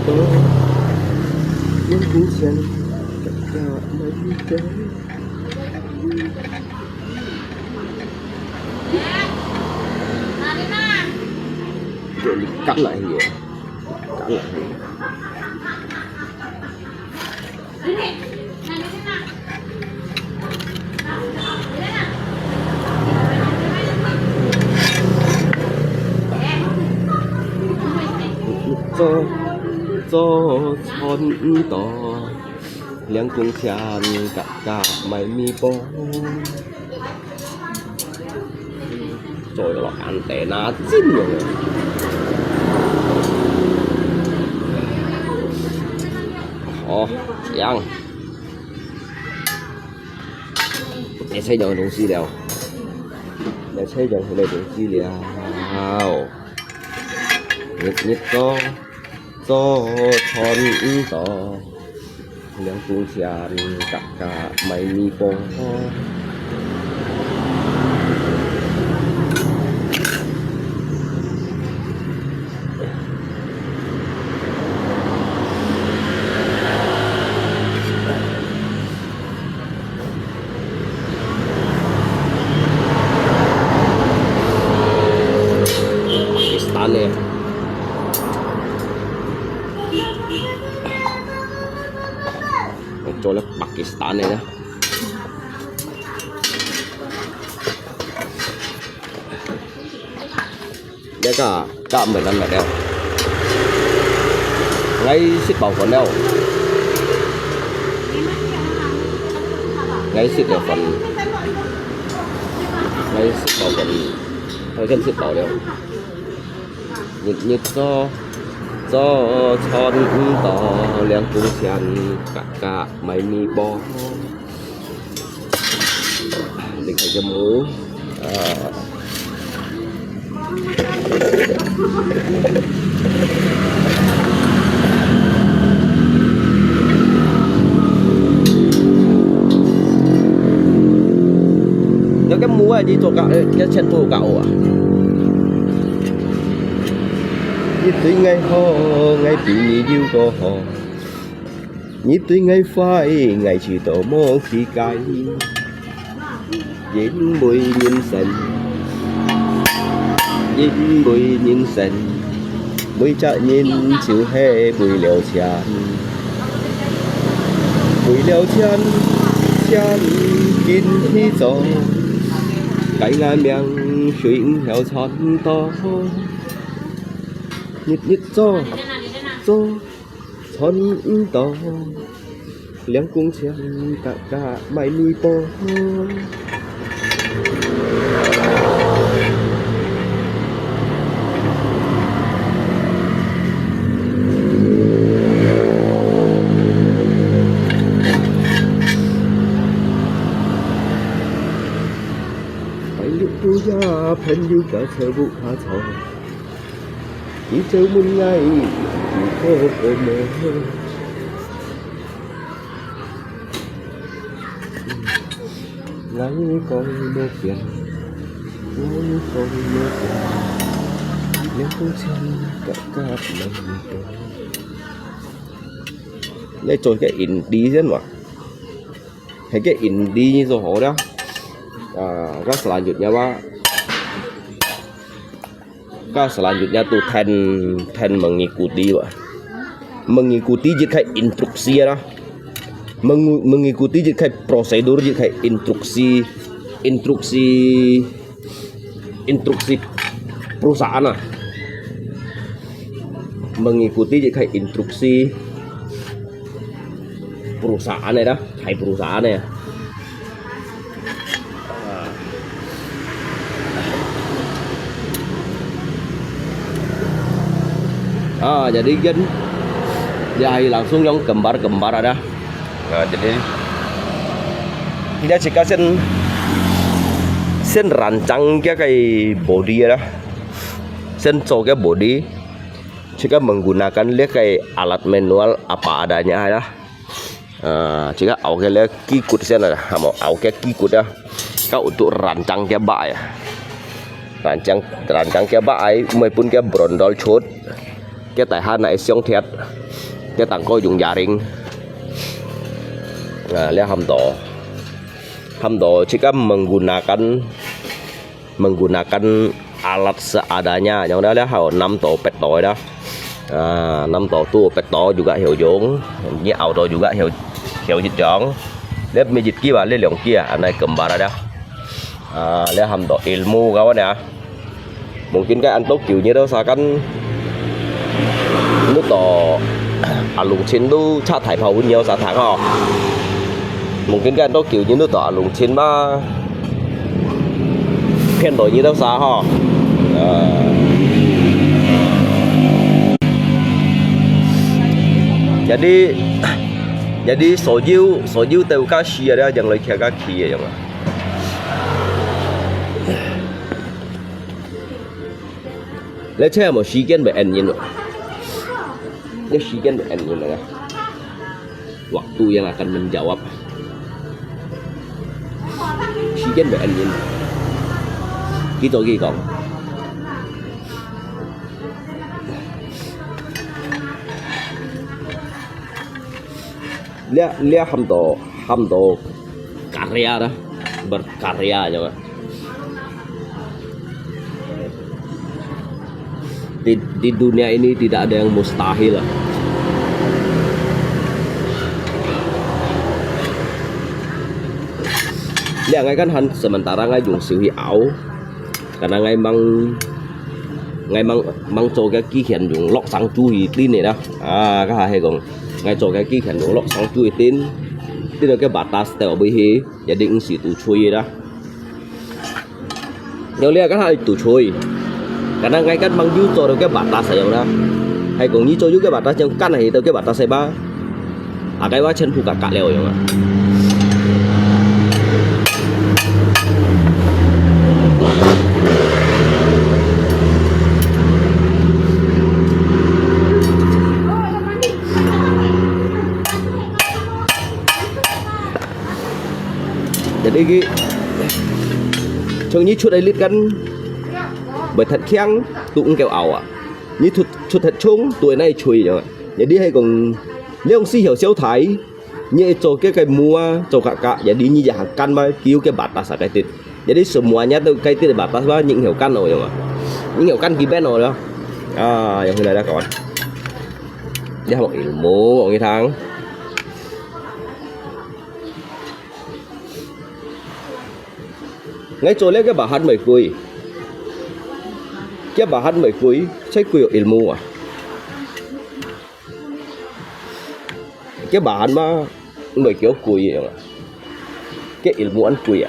tờ những cú sen tất cả mấy cái để đi cắt lại gì cắt lại gì cho chọn tờ liang cung thian tất cả mấy mi bó rồi là antenna chín rồi giang để xây dựng đồng xí đèo để xây dựng cái đồng xí đèo nhất cho chọn tờ liang cung thian tất cả mấy mi bó Pakistan này. Cho là Pakistan này đó. Đây cả 15 là đeo. Ngay xích bảo còn đeo. Ngay xích là phần. Ngay xích bảo còn. Thôi chân xích bảo đeo. Nhật do tròn tỏ liền cung chèn cả mày mi bo. Định thành cho mũ. Nếu cái múa này đi cho cậu cái chân của cậu à? Nhịp tuy ngay ho ngay bị yêu có ho, nhịp tuy ngay phai ngày chỉ tổ mô khi cay, dính bụi nhìn sần, dính bụi nhìn sần, bụi chạy nhìn chiều hè bụi liều chán, bụi liều chán chán kín khi gió, cái ngàn miệng xuyên theo chọn to. Nhịp gió chọn to liang cung chèn cả mày mi po. Phải lúc tôi ra phèn yêu cả chờ vụ hạ thọ. Chỉ chơi muôn ngày chỉ có mơ. Ngay con mơ phiền, ngay con mơ phiền, nếu không xin cả mình rồi. Đây trôi cái in đi rất mà, thấy cái in đi như rồi đó, rất là nhược nha ba. Ka selanjutnya tuh ten mengikuti Pak. Mengikuti jika instruksi ya. Mengikuti jika prosedur jika instruksi perusahaan lah. Mengikuti jika instruksi perusahaan ya dah, kayak perusahaan ya. Jadi kan dia langsung yang kembar-kembar ada. Jadi dia jika sen rancang cái body đó, sen cho cái body jika menggunakan kayak alat manual apa adanya ya. Jika awalnya kikut sen ada, mau awalnya kikut ya. Kau untuk rancang cái bak ya. Rancang cái bak ấy mới pun cái brondol chốt. Cái tài hai này xiong thiệt, cái tặng coi dùng jaring, lihat hamdo jika menggunakan alat seadanya, yang đó lihat 5 tổ pet tỏi đó, 5 tổ tu pet tỏi juga hiệu giống, như auto juga hiệu dịch chọn, lihat mejit kia lihat yang kia, này kembar ada, lihat hamdo ilmu kawan ya, mungkin cái anh tốt kiểu như đó sao kan nước tỏ lùng chín đu cha thải phao nhiều giá tháng họ mungkin kan đó kiểu như nước tỏ lùng chín ba phiên đổi như đâu xa họ jadi soju teu kasih ada yang lagi kaki ya jangan Lepas mau sigen berenyin ini sigen berenyin ya waktu yang akan menjawab sigen berenyin kita lagi kong lihat hamdo karya dah berkarya juga di dunia ini tidak ada yang mustahil lah. Lihat ngay kan han sementara ngay dùng siêu hi ảo karena ngay mang cho cái ký hiện dùng lọc sáng chú ý tin này đó các hay còn ngay cho cái ký hiện dùng lọc sáng chú ý tin là cái batas teo bây hi jadi ngsi tu chui đó nếu lihat kan hay tu chui karena ngay kan mang du cho được cái batas saya đó hay còn như cho du cái batas yang kan này tới cái batas saya ba cái quá chân phụ cả leo rồi jadi cái trong như chút đây lítกันbởi thật khéng tụng kẹo ảo như chút thật chung tuổi này chui rồi jadi hay còn nếu ông si hiểu siêu thái như cho cái mua cho cả jadi như dạng căn mà cứu cái batas cái tít jadi semuanya tuh cái tít batas là những hiểu căn rồi mà những hiểu căn kì bên rồi đó yang ini ada kawan dia mau ilmu orang thang ngay chỗ lấy cái bahan mấy cuối cái bahan mấy cuối saya kuy ilmu cái bahan mà mấy kiểu kuy cái ilmu ăn kuy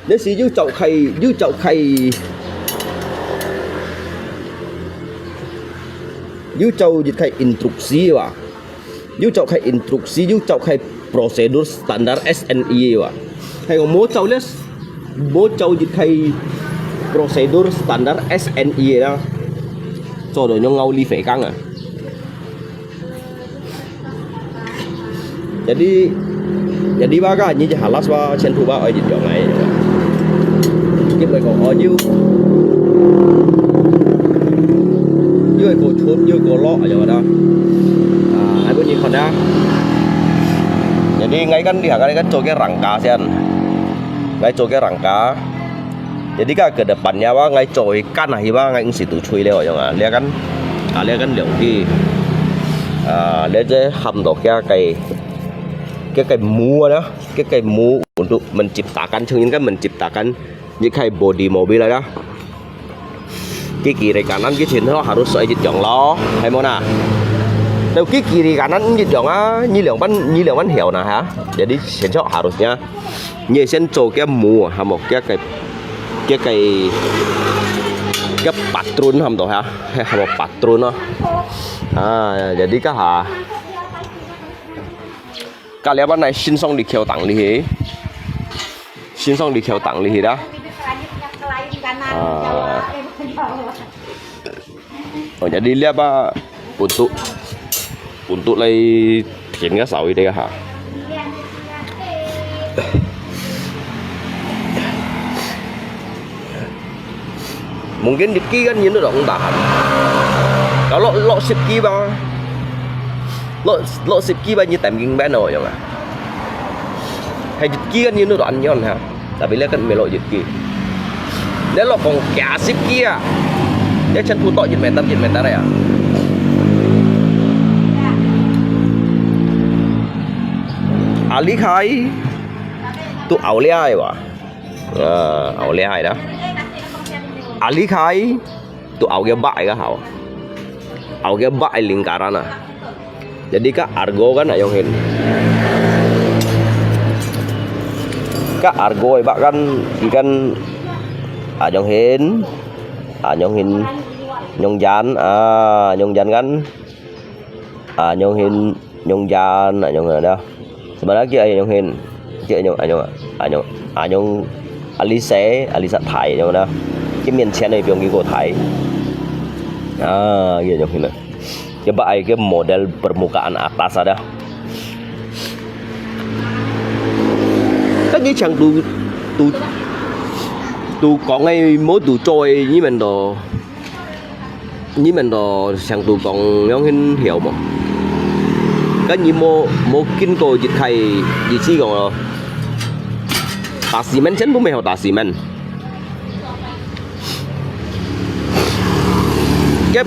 nếu xí dư chậu khay dư chậu dịch khay instruksi dư chậu khay instruksi dư chậu khay prosedur standar SNI hay còn bố chậu dịch khay prosedur standar SNI đó cho đồ nhau ngâu ly phế căng jadi baga như halas ba chen thu ba ở dịch dòng này cái người còn ở nhiêu dưới cổ chốt dưới cổ lọ rồi đó hai bữa nhìn còn đó jadi ngay kan dia kan cho cái rangka sen ngay cho cái rangka jadi kan ke depannya ba ngay cho ikan nah ba ngay ngsi tu chui leo rồi lihat kan lihat ki lihat je ham dok ya cái mua đó cái mua untuk menciptakan kan menciptakan những cái body mobil đó cái kiri kanan cái sini harus saya jong lo hay mana nếu cái kiri kanan jong như lượng bánh hiểu nè hả jadi sensor harusnya như sen cho cái mua hay một cái patron ham tuh ha hay một patron đó jadi cái kalian apa naik sinsong di kau tang lihi dah jadi lihat apa untuk lay thiền cái sầu đây hả mungkin dikki kan như nó động tahan kalau lo sipki ba lo sipki ba như tạm kinh bé nổi rồi mà hay dikki kan như nó đoạn nhon ha tapi lihat kan melo dikki nếu lo còn cả sipki dia chân thu tội dịch meta này Ali khai tu ảo liai wa ảo liai đó Ali khai tu ảo cái bãi cái hảo ảo cái bãi lingkaran jadi kak argo kan yang hin kak argo ibak kan ikan yang hin nyong jan kan nyong hin nyong jan nyong ada sebenarnya kia nyong hin kia nyong Alisa Thái nyong đó cái miền xe này dùng cái Thái gitu nyong hin coba cái model permukaan atas ada tất nhiên chẳng tu có ngay mỗi tu trôi như mình đồ chẳng tu còn nhóm hình hiểu mà cái gì mô kinh cô dịch thầy gì chi còn đá xi men chân bố mẹ họ đá xi men cái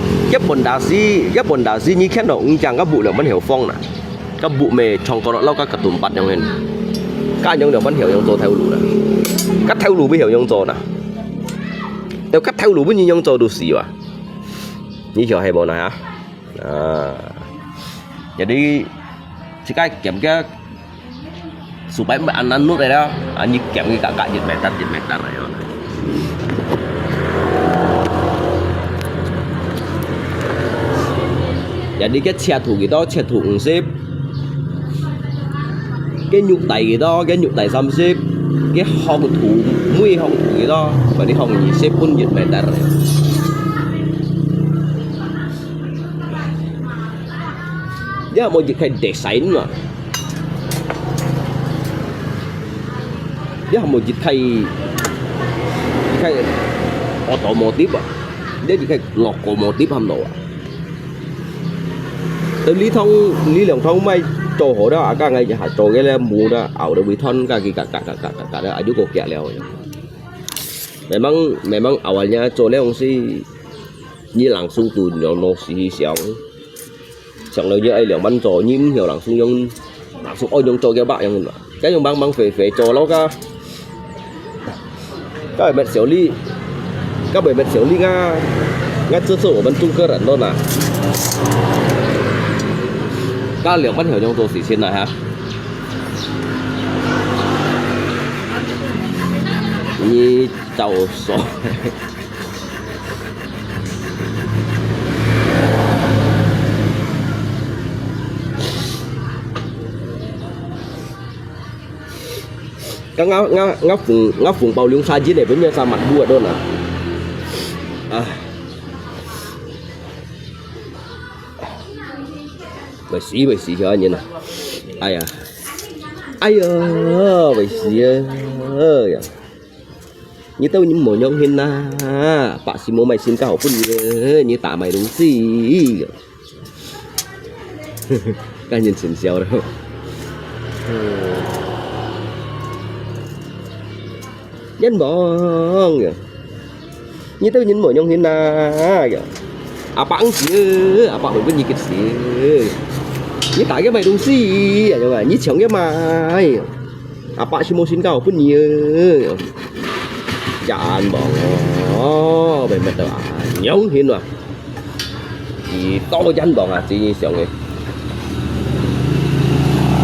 bồn đá xi như khen động chẳng các vụ là vẫn hiểu phong nè các vụ mề trong có lâu các tụm bắt nhau lên các nhóm đều vẫn hiểu nhau做theo lũ nè cắt theo lũ mới hiểu nhau做nè nếu cắt theo lũ mới như nhau做都死啊như hiểu hay bộ này hả jadi chỉ cái kiểm cái supaya ăn nút này đó như kiểm cái cả dịch mệt này đó. Jadi cái xe thủ xếp cái nhục tay xăm xếp cái hông thủ mũi hông thủ cái đó và đi hông gì xếp pun dịch mệt rồi. Dia mau jadi desain mà dia mau jadi automotive à dia jadi locomotive ham đồ à tới lý lượng thông mai trò hồ đó cả ngày hạt trò cái là mù đó ảo được bị thon cả đó ở dưới cổ kẹt leo memang awalnya trò leo sih như langsung từ nó xí xéo chẳng lời như ai liệu bắn trò nhím hiểu langsung ôi dùng trò cái bạn yang cái dùng băng phê trò lâu cả các bạn xéo ly nga chưa sổ bắn chung cơ rẩn luôn à các liệu bắn hiểu trong trò xỉ xin này hả như tàu sổ các ngáp vùng bao liêu xa dưới này với nhau xa mặt đua đó nè bởi xí cho anh nhìn nè ai bởi xí như tao những mồi nhông hin na bạn xin mua mày xin cao phun như tạ mày đúng gì các nhìn xin xèo đâu nhân bong như tao nhìn mồi nhông hin na bạn chứ bạn đừng có như cái gì như tại cái mày đúng gì à rồi như chẳng cái mày bạn xin mua xin cao phun nhiều chán bọn về mặt đó nhóm hiền mà chỉ to chân bọn chỉ như xong rồi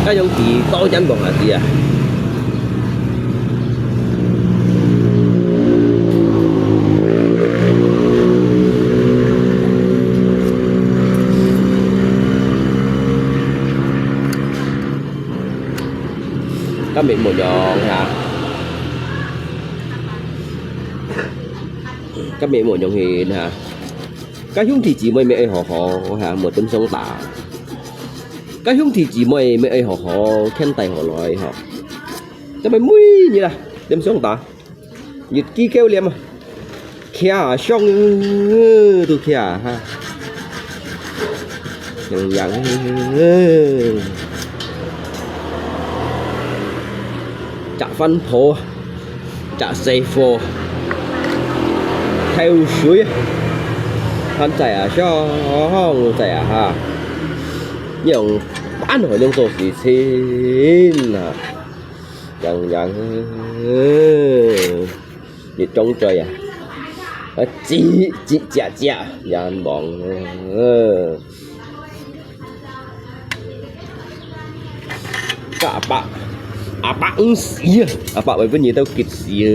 cái giống chỉ to chân bọn gì à các miệng một nhọn hả các mẹ một nhông hiền hả các兄弟姊妹咩好好嚇冇點想打các兄弟姊妹咩好好傾大河來嚇咁咪妹gì là點想打越機kêu liệm à kia xong tôi kia ha nhận chả phân phố chả xây phố theo suối hắn chạy à cho không chạy à ha nhiều bán hỏi lương số gì xin à chẳng như trong trời à chỉ chả dàn bọn cả bạn bạn xí bạn bởi vì nhiều tao kịch xí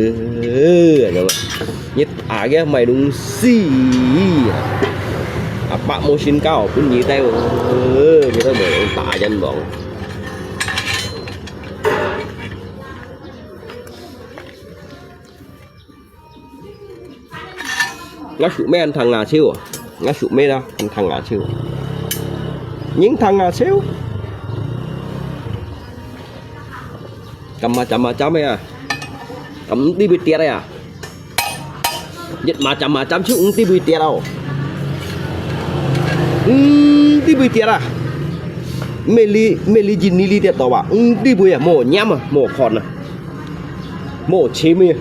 nhất cái mày đúng xí bạn mua xin cao cũng như tao như tao bởi tạ chân bọn ngã sụ mê ăn thằng ngà siêu à ngã sụ mê đâu ăn thằng ngà siêu những thằng ngà siêu cầm mà chấm à cầm đi bị tiệt đây à giật mà chấm chứ không đi bị tiệt đâu đi bị tiệt à meli jin li tiệt tàu bạ đi bùi à mổ nhám à mổ khòn à mổ chế mi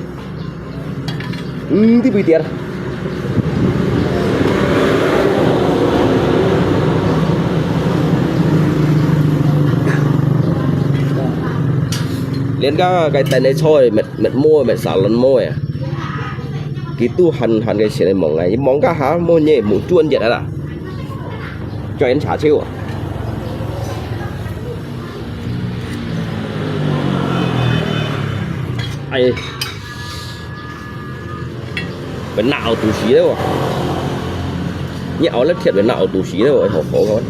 đi bùi tiệt liên cái tay này thôi mệt môi mệt xả lần môi à cái tu hành cái chuyện này mỏng này mỏng cá hả môi nhẹ mũ chuôn vậy đó là cho anh trả chiêu à ai bên nào tù xí đấy à nhạo lết thiệt bên nào tù xí đấy rồi khổ thôi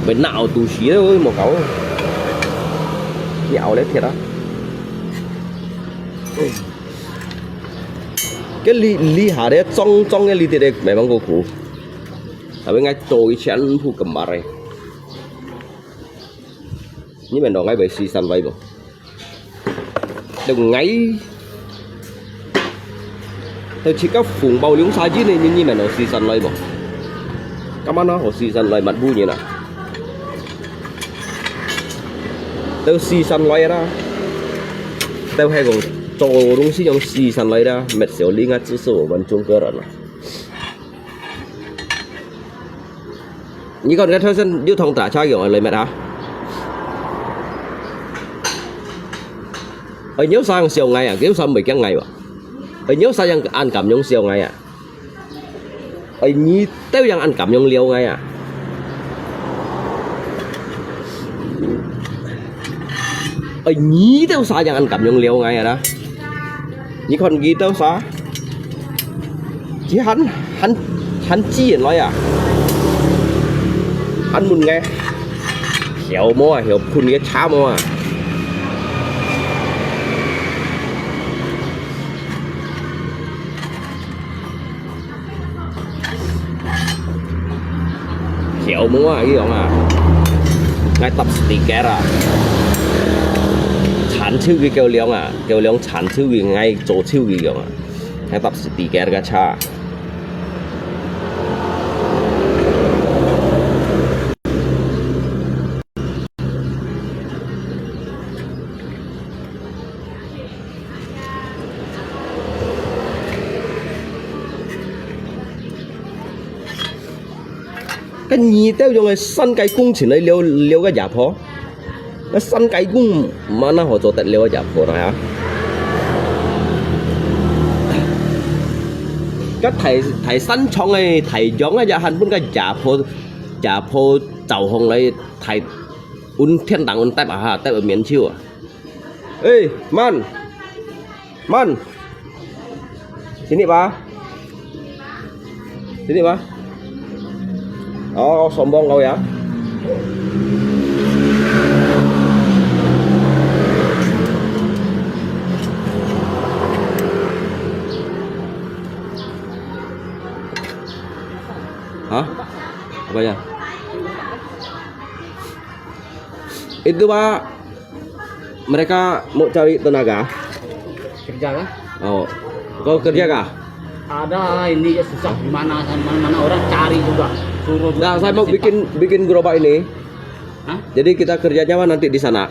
bên nào tù xí đấy một cậu nhạo lết thiệt đó cái ly hà đấy trong cái ly tiền mẹ bằng cô cụ ở bên ngay tôi chén thu cầm bà này như mình nói ngay về xì xanh vậy mà đừng ngay tôi chỉ có phùng bao liếng sai chứ này như mình nói xì xanh vậy mà các bạn nói họ xì xanh lại mặt vui như nào tôi xì xanh vậy đó tôi hay còn做东西用時辰嚟啦，咪少呢個指數問中國人啦。你講嘅頭先要同大家用嚟咩啊？ở nhớ sang siêu ngày à, kiểu sao 10 cái ngày vậy? Ở nhớ sao yang ăn cảm nhung siêu ngày à? Ở nhí tiêu yang ăn cảm nhung liều ngày à? Ở nhí tiêu sao yang ăn cảm nhung liều ngày à đó? Nhí còn gì tiêu sao? Chỉ hắn chi nói à? Hắn muốn nghe hiểu mua hiểu kun nghe cha mua à? Hiểu mua cái gì à? Ngay tập sticker à? Chán chiêu cái kêu liang chán chiêu cái ngay chỗ chiêu cái à? Ngay tập sticker cái cha. Cái nhì tiêu dùng cái sân cái cung chỉ lấy liêu cái giả phó, cái sân cái cung mà nó họ cho tận liêu cái giả phó này hả? Cái thầy sân trong này thầy giống cái giả hành cũng cái giả phó giàu hồng này thầy un thiên đàng un tay bảo hà tay ở miền chiêu à? Ê man sini ba oh sombong kau ya. Hah? Apa ya? Itu Pak, mereka mau cari tenaga. Kerja kan? Oh, kau kerja kah? Ada ini susah mana orang cari juga. Suruh Nah, saya mau bikin gerobak ini. Hah? Jadi kita kerjanya mah nanti di sana.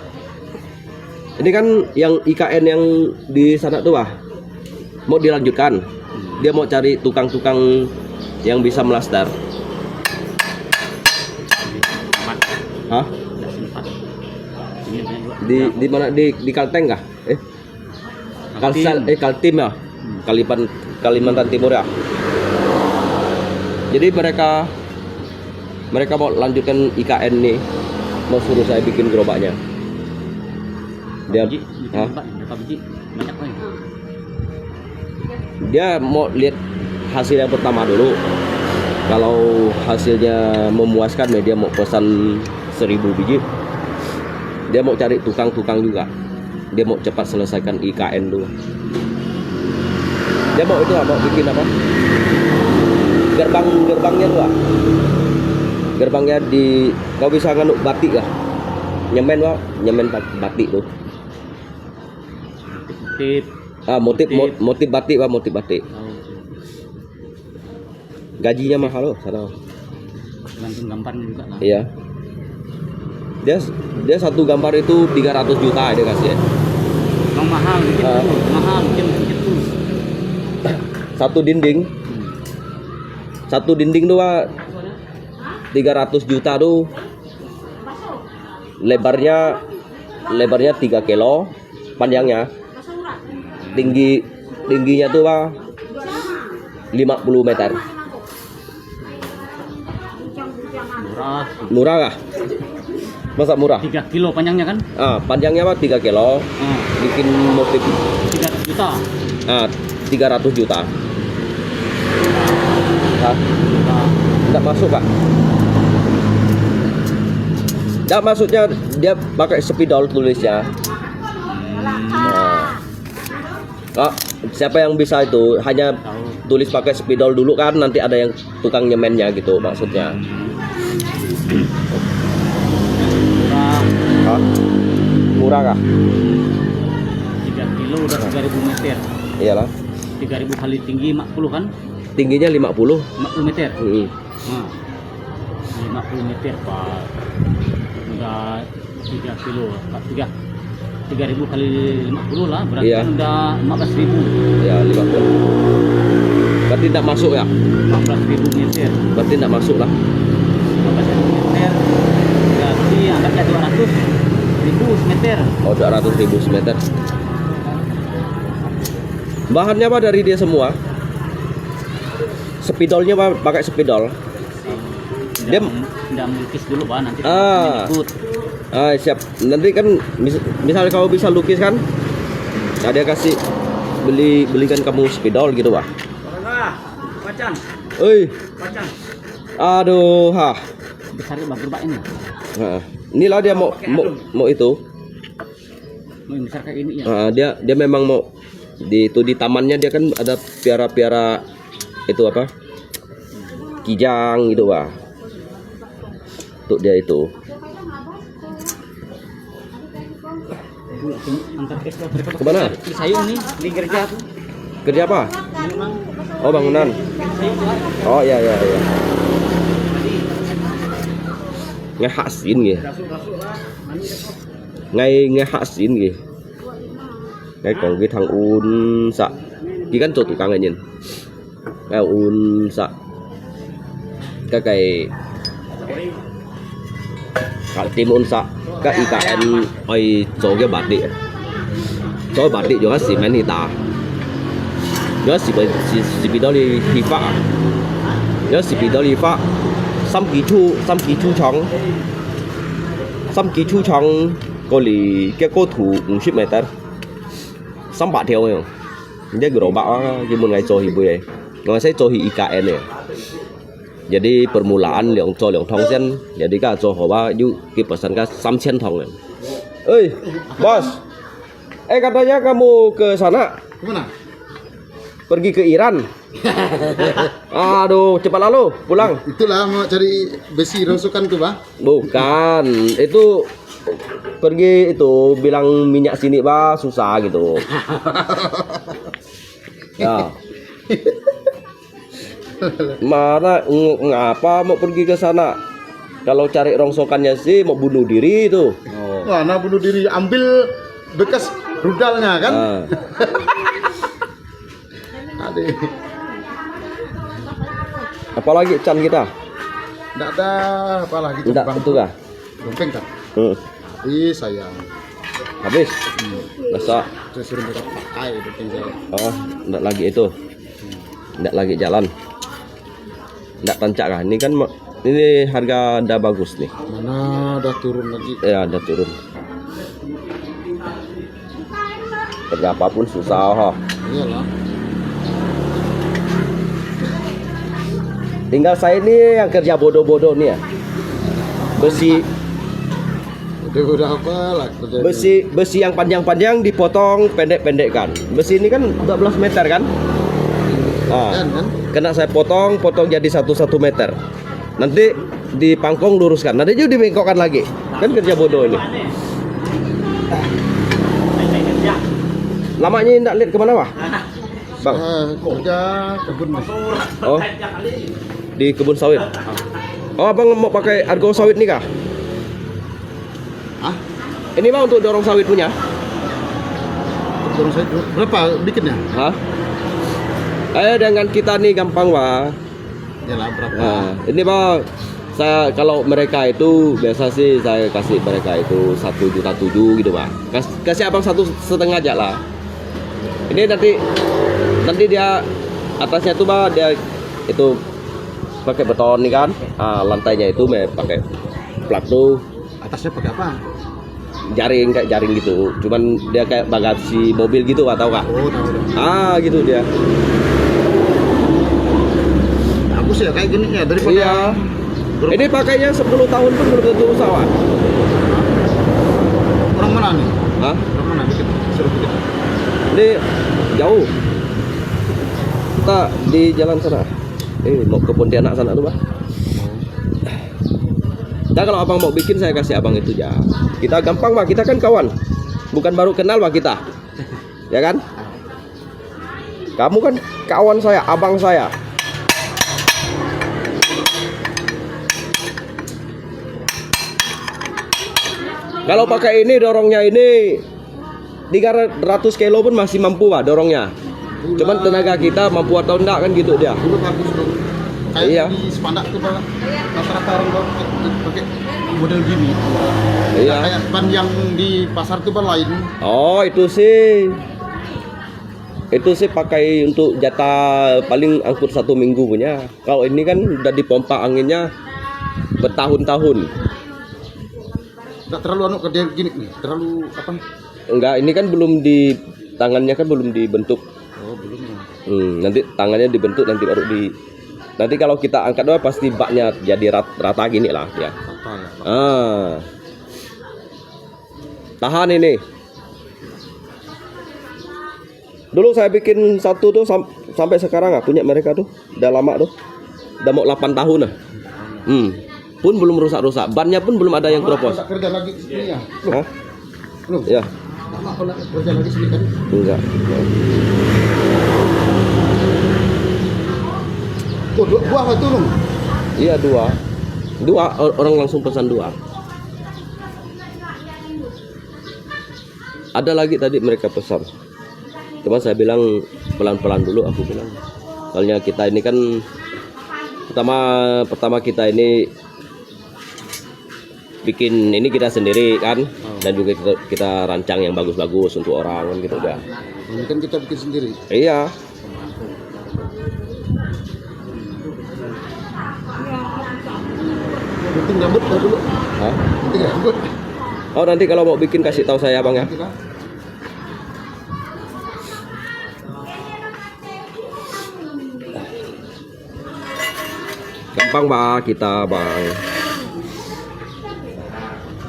Ini kan yang IKN yang di sana tuh, Pak. Mau dilanjutkan. Dia mau cari tukang-tukang yang bisa melastar. Hah? Di mana di Kalteng kah? Kaltim ya? Kalimantan Timur ya. Jadi mereka mau lanjutkan IKN nih, mau suruh saya bikin gerobaknya. Dia mau lihat hasil yang pertama dulu. Kalau hasilnya memuaskan, dia mau pesan 1000 biji. Dia mau cari tukang-tukang juga. Dia mau cepat selesaikan IKN dulu. Dia mau itu mau bikin apa? Gerbangnya tuh, gerbangnya di kau bisa nganuk batik kah? Nyemen batik tuh. Motif batik Pak, motif batik. Gajinya mahal loh, sana. Tergantung gambarnya juga lah. Iya. Dia satu gambar itu 300 juta dia kasih ya. Memang mahal dikit Ah. tuh, mahal dikit tuh. Satu dinding. Satu dinding tuh Pak, 300 juta tuh. Lebarnya 3 kilo, panjangnya. Tingginya tuh Pak 50 meter. Murah. Murah kah? Masa murah? 3 kilo panjangnya kan? Panjangnya Pak 3 kilo. Ah, Bikin motif 300 juta. 300 juta. Hah? Nah, Enggak masuk Kak? Enggak, maksudnya dia pakai spidol tulisnya. Siapa yang bisa itu hanya tahu. tulis pakai spidol dulu kan, nanti ada yang tukang nyemennya gitu maksudnya. Murah. Murah kah? 3 kilo udah 3.000 meter. Iyalah. 3.000 kali tinggi 40 kan? Tingginya 50. 50 meter. Mm. Nah, 50 meter Pak. Udah 3 kilo, Pak. 3.000 kali 50 lah, berarti Iya. kan udah 14.000. Ya 50. Berarti tidak masuk ya? 14.000 meter. Berarti tidak masuk lah. 14.000 meter. Berarti anggapnya 200.000 meter. Oh, 200.000 meter. Bahannya Pak dari dia semua. Spidolnya Pak pakai spidol. Dia- Tidak melukis dulu Pak, nanti Ah. ikut. Siap. Nanti kan misalnya kau bisa lukis kan? Nah, dia kasih belikan kamu spidol gitu Pak. Macan. Oi. Macan. Aduh, Besar bagus Pak ini. Inilah dia mau itu. Mau yang besar kayak ini ya. Dia memang mau di tamannya dia kan ada piara itu apa? Kijang gitu Pak. Untuk dia itu. Antar ke Kemana? Di sayung nih, di gereja tuh. Kerja apa? Oh, bangunan. Oh, iya. Ngehasin gitu. Ngehasin gitu. Ngay còn cái thằng un sạ. Cái gắn chỗ tủ căng này nhìn. Cái un sạ. Cái tim un sạ. Cái IKN oi chỗ cái bản địa. Chỗ bản địa juga si main ita. Nhớ si bị đó đi hi phá. Nhớ si bị đó đi phá. Xăm ký chu chóng có lì cái cố thủ 50 meter. Xăm bạc theo không? Dia gerobak dia mun ngai cohi buye. Ngai saya cohi IKN ya. Jadi permulaan liang thong sen. Jadi ka coho ba yu ki pesan ka 300 thong. Oi, bos. Katanya kamu ke sana. Kemana? Pergi ke Iran. Aduh, cepat lalu pulang. Itulah mau cari besi rongsokan tuh, Bang. Bukan, itu pergi itu bilang minyak sini bah susah gitu. Ya. Mana ngapa mau pergi ke sana? Kalau cari rongsokannya sih mau bunuh diri itu. Wah, nah bunuh diri, ambil bekas rudalnya kan? Ah. Aduh, Apalagi can kita? enggak ada apa lagi tuh, Enggak Bang. itu kah? Dompeng tak? Hmm. Ih, sayang. Habis. Masa Saya suruh mereka pakai dompeng saya. enggak lagi itu. Enggak lagi jalan. Enggak tancak kah? Ini kan ini harga udah bagus nih. Mana udah turun lagi? Ya, udah turun. Kerja apapun susah. Iyalah. Tinggal saya ini yang kerja bodoh-bodoh nih ya. Udah apa lah kerja ini? Besi yang panjang-panjang dipotong pendek-pendek kan. Besi ini kan 12 meter kan? Nah, Kan? kena saya potong jadi 1 meter. Nanti dipangkong luruskan. Nanti juga dibengkokkan lagi. Kan kerja bodoh ini. Lamanya enggak lihat kemana Wah? Bang. Kerja kebun nih. Oh. Di kebun sawit. Oh, abang mau pakai argo sawit nih kah? Hah? Ini mah untuk dorong sawit punya? Dorong saya berapa bikinnya? Hah? Dengan kita nih gampang Pak. Ya lah berapa? Nah, ini Pak, saya kalau mereka itu biasa sih saya kasih mereka itu 1,7 juta gitu Pak. Kasih abang 1,5 aja lah. Ini nanti dia atasnya tuh Pak, dia itu pakai beton nih kan. Lantainya itu pakai plat tuh Atasnya pakai apa? jaring kayak jaring gitu. Cuman dia kayak bagasi mobil gitu Pak, tahu Kak? Oh, tahu. Gitu dia. Bagus ya kayak gini ya daripada. Iya. Ini pakainya 10 tahun pun belum tentu rusak Pak. Orang mana nih? Hah? Orang mana bikin? Suruh bikin. Ini jauh. Kita di jalan sana. Mau ke Pontianak sana tuh, Pak. Nah, kalau abang mau bikin saya kasih abang itu ya. Kita gampang, Pak. Kita kan kawan. Bukan baru kenal, Pak, kita. Ya kan? Kamu kan kawan saya, abang saya. Kalau pakai ini dorongnya ini 300 kilo pun masih mampu Pak dorongnya. Cuman tenaga kita mampu atau enggak kan gitu dia. Dulu bagus dong. Kayak Iya. di Sepandak tuh Pak. Rata-rata orang pakai model gini. Iya. Kayak ban yang di pasar tuh ban lain. Oh, itu sih pakai untuk jatah paling angkut 1 minggu punya. Kalau ini kan udah dipompa anginnya bertahun-tahun. Enggak terlalu ke dia gini nih. Terlalu apa? Enggak, ini kan belum tangannya kan belum dibentuk. Oh, belum ya. Nanti tangannya dibentuk nanti baru nanti kalau kita angkat doang pasti baknya jadi rata gini lah ya. Rata ya. Tahan ini. Dulu saya bikin satu tuh sampai sekarang punya mereka tuh udah lama tuh. Udah mau 8 tahun lah. Pun belum rusak-rusak. Bannya pun belum ada yang keropos. Enggak kerja lagi sini ya. Hah? Belum. Ya, Lama aku nak kerja lagi sini kan. enggak. Oh, buah itu loh. Iya, dua orang langsung pesan 2. Ada lagi tadi mereka pesan. Cuma saya bilang pelan-pelan dulu aku bilang. Soalnya kita ini kan pertama kita ini bikin ini kita sendiri kan, dan juga kita rancang yang bagus-bagus untuk orang kan gitu ya. Ini kan kita bikin sendiri. Iya. Penting rambut dulu. Hah? Penting rambut. Oh, nanti kalau mau bikin kasih tahu saya Bang ya. Kita Gampang Bang kita Bang.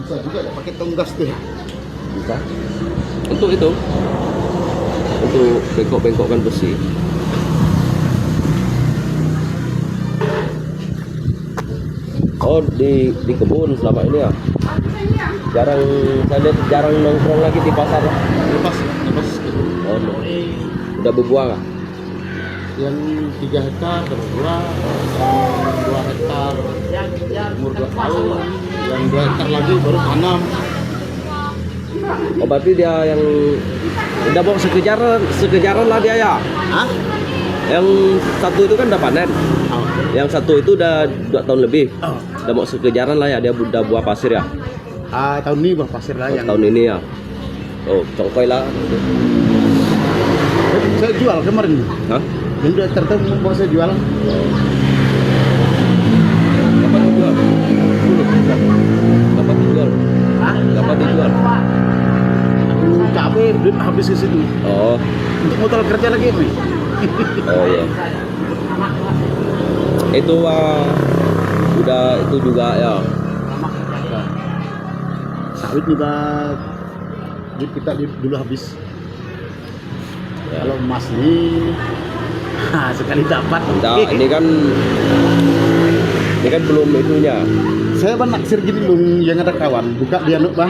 bisa juga ya pakai tonggas tuh. Bisa. Untuk itu. Untuk bengkok-bengkokkan besi. Oh, di kebun selama ini ya. Saya lihat jarang nongkrong lagi di pasar. Lepas. Oh, udah berbuah nggak? Yang 3 hektar berbuah, 2 hektar umur 2 tahun, yang 2 hektar lagi baru tanam. Oh, berarti dia yang udah mau sekejaran lah dia ya. Hah? Yang satu itu kan udah panen. Oh. Yang satu itu udah 2 tahun lebih. Udah mau sekejaran lah ya, dia udah buah pasir ya. Tahun ini bang pasir lah yang Tahun ini ya. Oh, congkoy lah. saya jual kemarin. Hah? Yang 2 hektar itu mau saya jual. Kapan dijual? Kapan dijual? Hah? Kapan dijual? Aku capek, duit habis ke situ. Oh, Untuk modal kerja lagi nih. oh iya. Itu udah itu juga ya. Sawit nih bang, duit kita dulu habis. Ya. Kalau emas nih, sekali dapat. Nah, ini kan belum itunya. Saya bang naksir gini loh, yang ada kawan buka dia nuk bang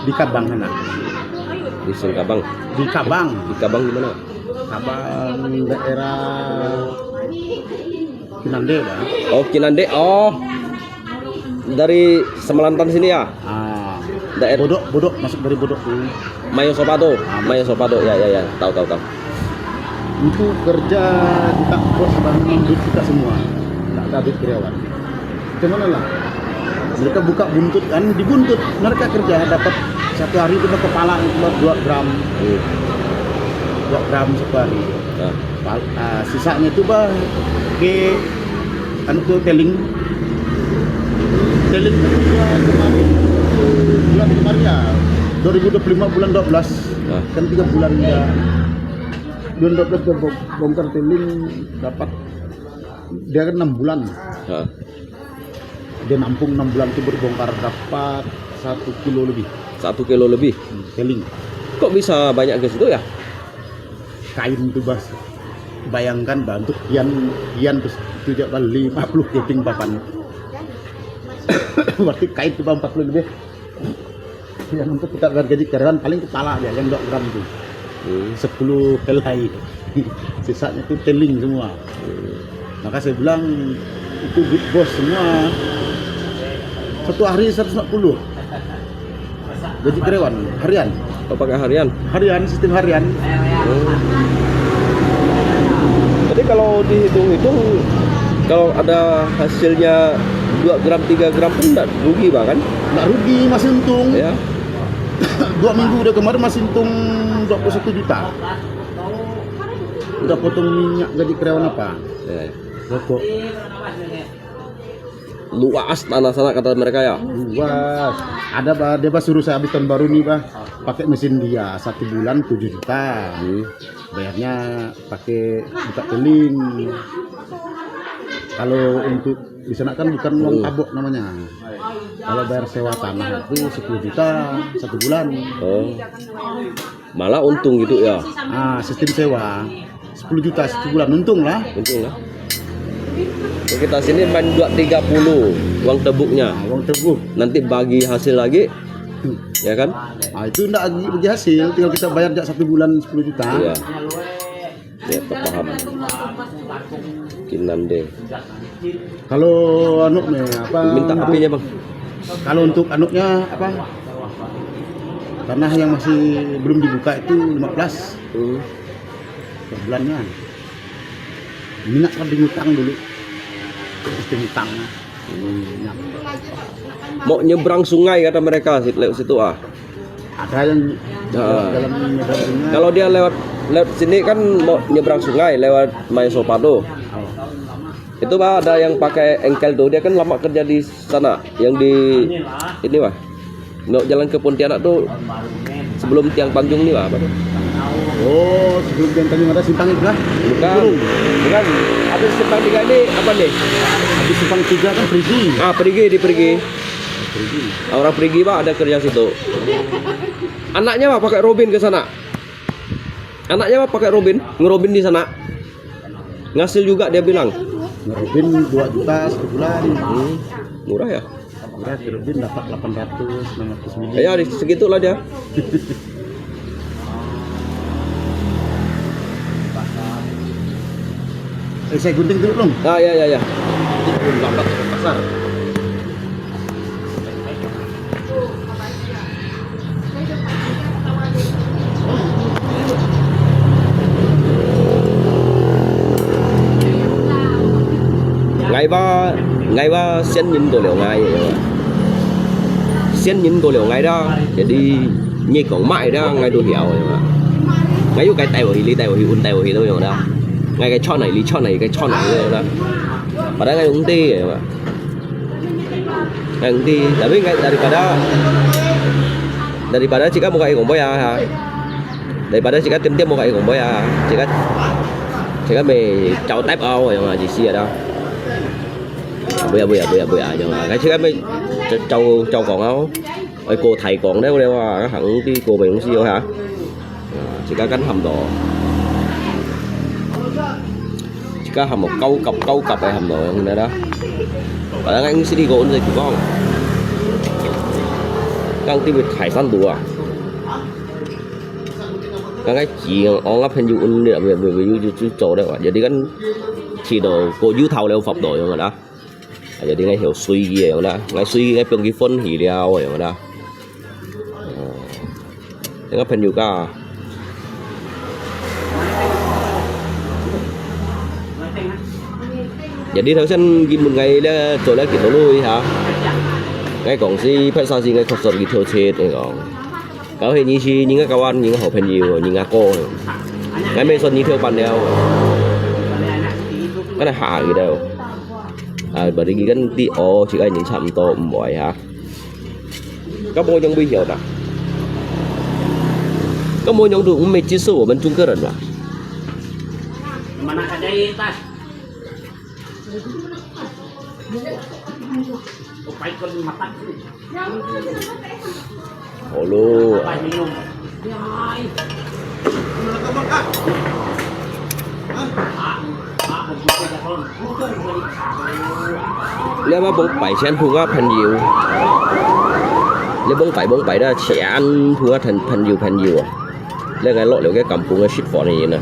di Kabang sana. Di Singkabang. Di Kabang, Di Kabang gimana? Kabang daerah Kinande Bang. Oh, Kinande. Oh. Dari Semelantan sini ya? Daerah Bodok masuk dari Bodok tuh. Mayo Sopado. Mayo Sopado. Ya. Tahu. Itu kerja di bos Bang, duit kita semua. Enggak ada duit karyawan. Gimana lah? Mereka buka buntut kan, dibuntut. Mereka kerja dapat satu hari itu kepala cuma 2 gram. 2 gram satu hari. Sisanya itu Bang ke anu tuh teling bulan kemarin ya 2025 bulan 12 kan 3 bulan ya bulan 12 dia bongkar teling dapat dia kan 6 bulan dia nampung 6 bulan itu berbongkar dapat 1 kilo lebih 1 kilo lebih teling. Kok bisa banyak ke situ ya? Kain itu Bas, bayangkan Bang, untuk kian terus itu jak 50 keping papan. Berarti kain itu 40 lebih. Yang untuk kita gaji karyawan paling kepala aja yang 2 gram itu. 10 helai. Sisanya itu teling semua. Maka saya bilang itu duit bos semua. Satu hari 140. Gaji karyawan harian. Oh, pakai harian? Harian, sistem harian. Jadi kalau dihitung-hitung, kalau ada hasilnya 2 gram 3 gram pun enggak rugi Bang kan? Nggak rugi, masih untung. Ya. 2 minggu udah kemarin masih untung 21 juta. Udah potong minyak gaji karyawan apa? Ya. Rokok. Luas tanah sana kata mereka ya. Luas. Ada Bah, dia Bah suruh saya habis tahun baru nih Bah. Pakai mesin dia 1 bulan 7 juta. Bayarnya pakai buka teling. Kalau untuk di sana kan bukan uang tabok namanya. Kalau bayar sewa tanah itu 10 juta 1 bulan. Oh. Malah untung gitu ya. Sistem sewa 10 juta 1 bulan untung lah. Untung lah. Kita sini main 230 uang tebuknya. Uang tebuk. Nanti bagi hasil lagi. Ya kan? Itu enggak bagi hasil, tinggal kita bayar jak 1 bulan 10 juta. Iya. Ya, paham. Kinande. Kalau anuknya apa? Minta apinya Bang. Kalau untuk anuknya apa? Tanah yang masih belum dibuka itu 15 per bulannya. Minat kan ngutang dulu. Sistem utang. Mau nyebrang sungai kata mereka lewat situ Ada yang dalam nyebrangnya. Kalau dia lewat sini kan mau nyebrang sungai lewat Mayo Sopado. Itu Pak ada yang pakai engkel tuh, dia kan lama kerja di sana. Yang di ini Pak. Mau jalan ke Pontianak tuh sebelum Tiang Tanjung nih Pak. Oh, sebelum Tiang Tanjung ada simpang itu lah. Bukan. Habis simpang 3 ini apa nih? Habis simpang 3 kan Perigi. Perigi. Orang Perigi Pak ada kerja situ. Anaknya Pak pakai Robin ke sana. Anaknya Pak pakai Robin, ngerobin di sana. Ngasil juga dia bilang. Ngerobin 2 juta 1 bulan. Murah ya? Murah, ngerobin dapat 800 900 miliar. Ya segitulah dia. Saya gunting dulu dong. Ya. Lambat ke pasar. Ngày ba sen nhìn đồ liệu ngày sen nhìn đồ liệu ngày đó jadi như còn mãi đó ngày đồ hiểu ngày cái tay của lý tay của un tay của thôi rồi đó ngày cái cho này lý cho này cái cho này rồi đó và đó ngày công ty rồi mà ngày công ty tapi ngày daripada jika mau kayak gomboy ya daripada jika tim mau kayak gomboy ya jika mày trâu tép ao rồi mà gì xia đâu bữa nhưng mà cái chứ mấy trâu còn áo ơi cô thầy còn đấy đeo hẳn cái cô mình cũng siêu hả chỉ có cánh hầm đồ chỉ có hầm một câu cặp này hầm đồ này đó và đang anh sẽ đi gỗ rồi của con căng tiêu hải sản đùa cái chỉ ông ngắp hình dụ để về dụ chỗ đấy jadi kan chỉ đồ cô dụ thầu leo phập đổi rồi đó jadi ngay hiểu suy gì rồi đó ngay suy ngay phương cái phân hỉ leo rồi đó ngắp hình dụ cả jadi theo sen một ngày là chỗ lại kiểu lui hả ngay còn si phải sao gì ngay không sợ cái theo chết này còn có hình như si những cái kawan những cái học hình nhiều những cái cô ngay mấy xuân như theo bạn đeo cái này hạ gì đâu bởi vì cái tí ô chỉ có những chạm to mỏi hả các môi trong bây giờ nè các môi trong cũng mấy chia sẻ của bên Trung Quốc rồi mà Mana ada tas? Upay ko mata. Olo. Upay minum. Yay. Nếu mà bông bảy sẽ ăn thua các phần nhiều. Nếu bông bảy đó sẽ ăn thua các phần nhiều. Lấy cái lọ liệu cái cầm cùng cái shit phỏ này nè.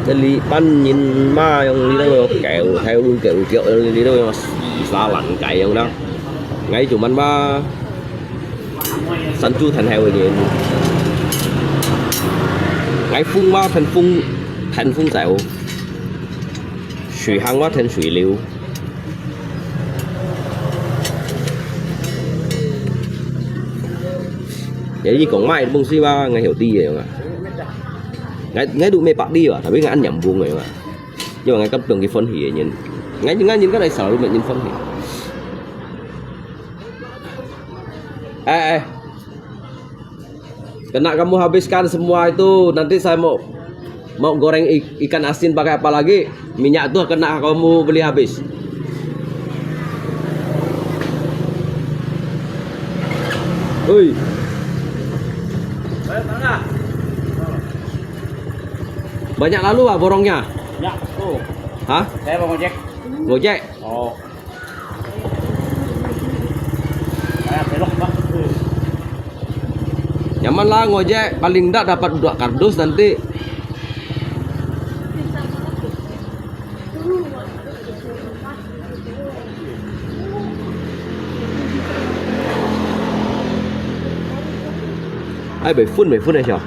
Cái lý bắn nhìn ma trong lý đó kẹo theo luôn kẹo lý đó xa lạnh cày không đó. Ngay chủ mình ba sẵn chú thành heo gì. Ngay phun ba thành phun dẻo. Sủy hăng quá thành sủy liu. Vậy gì còn mai bông si ba ngay hiểu ti vậy mà. Ngay đủ mê bạc đi à, tapi ngay ăn nhầm buông rồi mà. Nhưng mà ngay cấp từng cái phân hỉ nhìn. Ngay nhìn cái này sợ mình nhìn phân hỉ. Kena kamu habiskan semua itu, nanti saya mau goreng ikan asin pakai apa lagi? Minyak tuh kena kamu beli habis. Oi. Banyak lalu Pak borongnya? Ya, tuh. Hah? Saya mau ngojek. Ngojek? Oh. Saya belok, Pak. Nyaman lah ngojek, paling enggak dapat 2 kardus nanti. Ai 7 phút này sao?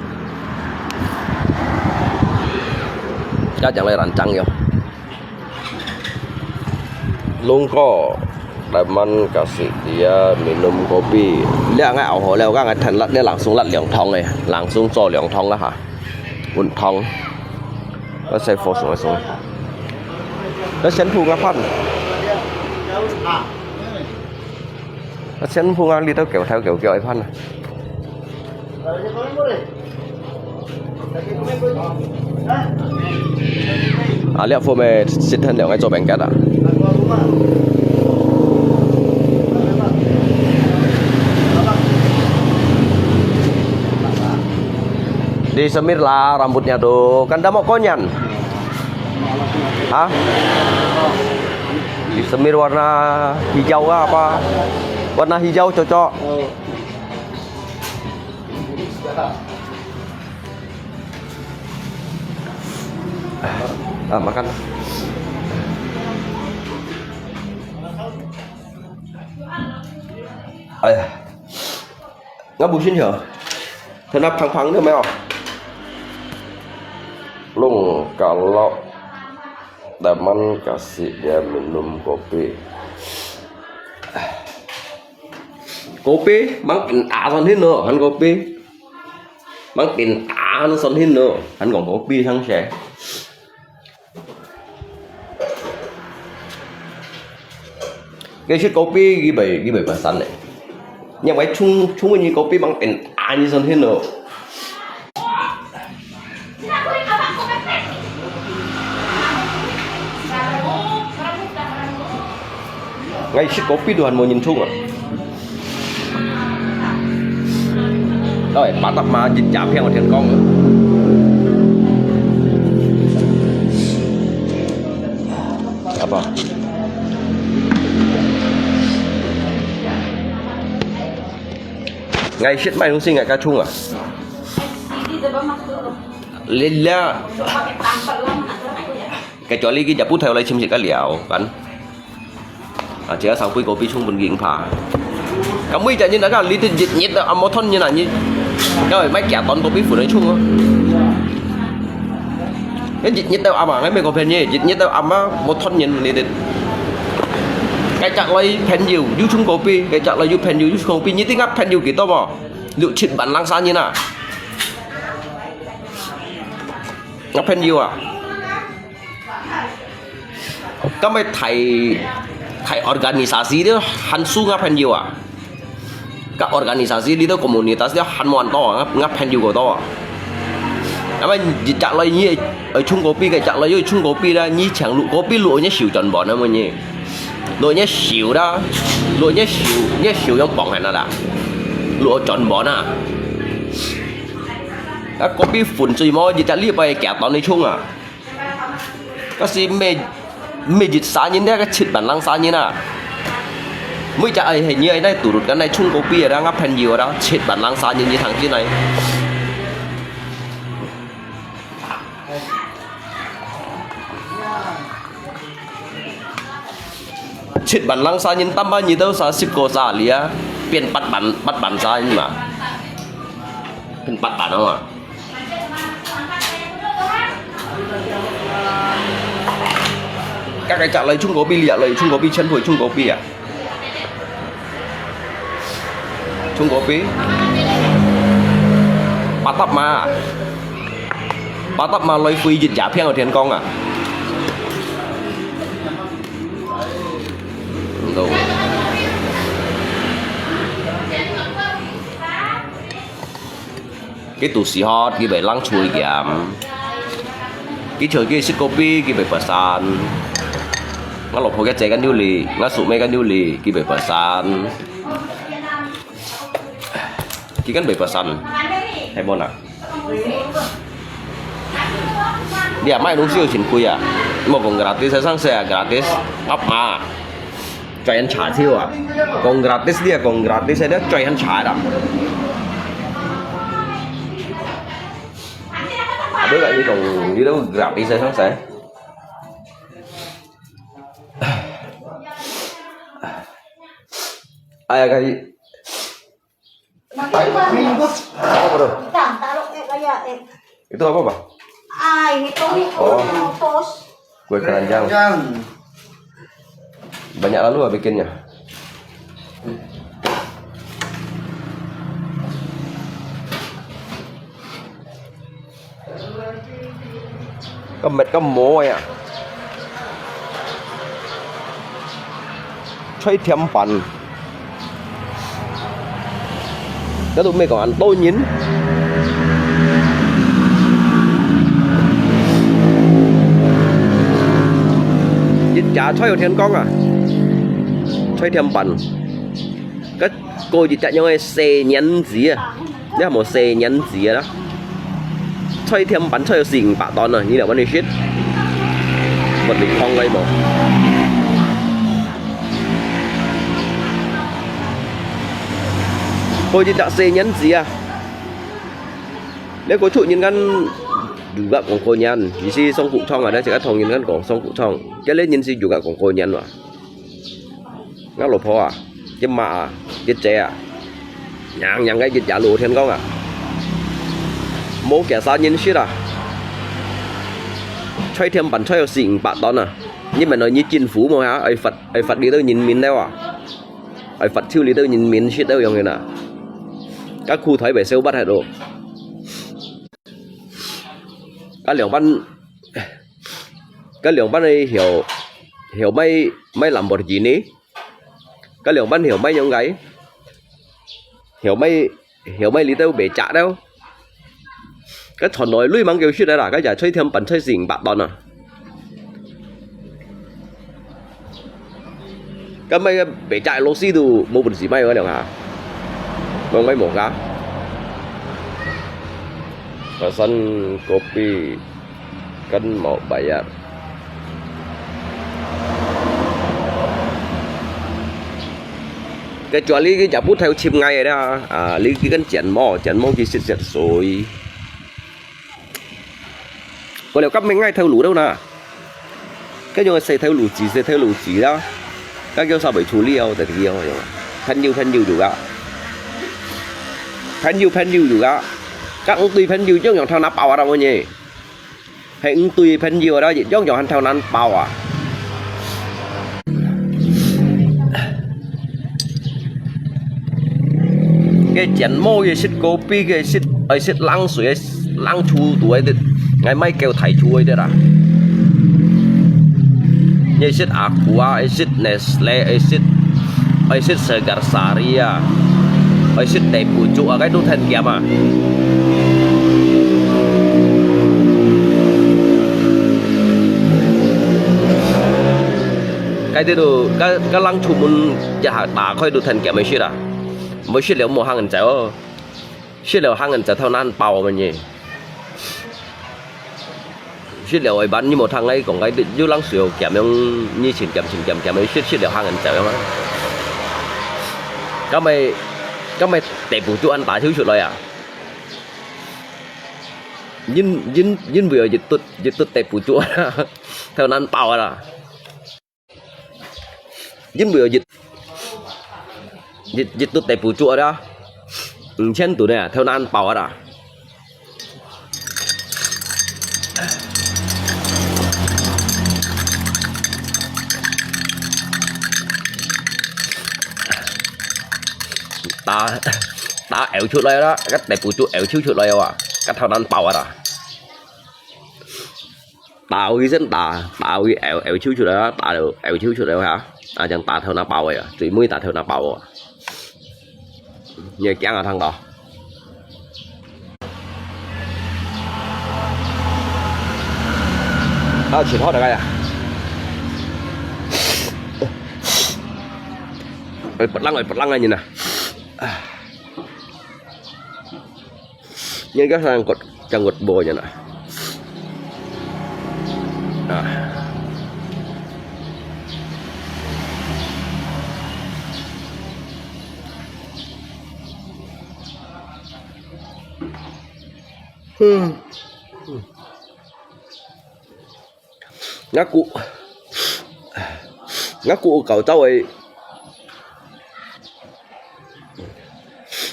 Chắc chẳng lẽ rancang ya. Lungko Daman kasih dia minum kopi. Lihat nggak ao leo kan thành lật dia langsung lật 2 thong này, langsung cho 2 thong lah hả? 1 thong. Nó sẽ phô xuống xuống. Nó sẽ thu ngã phân. Nó sẽ thu ngã đi theo kiểu ấy phân này. Lihat phô mê xin thân liệu ngay cho bánh két à? Di semir lah rambutnya tuh, kan udah mau konyan. Hah? Di semir warna hijau apa? Warna hijau cocok. Makan. Ngabusin hả? Thế nắp phăng nữa mấy không? Lung kalau Daman kasih dia minum kopi. Kopi mang tin son hin nữa, hắn kopi. Mang tin nó son hin nữa, hắn còn kopi thằng trẻ. Cái chiếc kopi ghi bảy bahasa này. Nhưng mà chung như kopi mang tin như son hin nữa. Ngay chiếc kopi tuhan mau nhìn chung à? Rồi, bạn tập mà dịch chạm theo thiền con nữa. Apa? Ngay shit mày không sinh ngại ca chung à? itu bang masuk dulu. Lila Pakai tampal lah mana tuh aku ya. kecuali kita put theo lấy chim chỉ cái liao kan chỉ sang quy kopi chung bên giếng phà kamu chạy như là cái lít dịch nhiệt ở một thôn như này như cái mấy kẻ tон kopi phụ nói chung á cái dịch nhiệt đâu mà cái mấy kopi như dịch nhiệt đâu á một thôn nhìn này được cái chặt lấy pen nhiều du chung kopi cái chặt lấy du pen nhiều du chung kopi như tiếng ngáp pen nhiều kiểu to bò liệu chuyện bản lang sao như nào ngáp pen nhiều à có mấy thầy organisasi đó hắn su ngáp pen nhiều à các organisasi đi đó komunitas đó hắn mòn to ngáp pen nhiều của to à mà chặt lấy như ở chung kopi cái chặt lấy ở chung kopi ra như chẳng lụ kopi lụa như xỉu tròn bỏ nó mà nhỉ lụa như xỉu đó lụa như xỉu giống bỏng hay nào đã lụa tròn bỏ nè các kopi phun chui mò gì chặt liệp bay kẹt taoในchung à các si mê dịch xa như thế cái chít bản lăng xa như nào mới chả ai hình như ấy đây tủ đột cái này chung kopi ở đang ngáp pen nhiều đó chít bản lăng xa như thằng kia này chít bản lăng xa nhìn tâm bao nhiêu đâu sao ship cô xa lìa biến bắt bản xa nhưng mà biến bắt bản không à các cái chặt lấy chung kopi lìa lấy chung kopi chân phổi chung kopi à chung kopi bắt tắp mà lấy phi dịch giả phiên ở thiên con à đâu cái tủ xì hot cái bể lăng chui kìa cái chơi cái ship copy cái bể pesan ngã lột hồi cái chế cái new lì ngã sụp mấy cái new lì cái bể pesan cái kan bể pesan hay bon à dia mai đúng siêu chính quy à mà còn gratis hay sang xe gratis up mà cho anh trả siêu à còn gratis dia còn gratis hay đó cho anh trả đó đối lại như còn như đâu gratis hay sang xe ai cái apa tuh? Itu apa, Pak? Ini tos. Kue keranjang. Banyak lalu ah bikinnya. Cái mổ à. Chơi thiêm bản. Cái tụi mình còn ăn tôi nhín dịch trả chơi ở thiên con à chơi thêm bẩn cái cô dịch trả nhau ấy xe nhắn gì à nhá một xe nhắn gì đó chơi thêm bẩn chơi ở xình bạ tòn rồi như là vấn đề shit vật bị phong gây một cô dịch trả xe nhắn gì à nếu có trụ nhìn ngăn juga kongkonyan isi song phụ trong ở đây sẽ có thòng nhìn ngăn cổ song phụ trong cái lên nhìn si juga kongkonyan mà ngắt lột phò à cái mạ à cái tre à nhàng cái dịch giả lụa thiên con à mố kẻ sao nhìn shit à chơi thêm bản chơi ở xịn bạn đó à nhưng mà nói như chính phủ mà hả ai Phật đi đâu nhìn mình đâu à ai Phật siêu đi đâu nhìn mình shit đâu giống như nào các khu thấy về sale bắt hết rồi cái lượng ban này hiểu mấy làm một gì ní cái lượng ban hiểu mấy những cái hiểu mấy lý đâu bể trả đâu cái thằng nói lui mang kêu shit đấy là cái giả chơi thêm bẩn chơi xỉn bạn đòn à cái mấy bể chạy lô xi đủ một bẩn gì mấy cái được hả còn mấy một cá pesan kopi kan mau bayar kecuali cái chả bút theo chim ngay đó à lý cái chén mò chỉ xịt rồi có liệu cắp mình ngay theo lũ đâu nè cái nhưng mà sẽ theo lũ chỉ đó các kiểu sao bị处理哦，就係咁樣，噴要住㗎，噴要住㗎，các ông tùy噴要將用頭拿爆啊đâu nhỉ，係ông tùy噴要đó，將用頭拿爆啊。cái chén môi cái xịt kopi cái xịt lăng suối lăng chu tuổi thì ngày mai kêu thầy chui đấy à như xịt Aqua xịt Nestle xịt Segar Sari à xịt Teh Pucuk à cái đốt thành kia mà cái thứ đồ cái lăng chu muốn giả đá khơi đốt thành kia mới xịt à mới xịt liệu một hàng ngàn cháu xịt liệu hàng ngàn cháu thao nan bao mà nhỉ xịt liệu ấy bán như một thằng ấy còn cái dưới lăng sườn kèm như chỉnh kèm ấy xịt liệu hàng ngàn cháu mà các mày Teh Pucuk ăn tả thiếu chuột rồi à nhưng vừa dịch tụt Teh Pucuk thao nan bao à nhưng vừa dịch tụt Teh Pucuk đó trên tụi này theo nan bảo đó ta ẻo chút lại đó cái Teh Pucuk ẻo chút lại à cái theo nan bảo đó tao cái dân tao cái ẻo chút lại đó tao ẻo chút lại hả à chẳng ta theo nan bảo vậy à chỉ mới ta theo nan bảo à nhờ chán ở thằng đó chuyển thoát được cái à bật lăng này nhìn nè nhưng cái thằng cột chẳng cột bồ vậy nè ngã cụ cậu cháu ấy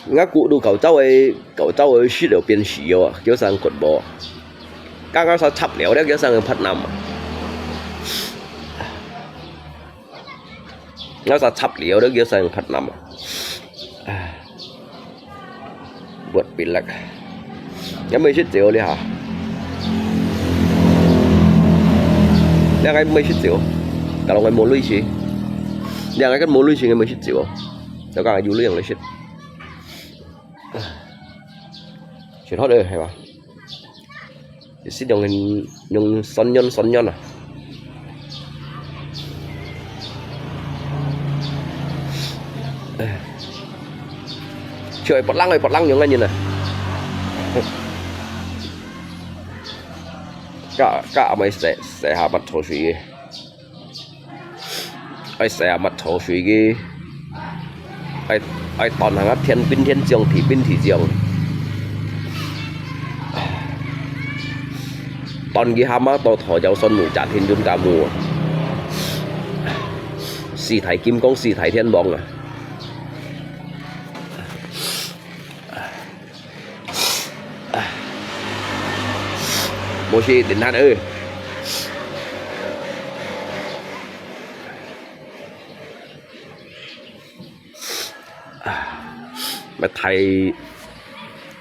ngã cụ đủ cậu cháu ấy suy đều biến xí à kiểu sang cột bò các sao chập léo đấy kiểu sang phát nằm nó sao chập léo đấy kiểu sang phát nằm vượt bị lắc cái mấy chiếc triệu đi hả cái mấy chiếc triệu cả lòng cái một lưỡi xí cái một lưỡi xí cái mấy chiếc triệu đó cả du lưỡi lấy chiếc chuyển thoát đây hay mà xí dùng son nhân à trời bật lăng những cái nhìn này cả mấy sẽ hạ mặt thổ suy ai sẽ mặt thổ suy cái ai toàn hàng thiên dương thì bên thì dương toàn cái ham to thổ giáo xuân mù trả thiên dương cả mùa xì thải kim công xì thải thiên bóng à bố sĩ đến hát ơi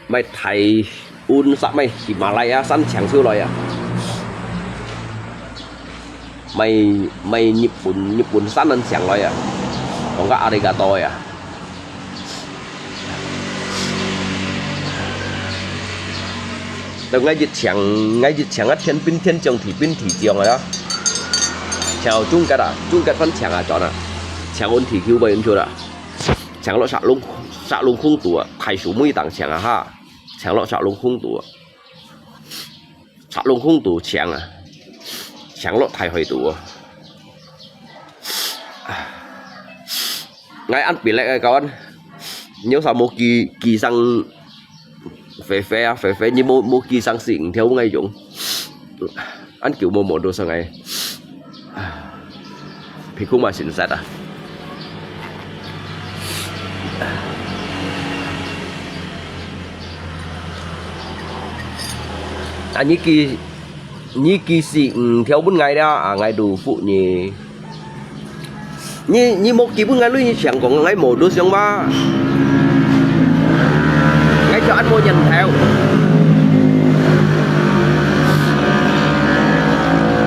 mày thầy un sạ mày chỉ mà lại á săn chẳng siêu rồi à mày nhịp bún săn ăn chẳng rồi à còn có arigato à từ ngay dịch chẳng á thiên trồng thì bên thị trường rồi đó chào chung cái phân chẳng à chọn à chẳng ôn thì kêu bày chưa đã chẳng lo xạ lung khung tủa thầy số mươi tặng chẳng à ha chẳng lo xạ lung khung tủa chẳng à chẳng lo thầy hồi tủa ngay ăn bị lại các anh nhớ sao một kỳ xăng phê như một kỳ xăng xịn theo ngay dũng ăn kiểu mồ đồ sang ngày thì cũng mà xin sát à như kỳ sĩ theo 4 ngày đó ngày đủ phụ nhỉ như một kỳ 4 ngày luôn như chẳng có ngày mồ đồ sang ba ngày cho anh mua nhận theo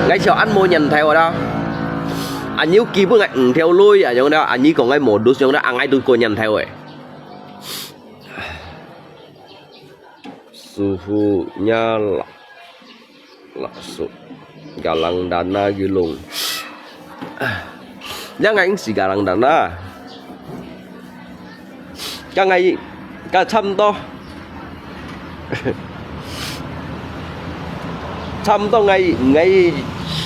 ngày cho anh mua nhận theo ở đó anh nhớ kỳ bữa ngày theo lui à giống đó anh nhớ còn ngày một đứa giống đó anh ngay tôi cô nhận theo ấy suhunya langsung galang dana gilung jangan si galang dana cái ngày cả trăm to ngày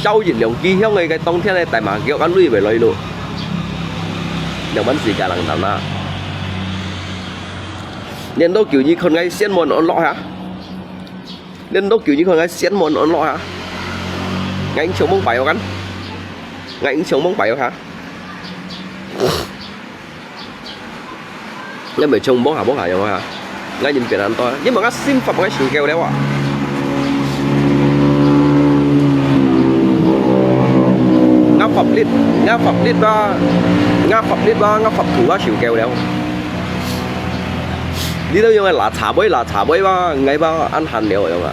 sau dịch lượng kia theo ngày cái tông thế này tại mà kiểu ăn lui về lời luôn đều bắn gì cả lần nào na nên đâu kiểu như con ngay xiên mòn ổn lọ hả nên đâu kiểu như con ngay xiên mòn ổn lọ hả ngay anh chống bóng bảy không ngay anh chống bóng bảy không hả ngay mày trông bóng hả không hả ngay nhìn tiền ăn to nhưng mà cái sim phẩm cái sự kêu đấy ạ ngã phẩm lít ba ngã phẩm thủ ba chịu kêu đấy đi đâu nhưng mà là chả bấy ba ngay ba ăn hẳn đều rồi mà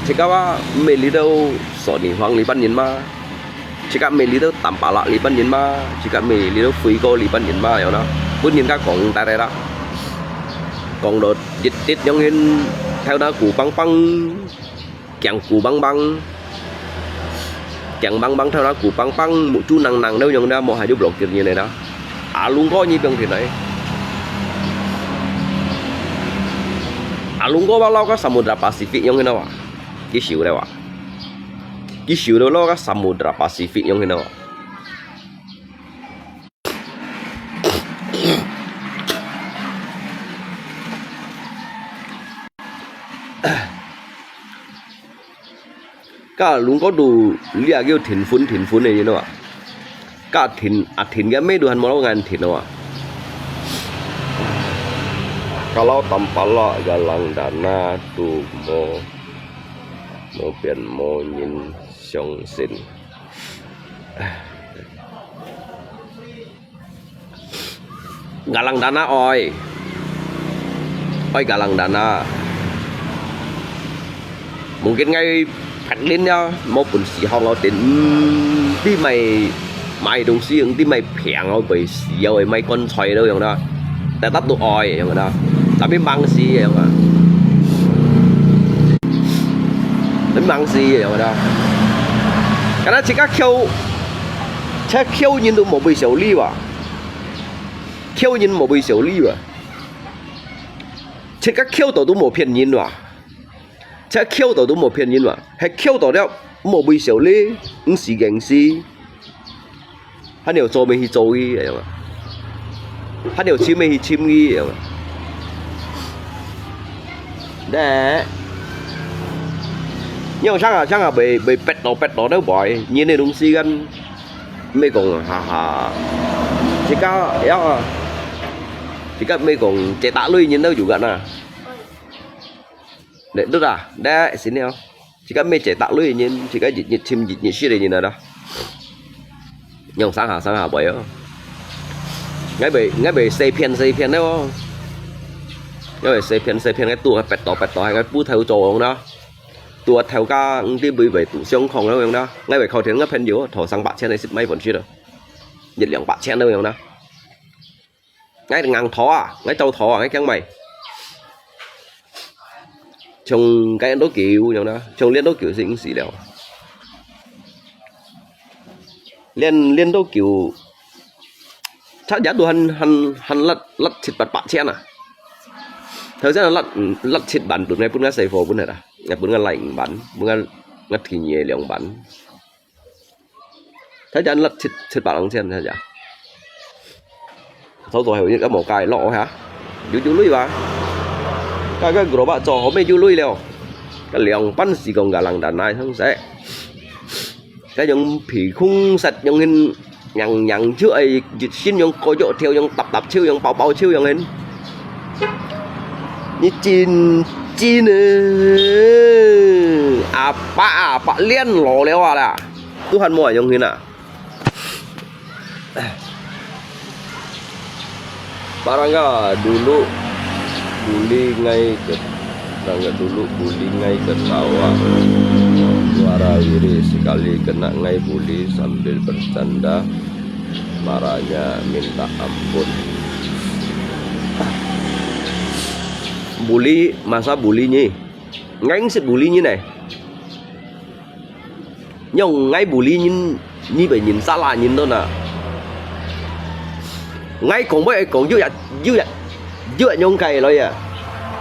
chỉ có ba mấy lý đâu sọ nỉ hoàng lý ban nhìn ma chỉ có mấy lý đâu tạm bả lạ lý ban nhìn ma chỉ có mấy lý đâu phí cô lý ban nhìn ma rồi đó bữa nhìn các con tại đây đó còn đợt dịch tít giống như theo đó củ băng chẳng củ băng theo đó củ băng một chú nặng đâu nhưng ra một hai đứa block kiểu như này đó luôn có như con thì đấy luôn có bao lâu có Samudra Pacific giống như nào cái xíu đâu cái xíu đâu lo có Samudra Pacific giống như nào cả luôn có đủ lia kêu thìn phun này như nào cả thìn cái mấy đứa hắn mau ngàn thìn nào kalau tanpa lo galang dana tu mo pian mo nhìn song sin galang dana oi galang dana mungkin ngay phát lên nha một phần xì hong ở đến đi mày đồng xí đi mày phèn ở bởi xì ở mày con xoay đâu vậy đó tại tắt đồ oi vậy đó tapi mang xí vậy mà đến mang xí vậy đó cái đó chỉ có khiêu nhìn được một bì xấu ly à khiêu nhìn một bì xấu ly à chỉ có khiêu tổ một phiền nhìn à chắc khiêu tổ một phiền nhìn mà hay khiêu tổ đeo một bì xấu ly ứng xí gánh xí hắn đều做咩去做嘅vậy mà hắn đều chim咩去chim嘅vậy mà đấy nhưng mà chắc là bị bẹt đổ đâu bỏi như này đúng xí gan mấy còn hà chỉ có mấy còn chạy tạ lui nhìn đâu chủ gần à để được à đấy xin nhau chỉ có mấy chạy tạ lui nhìn chỉ có dịch chim dịch xí này nhìn nào đó nhưng sáng hà bậy đó ngay bị xây phiền đấy không ngay bị xây phiền cái tua bẹt đỏ hay cái bút theo tròn đó tua theo ca cái bị về tủ xương không đâu đó ngay bị khâu thiến cái phiền yếu thổ sang bạc trên này xịt mấy vẫn chưa được nhiệt lượng bạc trên đâu không đó ngay ngang thỏ ngay trâu thỏ ngay cái mày trồng cái đố kiểu giống đó trồng liên đố kiểu gì cũng xì đều liên đố kiểu chắc giá đồ hắn lật thịt bạc chen à thời gian là lật thịt bắn tụi này bún ngã xay phô bún này à ngày bún ngã lạnh bắn bún ngã thì nhẹ liều bắn thời gian lật thịt bạc lòng chen thế giờ sau rồi hiểu như cái mỏ cài lọ hả chú lui vào cái gỗ bạc trò hôm nay chú lui liều cái liang pan si kong galang dan nai sang sẽ cái những phỉ khung sạch những hình nhằng chữ ấy xin những có chỗ theo những tập chiêu những bao chiêu những hình như chín apa liên lò leo à là Tuhan mau yang hình à barangga dulu bully ngay barangga dulu bully ngay ke sawah warawiri sekali kena ngay bully sambil bercanda marahnya minta ampun. Bully masa bully nhỉ ngay sẽ bully như này nhưng ngay bully như vậy nhìn xa lạ nhìn thôi nè ngay còn với còn dưới nhông cày rồi à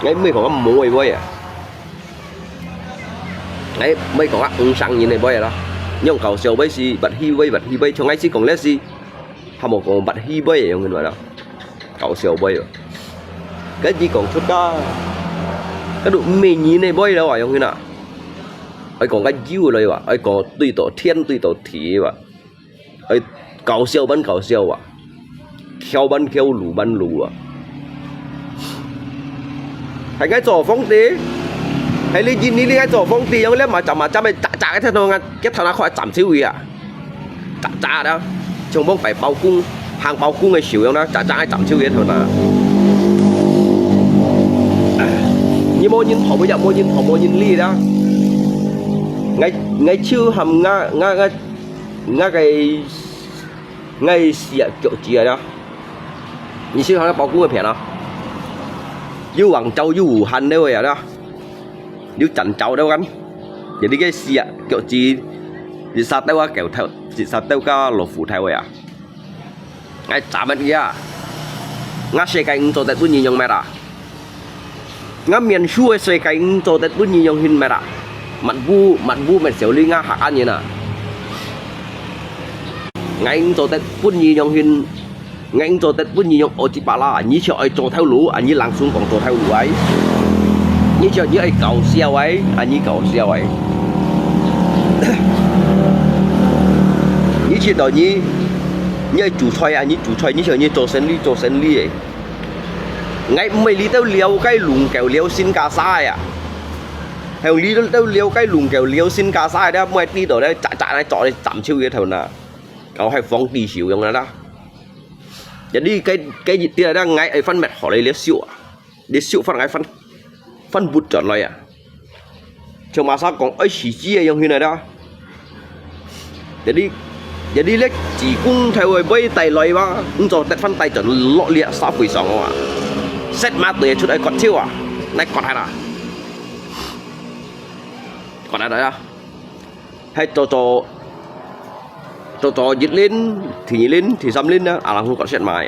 ngay mấy còn mồi bơi à ngay mấy còn ứng sang như này bơi đó nhưng cầu sầu bơi gì bật hi bơi cho ngay chỉ còn lết gì hay một còn bật hi bơi ở người nói đó cầu sầu bơi rồi cái gì còn chút đó cái độ mình nhìn này bơi đâu à ông người nào ấy còn cái dưa rồi à ấy còn tùy tổ thiên tùy tổ thị à ấy cầu sầu à kheo bắn kheo lù bắn lù à hay cái trò phóng tí hay lý gì lý cái trò phóng tí giống như mà chậm mày chả cái thằng nào cái thằng nào khỏi chậm xíu gì à chả đó trong bóng phải bao cung hàng bao cung cái xíu giống đó chả cái chậm xíu gì thôi mà như mô nhìn thổ bây giờ mô nhìn ly đó ngay chưa hầm nga cái ngay xịa chỗ chia đó你是看到包公嘅片啊？要杭州要武漢呢位啊啦，要鄭州đâu gắn，有啲嘅事啊，腳趾熱殺到啊，腳頭熱殺到個羅浮頭位啊，我斬乜嘢啊？我世界五做得半年用咩啦？我面書嘅世界五做得半年用圈咩啦？mặt vu mình xỉu liên nga hạ ăn như nào ngay cho tết quân nhi nhung hin ngay cho tết quân nhi nhung ở chỉ bà la như cho ai trồng theo lúa anh như làng xuống còn trồng theo lúa ấy như cho như ai cầu xeo ấy anh như cầu xeo ấy như chỉ đó như ai chủ xoay anh như chủ xoay như cho như trồng sen ly ấy ngay mấy lý tao liêu cái lùng kẹo liêu xin cá sai à theo lý đâu liêu cái lùng kẹo liêu xin cá sai đó mấy tí đó đấy chả này chọn chậm chiêu cái thằng nào cậu hay phóng đi xỉu giống đó jadi đi cái gì tiền đang ngay ấy phân mệt họ lấy liêu xỉu phân ngay phân bút chọn lại à cho mà sao còn ấy xỉ chia giống như này đó jadi lấy chỉ cung theo người bay tay lòi ba cũng cho tết phân tay chọn lọ liệt sáu quỷ sòng à set ma từ chút ấy còn chiêu à này còn hay là còn ai đấy à hay cho dứt lên thì xăm lên đó à là không có set ma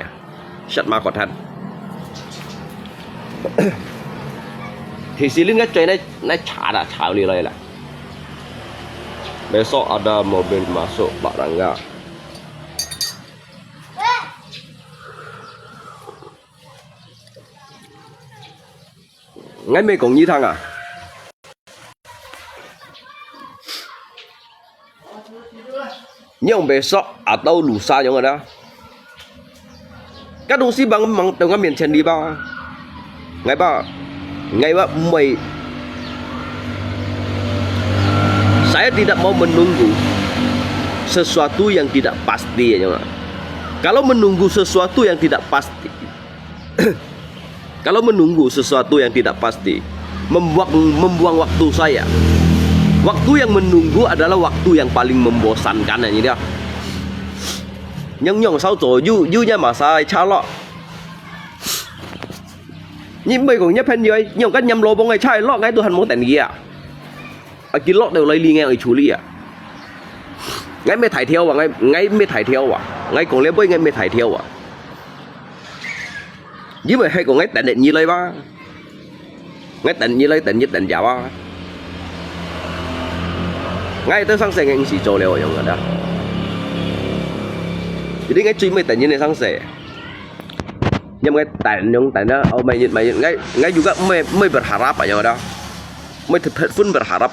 còn thật thì xí lên cái chơi này chả lì lại là besok ada mobil masuk Pak Rangga ngay mấy còn như thằng à nhưng besok atau lusa yang ada các đồng chí bằng dengan miền trên đi ba ngày ba mày saya tidak mau menunggu sesuatu yang tidak pasti ya jangan kalau menunggu sesuatu yang tidak pasti kalau menunggu sesuatu yang tidak pasti membuang waktu saya. Waktu yang menunggu adalah waktu yang paling membosankan này dia. Nhưng sao rồi du nha mà sai cha lọ. Nhưng bây còn nhấp hen gì nhưng cái nhầm lô bông ngày trai lọ ngay tôi hẳn muốn tèn gì à. À cái lọ đều lấy li nghe ở chú li à. Ngay mới thải theo à ngay mới thải theo à. Ngay còn lấy bơi ngay mới thải theo à. Với mày hay còn ngay tèn định như lấy ba. Ngay tèn như lấy tèn như tèn giả ba. Ngay tới sáng sớm anh chỉ做了用嘅啦，啲ngay最尾突然你sáng sớm，因為突然用突然啦，我咪ngay jugaไม่berharap aja dah， mới thật pun berharap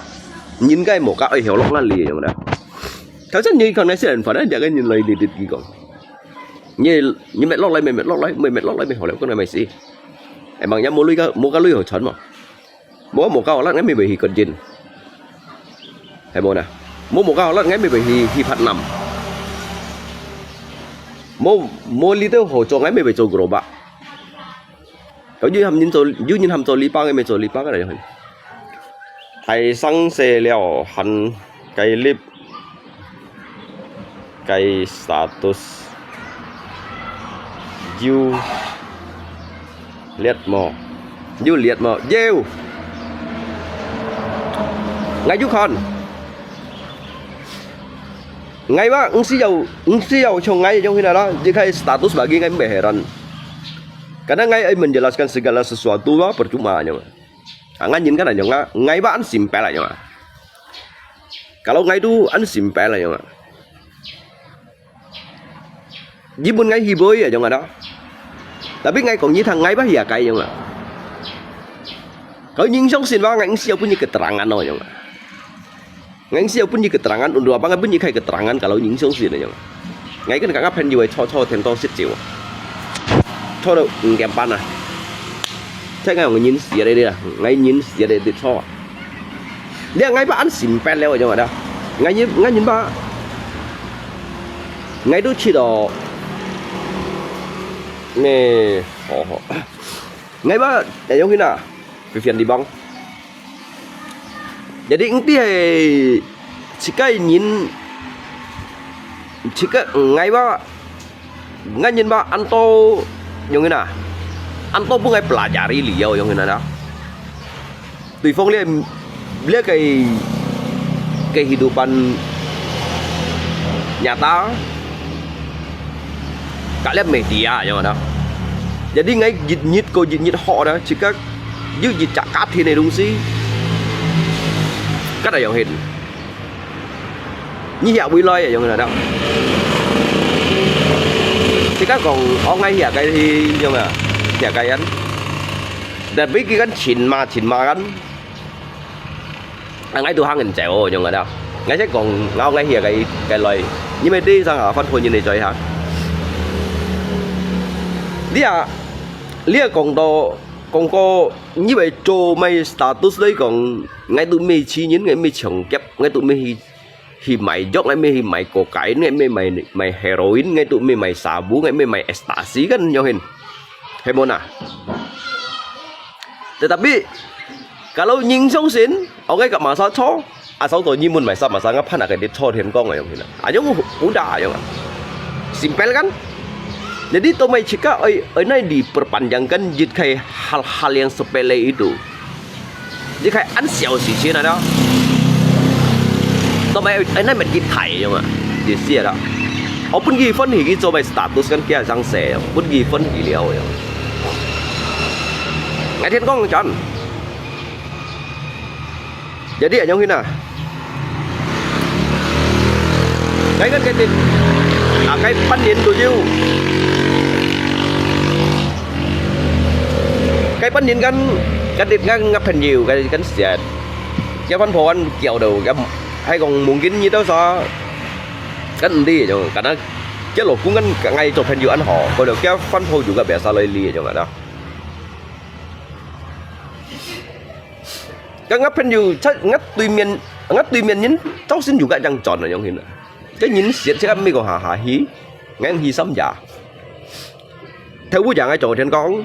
nhìn cái một cái hiểu lắm là lì vậy đóเขาจะnhìn con này sẽ phải đấy cái nhìn lại đi đi gì còn như mẹ lót lại mẹ lót lại mẹ hỏi lại con này mày gì em bằng nhá mua cái lưới hồi chấn mà mua một cái lát ngay mày bị hì cần chín hay mua nè mua một cái lát ngay mày bị hì phạt nằm mua lý tiêu hồ cho ngay mày bị cho gồm bạc có như hầm cho lý ba ngay mày cho lý ba cái này rồi hay sang xe leo hẳn cái clip cái status you liệt mò yêu ngay chú con ngay ba ứng si giàu trong ngay trong khi nào đó jadi kayak status bagi ngay mbe heran karena ngay ai menjelaskan segala sesuatu lah percuma aja nggak nhìn cái này nhá ngay ba ăn simple aja nhá kalau ngay itu ăn simple aja nhá Jibun ngay hiboi aja nggak đó tapi ngay còn như thằng ngay bác hiya kayak nhá kalau nying song sin ba ngay siapa punya keterangan aja nhá ngay siapa punya keterangan untuk apa ngay punya kayak keterangan kalau nying song sin aja ngay kan kakak pen juga cho thêm to xích chịu cho đâu kèm pan à thế ngay người nhìn xỉa đây đi à ngay nhìn xỉa đây để cho đây ngay bạn xỉn pen leo ở trong đó ngay nhìn ba ngay đôi chỉ đó nè ngay ba để giống như nào về phiền đi băng jadi inti jika nhìn jika ngay ba ngay nhìn ba anto yang ini nah, anto pun ngay pelajari beliau yang ini nah. Tùy Phong lihat kehidupan nyata, kalian media yang ada. Jadi ngay nyit họ đó, chỉ các như dịch chặt cáp thì này đúng xí, cái này yang hình, như hiệu bị lôi yang ini đó. Thì các còn ở ngay nhà cây thì nhưng mà nhà cây anh để biết cái chín mà anh ngay từ 2.000 triệu nhưng mà đâu ngay chắc còn ngao ngay nhà cây lời nhưng mà đi sang ở phân phối như này chơi hả lia còn có như vậy cho mấy status đấy còn ngay tụi mày chi nhín ngay mày chồng kép ngay tụi mày thì mày dốc ngay mày cocaine ngay mày heroin ngay tụi mày sabu ngay mày ecstasy kan nhau hình hemona tetapi kalau nying song sin okay kat masa cho asal tu nyimun masa ngapan nak dia cho thiên con này yang hình aja udah ya simpel kan jadi tu mày jika ini diperpanjangkan jadi kayak hal-hal yang sepele itu jadi kayak an xiao xi xi đó tụi mày ấy này mình ghi thầy không ạ? Gì xia đó. Họ muốn ghi phân hỉ ghi cho mày status kan kia răng xẻ, muốn ghi phân hỉ liều rồi. Ngày thiên con chọn. Jadi ở trong khi nào? Cái tin cái phân nhìn của you. Cái phân nhìn cái tin ngập hình nhiều cái xẻ. Cái phân phổ ăn kiểu đầu cái hay còn mungkin như đó sao kan đi rồi karena cái lỗ cũng kan ngay chụp hình ăn họ còn được cái phân phối juga biasa lili rồi đó cái ngắt hình nhiều chắc ngắt tùy miền nhín cháu xin juga chẳng chọn ở trong hình cái nhín xiết sẽ mấy còn hà hí ngang hi sắm giả theo bố già ngay chọn trên con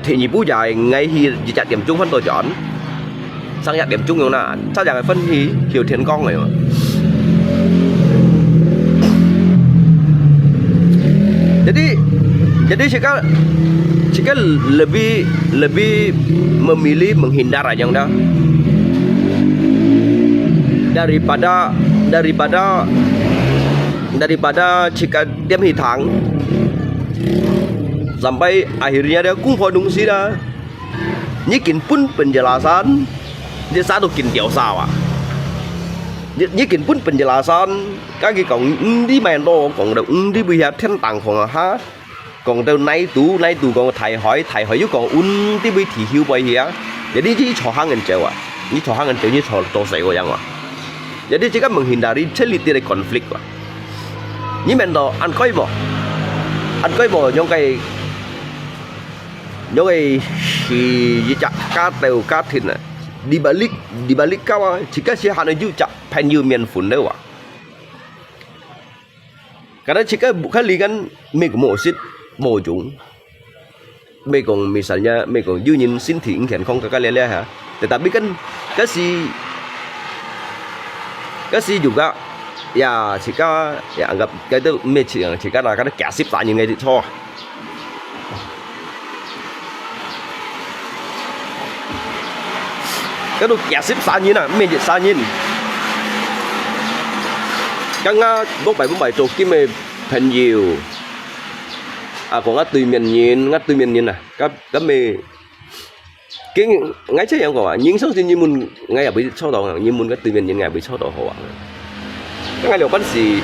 thì nhị bố già ngay hi chỉ chặt điểm chung phân tôi chọn sang nhạc điểm chung nhiều nè sao dạng phân thì hiểu thiên con này mà jadi jika lebih memilih menghindar aja yang dah daripada jika dia hitang sampai akhirnya dia kumpul dung sih dah nyikin pun penjelasan dia satu kin tiểu sao à nyikin pun penjelasan các cái còn đi mày đo còn được đi bây giờ thiên tàng phòng ha còn đâu nay tú còn thầy hỏi chứ còn đi bây thì hiểu bây giờ Jadi ini cohangan Jawa. Ini cohangan Jawa ini dosa ko yang wa. Jadi jika menghindari celiti dari konflik wa. Ini mendo an koi mo nyong cái si chặt cá tàu cá thịt này đi balik cao jika si hana ju chặt pen ju miền phun đâu à. Karena jika bukan ligan mau sit mau jung Mekong misalnya Mekong union sinting kan không kakak lele ha, tetapi kan kasih juga ya jika ya anggap cái itu match jika là cái kẻ ship tại những ngày thì thôi. Cái đồ kẻ ship sao như nào mình sao nhìn cái bốc bảy chục cái mày phần nhiều còn ngắt tùy miền nhìn nè cái mày cái ngay chắc yang của những số như muốn ngay ở bị sau đó như muốn cái tùy miền nhìn ngày bị sau đó họ cái ngày đầu bắt gì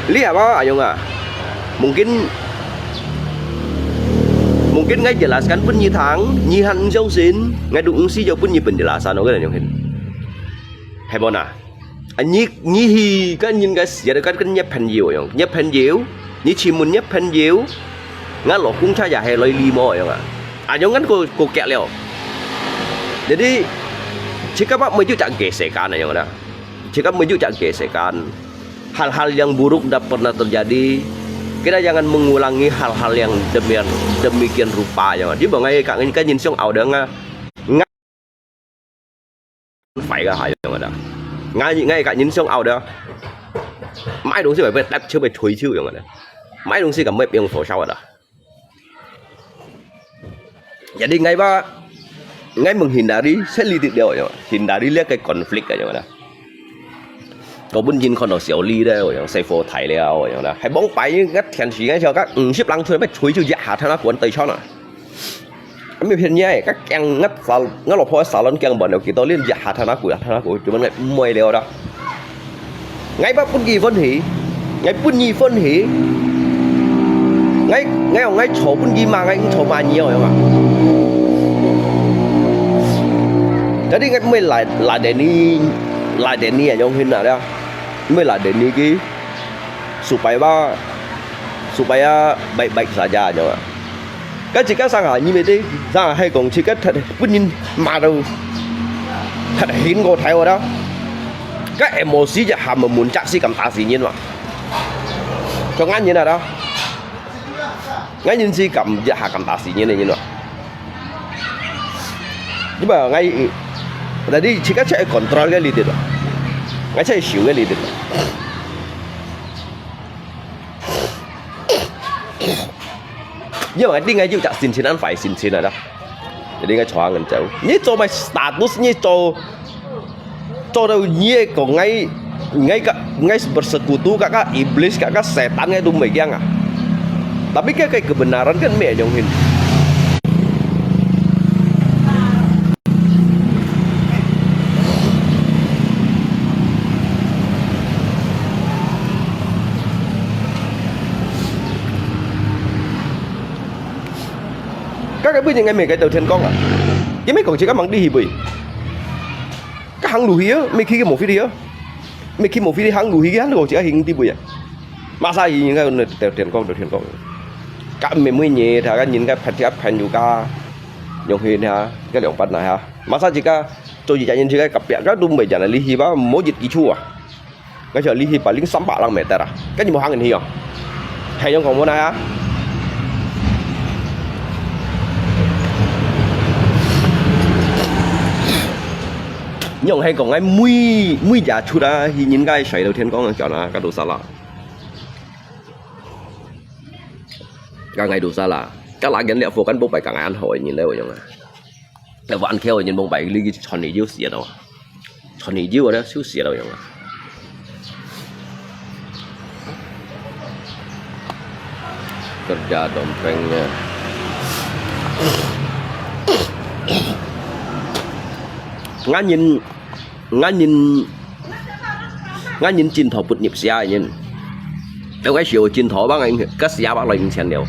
lý à bác anh à mungkin ngay jelaskan pun nyi thang nyi han jong sin ngay đúng si jauh pun nyi penjelasan oke yang hin hay bon à nyi hi cái nhìn cái giờ cái nhấp pen diệu nyi chỉ muốn nhấp pen diệu ngay lọ cũng cha già hay lấy limo yang à giống ngắn cô kẹt leo jadi jika pak menuju gesekan yang ada jika menuju gesekan hal-hal yang buruk tidak pernah terjadi. Kita jangan mengulangi hal-hal yang demikian rupa ya. Chứ ngay cái nhìn xuống ảo đó ngay phải cái hại rồi đó. Ngay cả nhìn xuống ảo đó. Mãi đúng sẽ phải đáp chưa phải thối chưa rồi đó. Mãi đúng sẽ cả mấy biếng phổ sau rồi đó. Jadi ngay menghindari seliti dia ya. Hindari lihat cái konflik aja đó. Có bên nhìn con nó xéo ly đây rồi, xây phố thái leo rồi đó, hay bóng bay ngắt thiền chỉ ngay cho các ship lăng thôi, bắt chuối cho dạ thằng nó cuốn tay cho nó, mình hiện nhảy các keng ngắt lọc hoa xả lớn keng bẩn đều kỳ to liên dạ thằng nó của chúng mình lại mồi leo đó, ngay bác bún gì phân hỉ, ngay bún gì phân hỉ, ngay chỗ bún gì mà ngay chỗ mà nhiều rồi mà, jadi ngay mới lại để ni ở trong hình nào đó mới là để ni cái supaya baik-baik saja aja. Kan jika sangat như vậy ra hay còn chỉ cách bất nhiên mà đâu thật hiến ngô thái đó các emosiจะhàm muốn chắc si cảm ta gì nhiên mà cho ngắn như nào đó ngắn nhìn si cảm cảm ta gì nhiên này như nào nhưng mà ngay tadi jika saya kontrol cái lidah, nggak saya siu cái lidah. Nhưng mà đi ngay chịu chặt xin ăn phải xin rồi đó. Jadi ngay chọn ngân châu. Như cho mày status như cho đâu như còn ngay bersekutu kakak iblis kakak setan ngay tuh megang ah. Tapi kayak kebenaran kan meh jonghin. Các cái bây giờ ngay mình cái đầu tiên con à, chứ mấy còn chỉ các bạn đi bì, các hàng lùi á, mấy khi cái một video, mấy khi một video hàng lùi cái hàng rồi chỉ hiện đi bì à, mà sao gì những cái đầu tiên con, các mình mới nhẹ thà cái nhìn cái phần yoga, dùng hình ha, cái lượng phần này ha, mà sao chỉ cái tôi chỉ nhìn chỉ cái cặp bẹt các đun bây giờ là ly hi báo mỗi dịch kỳ chua, cái giờ ly hi phải lính sắm bạ lăng mệt ta, cái gì một hàng nghìn hi à, hay trong phòng bên này ha. Nhưng hay còn ngay mui giả chút ra thì những cái sợi đầu tiên có chọn là cái đồ salad, cái ngày đồ salad, các loại cái liệu phụ cán bông bảy càng ăn hỏi nhìn đâu rồi nhá,แต่วันแค่nhìn bông bảy ly chọn này dưa xỉa đâu, chọn này dưa đó xíu xỉa đâu nhá, kerja dompengnya. ngã nhìn chín thọ bụt nhịp xe nhìn đâu cái chiều chín thọ bác anh các xe bác lên xem đều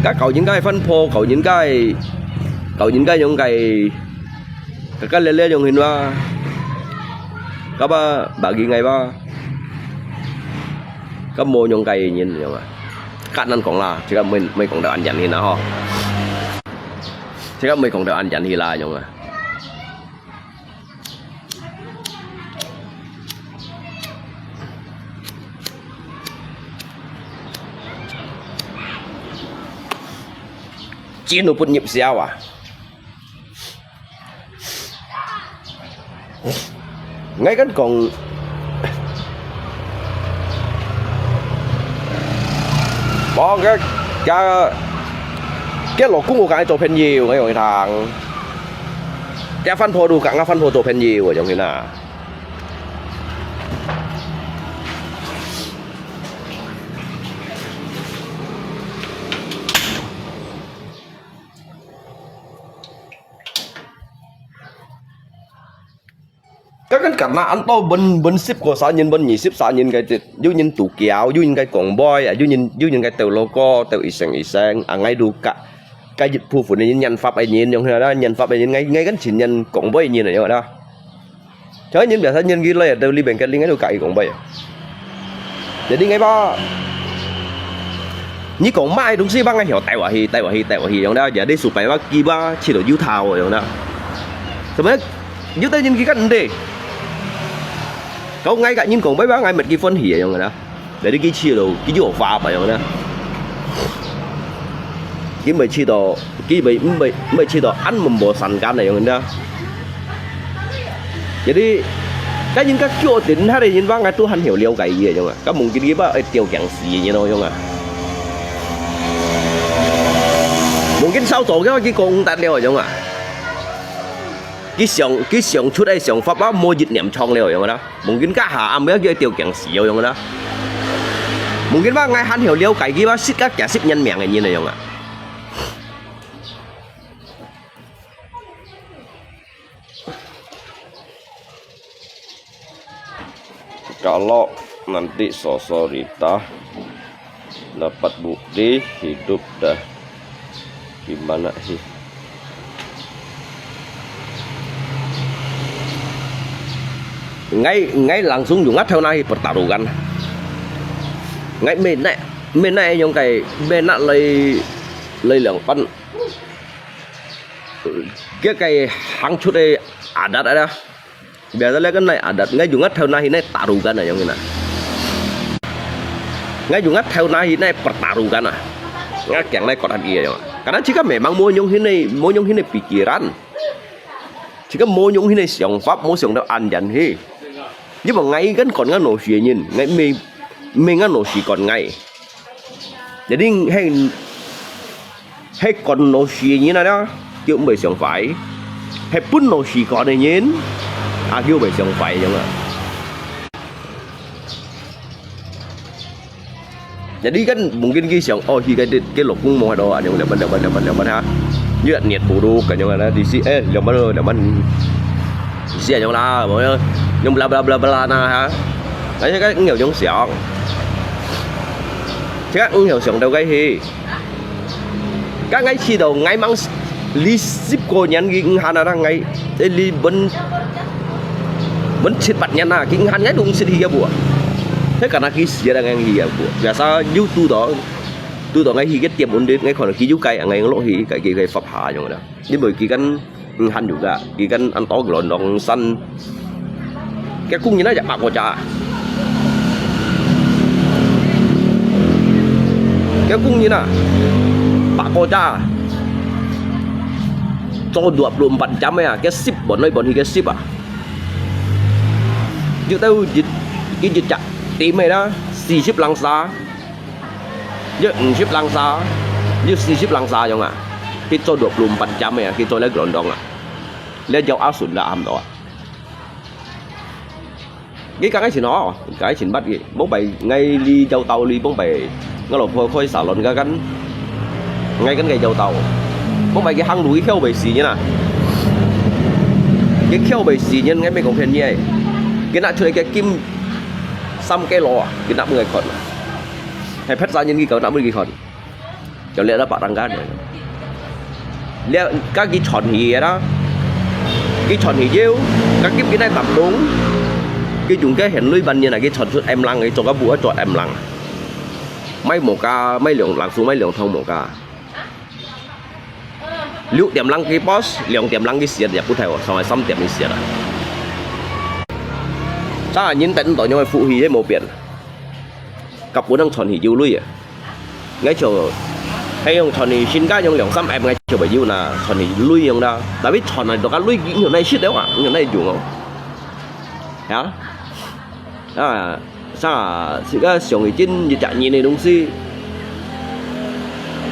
các cậu những cái phân phô cậu những cái cái lele yung hinwa các bà ghi ngay ba các mô những cái nhìn rồi mà cắt ăn còn là chỉ có mình còn được ăn dặn thì nào ho chỉ có mình còn được ăn dặn thì là rồi mà chỉ nó bút nhịp xéo à ngay cái còn bỏ cái lỗ cũng cái tổ phèn nhiều cái thằng cái phân phô đủ cả phân phô tổ phèn nhiều ở trong cái nào các cái cảnh ăn to bên ship của xã nhân bên nhị ship xã nhân cái du nhân tủ kéo du nhân cái quảng boy à du nhân cái tàu logo tàu ý sang à ngay đủ cả cái dịch vụ phụ nhân pháp ấy nhìn trong đó nhân pháp ấy nhìn ngay cái chỉ nhân quảng boy nhìn ở đó chớ nhân để nhân ghi lên từ li bên cái ngay đủ cả quảng boy để đi ngay ba như còn mai đúng xí băng ngay hiểu tài quả hì trong đó giờ đi sụp bài ba kia ba chỉ đổi du thảo ở trong đó rồi mới dưới tay nhân ghi cắt đi cậu ngay cả những còn mấy bác ngay mệt cái phân hỉ rồi đó để đi cái chia đồ cái chỗ pha phải rồi đó cái mày chia đồ cái mày chia đồ ăn một bộ sành cam này rồi đó jadi cái những các chỗ tính hay là những bác ngay tôi hắn hiểu liêu cái gì rồi các mùng cái bác tiêu chẳng gì như đâu không à mùng cái sau tổ cái con ta liêu rồi không à cái sòng chút đây sòng pháp á mua dịch niệm trong liều rồi đó mungkin các hạ ăn mấy cái tiêu kiện xì rồi đó mungkin bác ngay hắn hiểu liêu cái gì bác ship các trả ship nhân miệng này như này không ạ kalau nanti Sosorita dapat bukti hidup dah gimana sih ngay langsung juga theo này pertarungan ngay bên này những cái bên nãy lấy lượng phân cái hàng chút đây adat ada biasa lấy cái này adat ngay juga theo này này tarugan này yang ini ngay juga theo này này pertarungan à ngay yang này còn gì vậy karena jika memang mau những ini pikiran jika mau những ini siang pháp mau siang đâu ăn dần hi nhưng mà ngay cái còn ngăn nổ xì nhìn ngay mình ngăn nổ xì còn ngay jadi hay còn nổ xì như này đó kêu bị sòng phải hay pun nổ xì còn này nhìn à kêu bị sòng phải vậy mà jadi kan mungkin cái sòng oh cái lục cung mùa đó yang dapat ha như là nhiệt bù đu cả yang ada di si dapat si yang la mọi người nhưng bla na hả đấy cái nhiều giống sẹo các nhiều sẹo đâu cái gì các ngay khi đầu ngay mang li ship cô nhắn ghi hắn là đang ngay để li bên chết bật nhắn à cái hắn ngay đúng sẽ đi bùa thế cả là cái gì đang ngay gì bùa và sao YouTube đó ngay khi cái tiệm ổn định ngay còn là cái YouTube cái ngay lỗ thì cái phập hạ rồi đó nhưng bởi cái căn hắn juga cái căn ăn to lòn đòn xanh cái cung như nó dạng bạc của trà cái cung như nào bạc của trà cho 24 à cái ship bọn thì cái ship à chứ tao cái dịch chặt tìm mày đó xì ship lăng xa chứ ship lăng xa chứ xì ship lăng xa không à cái cho 24 à cái cho lấy lòn đòn à lấy dầu áo sụn là âm đó cái gì nó cái chuyện bắt gì bố bày ngay đi dâu tàu đi bố bày nó là khôi xả lộn cái gắn ngay cái ngày dâu tàu bố bày cái hang núi kheo bày xì như nào cái kheo bày xì nhân ngay mấy công phen như vậy cái nãy chơi cái kim xăm cái lò cái nãy người còn hay phết ra nhân cái cỡ nãy người còn cho lẽ đó bảo rằng cái lẽ các cái chọn hì đó cái chọn hì dêu các cái này tập đúng cái chúng cái hiện lưới ban như này cái chọn suốt em lăng ấy cho các búa chọn em lăng mấy một ca mấy lượng lạc xuống mấy lượng thông một ca liệu tiệm lăng cái boss lượng tiệm lăng cái xiết đẹp cũng theo xong rồi xong tiệm cái xiết à sao là nhìn tận tội nhau phụ hì hay một biển cặp búa đang chọn hì dêu lưới à ngay chỗ hay ông chọn hì xin cá trong lượng xăm em ngay chỗ bởi dêu là chọn hì lưới ông đó tại biết chọn này có lưới nhiều này shit đấy à nhiều này dùng không hả à sao là sự cái sòng hì trên như chạy nhìn này đúng gì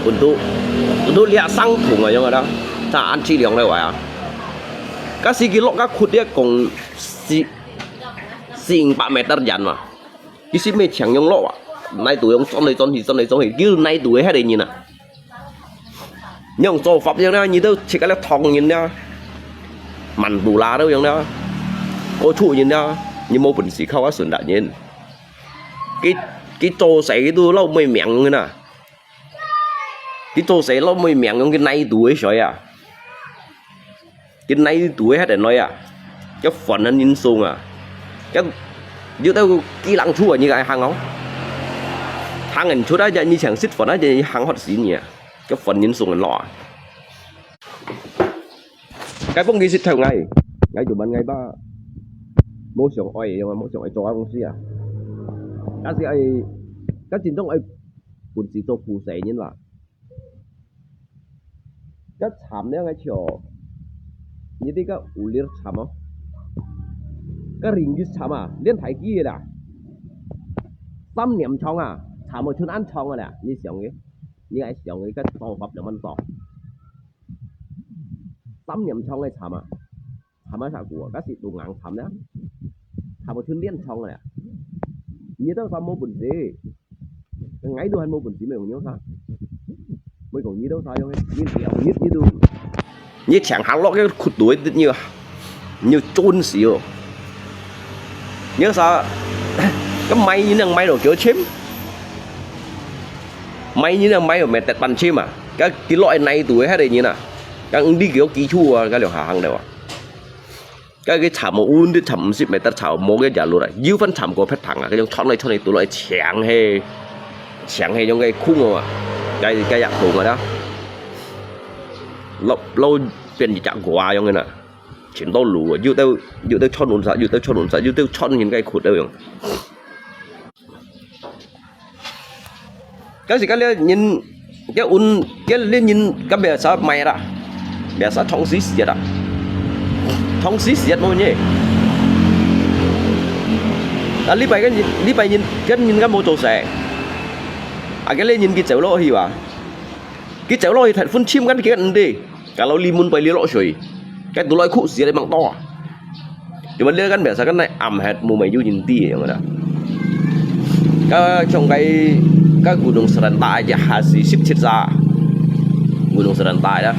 untuk lihat sang thùng ở trong đó sao ăn chi lượng này vậy à các sĩ cái lọ các khuất đấy còn xin 3 meter dàn mà cái sĩ mấy chẳng nhông lọ à nay tuổi ông son này cứ nay tuổi hết đây nhìn à nhưng cho pháp như đó như tôi chỉ cái là thòng nhìn đó mặn bù lá đâu như đó có trụ nhìn đó như mô bình sĩ khâu á sườn đại nhìn cái trâu sấy cái tôi lâu mới miệng như nè cái trâu sấy lâu mới miệng trong cái nay tuổi sỏi à cái nay tuổi hết để nói à cái phần nó nhìn xuống à cái như tao kỹ lăng thua như cái hàng không hàng ảnh chút đó như chẳng xích phần đó như hàng hot xí nhỉ cái phần nhìn xuống lọ cái phong ghi xích theo ngay chủ ban ngày ba mỗi sòng oi mỗi sòng oi cho ông xí à các sĩ ai các chính trong ai buồn xí cho phù sấy như là các chạm đấy ngay chiều như thế các u liên chạm không cái ring như chạm à liên thái kia là xăm niệm trong à chạm một chút ăn trong à nè như sòng ấy như ai sòng ấy cái to bắp làm ăn to xăm niệm trong cái chạm à sao của các sĩ tụ ngang chạm đấy chạm một chút liên trong à nè như tao sao mua bún gì ngay đồ ăn mua bún gì mày còn nhớ sao mày còn nhớ đâu sao không như kiểu như đồ như chẳng hàng lọ cái khụt đuối như trôn xíu nhớ sao cái máy như thằng máy đồ kiểu chém máy như thằng máy của mẹ tẹt bàn chim à cái loại này tuổi hết đây như nào các đi kiểu kỹ chua cái liệu hàng đều à cái chạm một un đi chạm xịt mày ta chạm một cái giả luôn này dư phân chạm của phép thẳng à cái trong thon này tụi loại chèn hay trong cái khung rồi à cái dạng thùng rồi đó lâu tiền gì chạm của ai trong cái này chuyển đâu lù dư tao cho nôn dư tao cho những cái khụt đâu cái gì cái nhìn cái un cái lên nhìn cái bề sao mày đó bề sao thông xí gì đó thông xí xịt môi nhỉ à lý bài nhìn cái mô tô xe à cái lên nhìn cái chéo lỗ hiểu à cái chéo lỗ thì thật phun chim cái ăn đi cả lâu limon bay lý lỗ sủi cái tụi loại khụ xịt đấy bằng to nhưng mà lên cái bẻ sao cái này ẩm hết mù mày du nhìn ti vậy đó cái trong cái gunung serentak aja hasil sip chết ra gunung serentak đó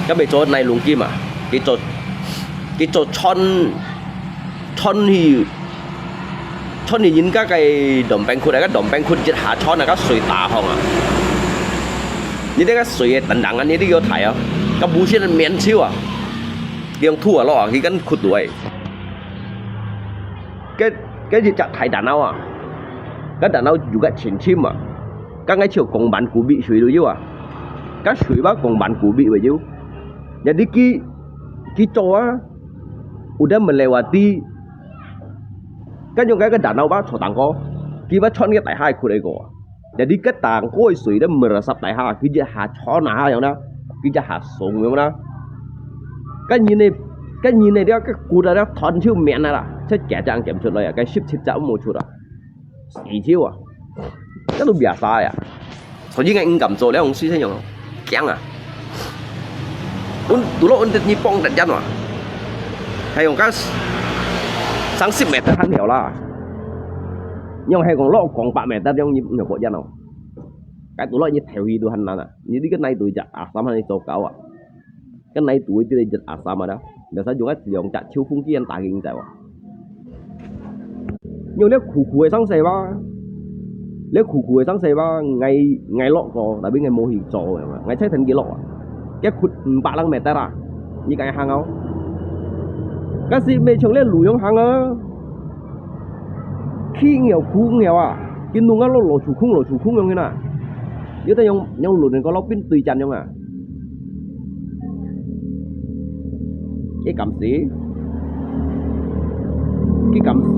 cái bề chỗ này luồng kim à cái chỗ chon thì nhìn các cái đồng bèn khuôn này cái đồng bèn khuôn chết hạ chon là các suy tả không à như thế các suy tận đẳng anh như thế có thấy không các bú chết miễn siêu à cái ông thua lo cái cân khuôn đuổi cái gì chặt thấy đàn nào à cái đàn nào juga chỉnh chim à các ngay chiều cùng bạn của bị suy đối chứ à các suy bác cùng bạn của bị vậy chứ jadi cái cowok udah melewati kan yung cái danau bác cho tàng co khi bác chọn cái tại hai khu đây co jadi cái tàng coi suy đã meresap tại hai khi hạ chọn nào vậy đó khi hạ sông vậy đó cái nhìn này đó cái cụ đó thon chiêu miệng này là chết kẻ trang kiểm chút rồi cái ship chết chậm một chút à xì chiêu à cái đồ bịa sai à thôi chứ anh cầm rồi đấy ông suy thế nhở kén à tụi nó nhị bông đặt chân mà hay còn các sáng 10 mét hắn hiểu là nhưng hay còn lọ còn 3 mét trong nhịp nhỏ bộ dân nào cái tụi nó như theo gì tụi hắn là như đi cái này tụi chặt à hay tàu cáo à cái này tụi đi chặt à mà đó để sao dùng cái sử dụng chặt chiếu phun kia tại kinh tế à nhưng nếu khủ khủ sáng sớm ba lấy khu sáng xe ba ngày lọ có đã biết ngày mô hình trò mà ngày thấy thành cái lọ cái khụt bạ lăng mẹ ta ra như cái hàng áo cái gì mẹ chồng lên lùi trong hàng á khi nghèo khu nghèo à cái nung á nó lộ chủ khung như thế nào nếu ta nhau lùi này có lóc pin tùy chăn không à cái cảm xí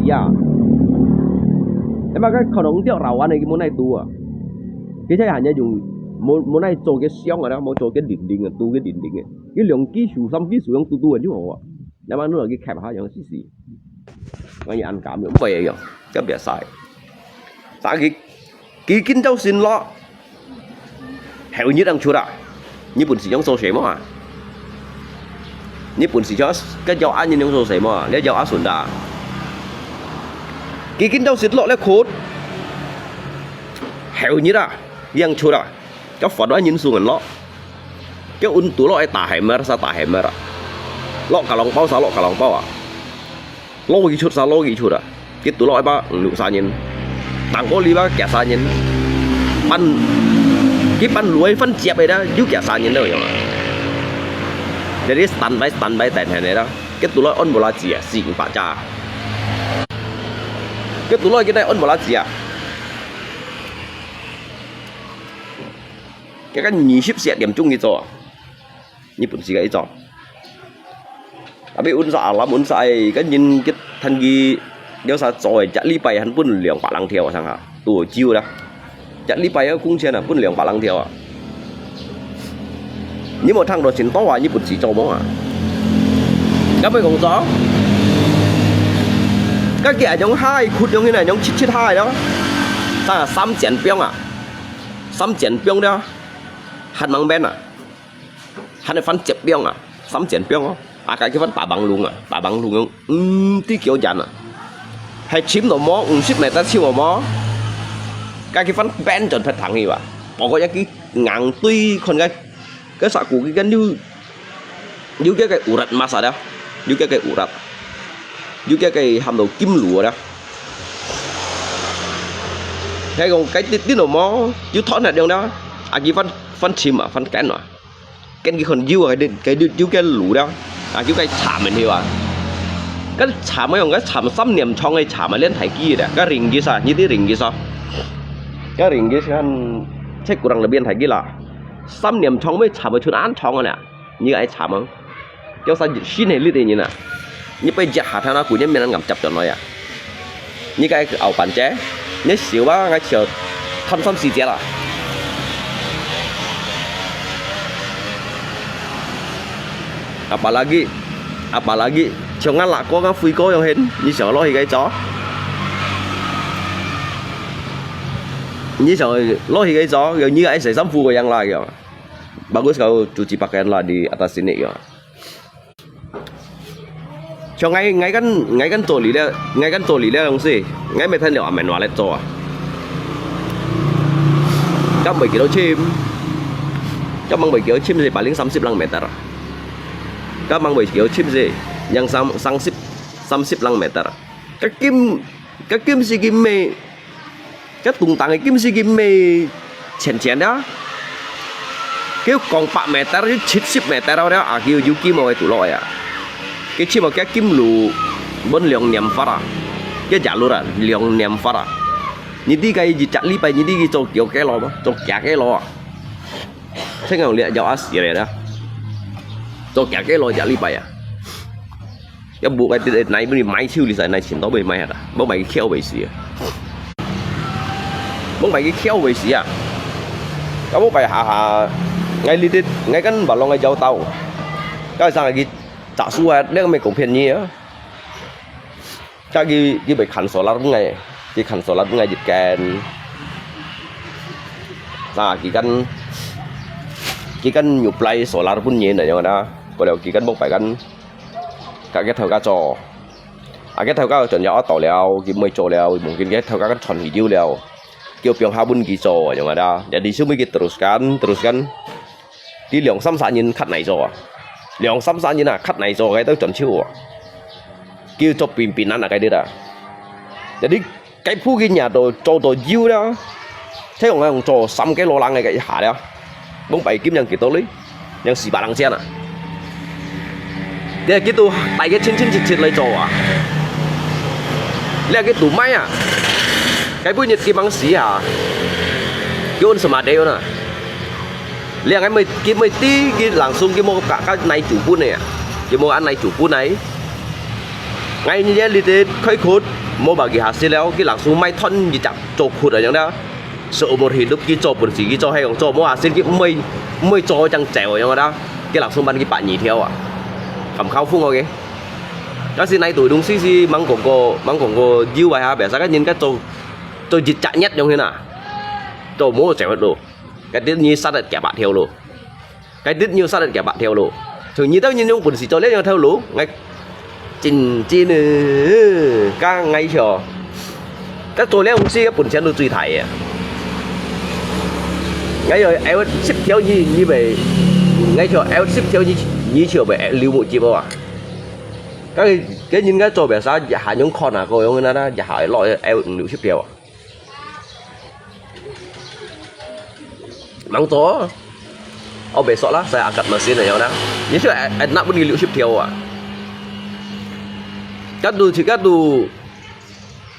à em mà cái khẩu nóng tiêu rau anh này cái món này tu à cái thế hẳn như dùng món này做cái xiong rồi đó muốn做cái đỉnh tu cái đỉnh cái lượng kỹ术xăm kỹ术用tu chứ không à em mà nó là cái kẹp hạ giống xí coi như ăn cảm cũng về rồi cái biệt sai tại cái kinh châu xin lo hẹo như đang chua đã như buồn xí giống sôi sấy mà như buồn xí cho cái dầu ăn như giống sôi sấy mà lấy dầu ăn xuân đã cái kinh châu xin lo lấy khốt hẹo như đã yang chua đã cái phật đó nhìn xuống nó cái un tú lo tả hệ mơ sao tả hệ mơ lo cả lòng bao sao lo cả lòng bao à lo gì chút sao lo gì chút à cái tú lo ba lũ sa nhìn tàng có lý ba kẻ sa nhìn ban cái ban lúa phân chẹp này đó giúp kẻ sa nhìn đâu vậy mà jadi standby tèn này đó cái tú lo ôn bò la gì à xịn phá cha cái tú lo cái này ôn bò la gì à cái nhị ship sẽ điểm chung như cho như bún xì cái cho tapi un sa lắm un sai cái nhìn cái thân gì nếu sao rồi chặt li bay hắn bún liều bả lăng theo sang hả tuổi chiêu đó chặt li bay cũng trên là bún liều bả lăng theo à nhưng một thằng đó xin to như bún xì cho bóng à các bạn cùng rõ các kẻ giống hai khút giống như này giống chít hai đó sang là xăm chén piong à xăm chén piong đó hắn mang bên à hắn là phân chẹp biếng à sắm chén biếng à cái phân tả bằng luôn tí kiểu dàn à hay chím đồ mó ship này ta siêu đồ mó cái phân bên trần thật thẳng gì vậy bỏ có cái ngang tuy còn cái sạ của cái như cái ủ rật mà sao đó như cái ủ rật như cái hàm đầu kim lúa đó cái còn cái tí đồ mó chứ thoát này đường đó à cái phân chim à phân kén à cái con dưa cái dưa cái lũ đó à chứ cái chả mình hiểu à cái chả mấy ông cái chả xăm niệm trong cái chả mà lên thái kia đấy cái ring kia sao như thế ring kia sao cái ring kia anh check của rằng là biên thái kia là xăm niệm trong mấy chả mà chuyên án trong này như cái chả mà cho sao xin này như nè như bây giờ hạt nó của nhân miền ngầm chập cho nó à như cái ảo bản chế nhớ xíu ba ngay chờ thăm xăm xì chế là apalagi jangan lah kau kan free kau yang hen ni sợ lo cái chó ni sợ lo cái chó rồi như anh sẽ sắm phu yang lah gitu bagus kau cuci pakaian lah di atas sini gitu cho ngay kan tổ lý đây không gì ngay mấy thân liệu mình nói lên cho các mấy kilo chim các mang 7 kilo chim thì paling 30 meter các mang 7 kilo chim gì yang 30 lang meter cái kim si kim mê cái tung tăng cái kim si kim mê chén đó cái còn 3 meter với 90 meter đó à kêu du kim rồi tụ lội à cái chim mà cái kim lù bên lượng niệm phát à cái giả luôn à lượng niệm phát à như đi cái gì chặt lý bay như đi cái chỗ kiểu cái lò mà chỗ cả cái lò thế nào liền giàu ác gì này đó chỗ cả cái lò chặt lý bay à cái bộ cái này bên máy siêu thì này chỉ đó bên máy à bố mày khéo về gì bố mày cái khéo về gì à các bố mày hạ ngay đi ngay cái bảo long ngay dâu tàu cái sang cái trả xu à nếu mày cũng phiền nhỉ cái bị khẩn sổ lát ngay cái khẩn sổ lát ngay dịch kèn à cái căn nhục lại sổ lát pun nhỉ này nhưng mà đó có điều cái căn bốc phải căn cả cái thầu cá trò à cái thầu cá chuẩn nhỏ tàu leo cái mây trò leo mungkin cái thầu cá tròn hijau leo kêu piang habun cái trò nhưng mà đó jadi sumi kita teruskan cái lượng xăm xả nhìn khát này trò lượng xăm xả nhìn là khát này trò cái tới chuẩn chiêu kêu cho pimpinan là cái đấy đó jadi cái phu cái nhà đồ cho đồ diu đó thế còn ông cho xăm cái lô lăng này cái hạ đấy bông bảy kim nhân kỳ tố lý nhân xì bà lăng chen à đây cái tụ tại cái trên lấy cho à đây cái tụ máy à cái bữa nhật kim băng xí à cái ôn sầm đều nè liền cái mấy tí cái làng sung cái mô cả cái này chủ bún này cái mô ăn này chủ bún này ngay như vậy thì khơi khốt mô bảo cái hạt xí léo cái làng sung may thân gì chặt chộp khốt ở trong đó sợ một thì lúc cái chộp một cái cho hay còn chộp mô hạt xí cái mới cho chẳng chèo ở trong đó cái làng sung ban cái bạn nhỉ theo à cầm khâu phun rồi cái gì này tuổi đúng xí măng cổng cô dư bài ha bẻ ra cái nhìn cái tôi dịch chạy nhất trong thế nào tôi muốn chèo hết đồ cái tiết như sát kẻ bạn theo luôn cái tiết như sát kẻ bạn theo luôn thường như tao nhìn những quần sĩ cho lấy nhau theo lũ ngay trình chi nữa ca ngay chờ các tôi lấy ông si cái quần xe tôi tùy thải ngay rồi em ship theo như vậy ngay chờ em ship theo như chiều về lưu một chim à cái nhìn cái trò bẻ sao hạ những con à coi ông nó giả hỏi loại em lưu ship theo mang to ông bẻ sọ lá saya angkat mesin này nhau đó như thế anh nak beli liệu ship theo à các tu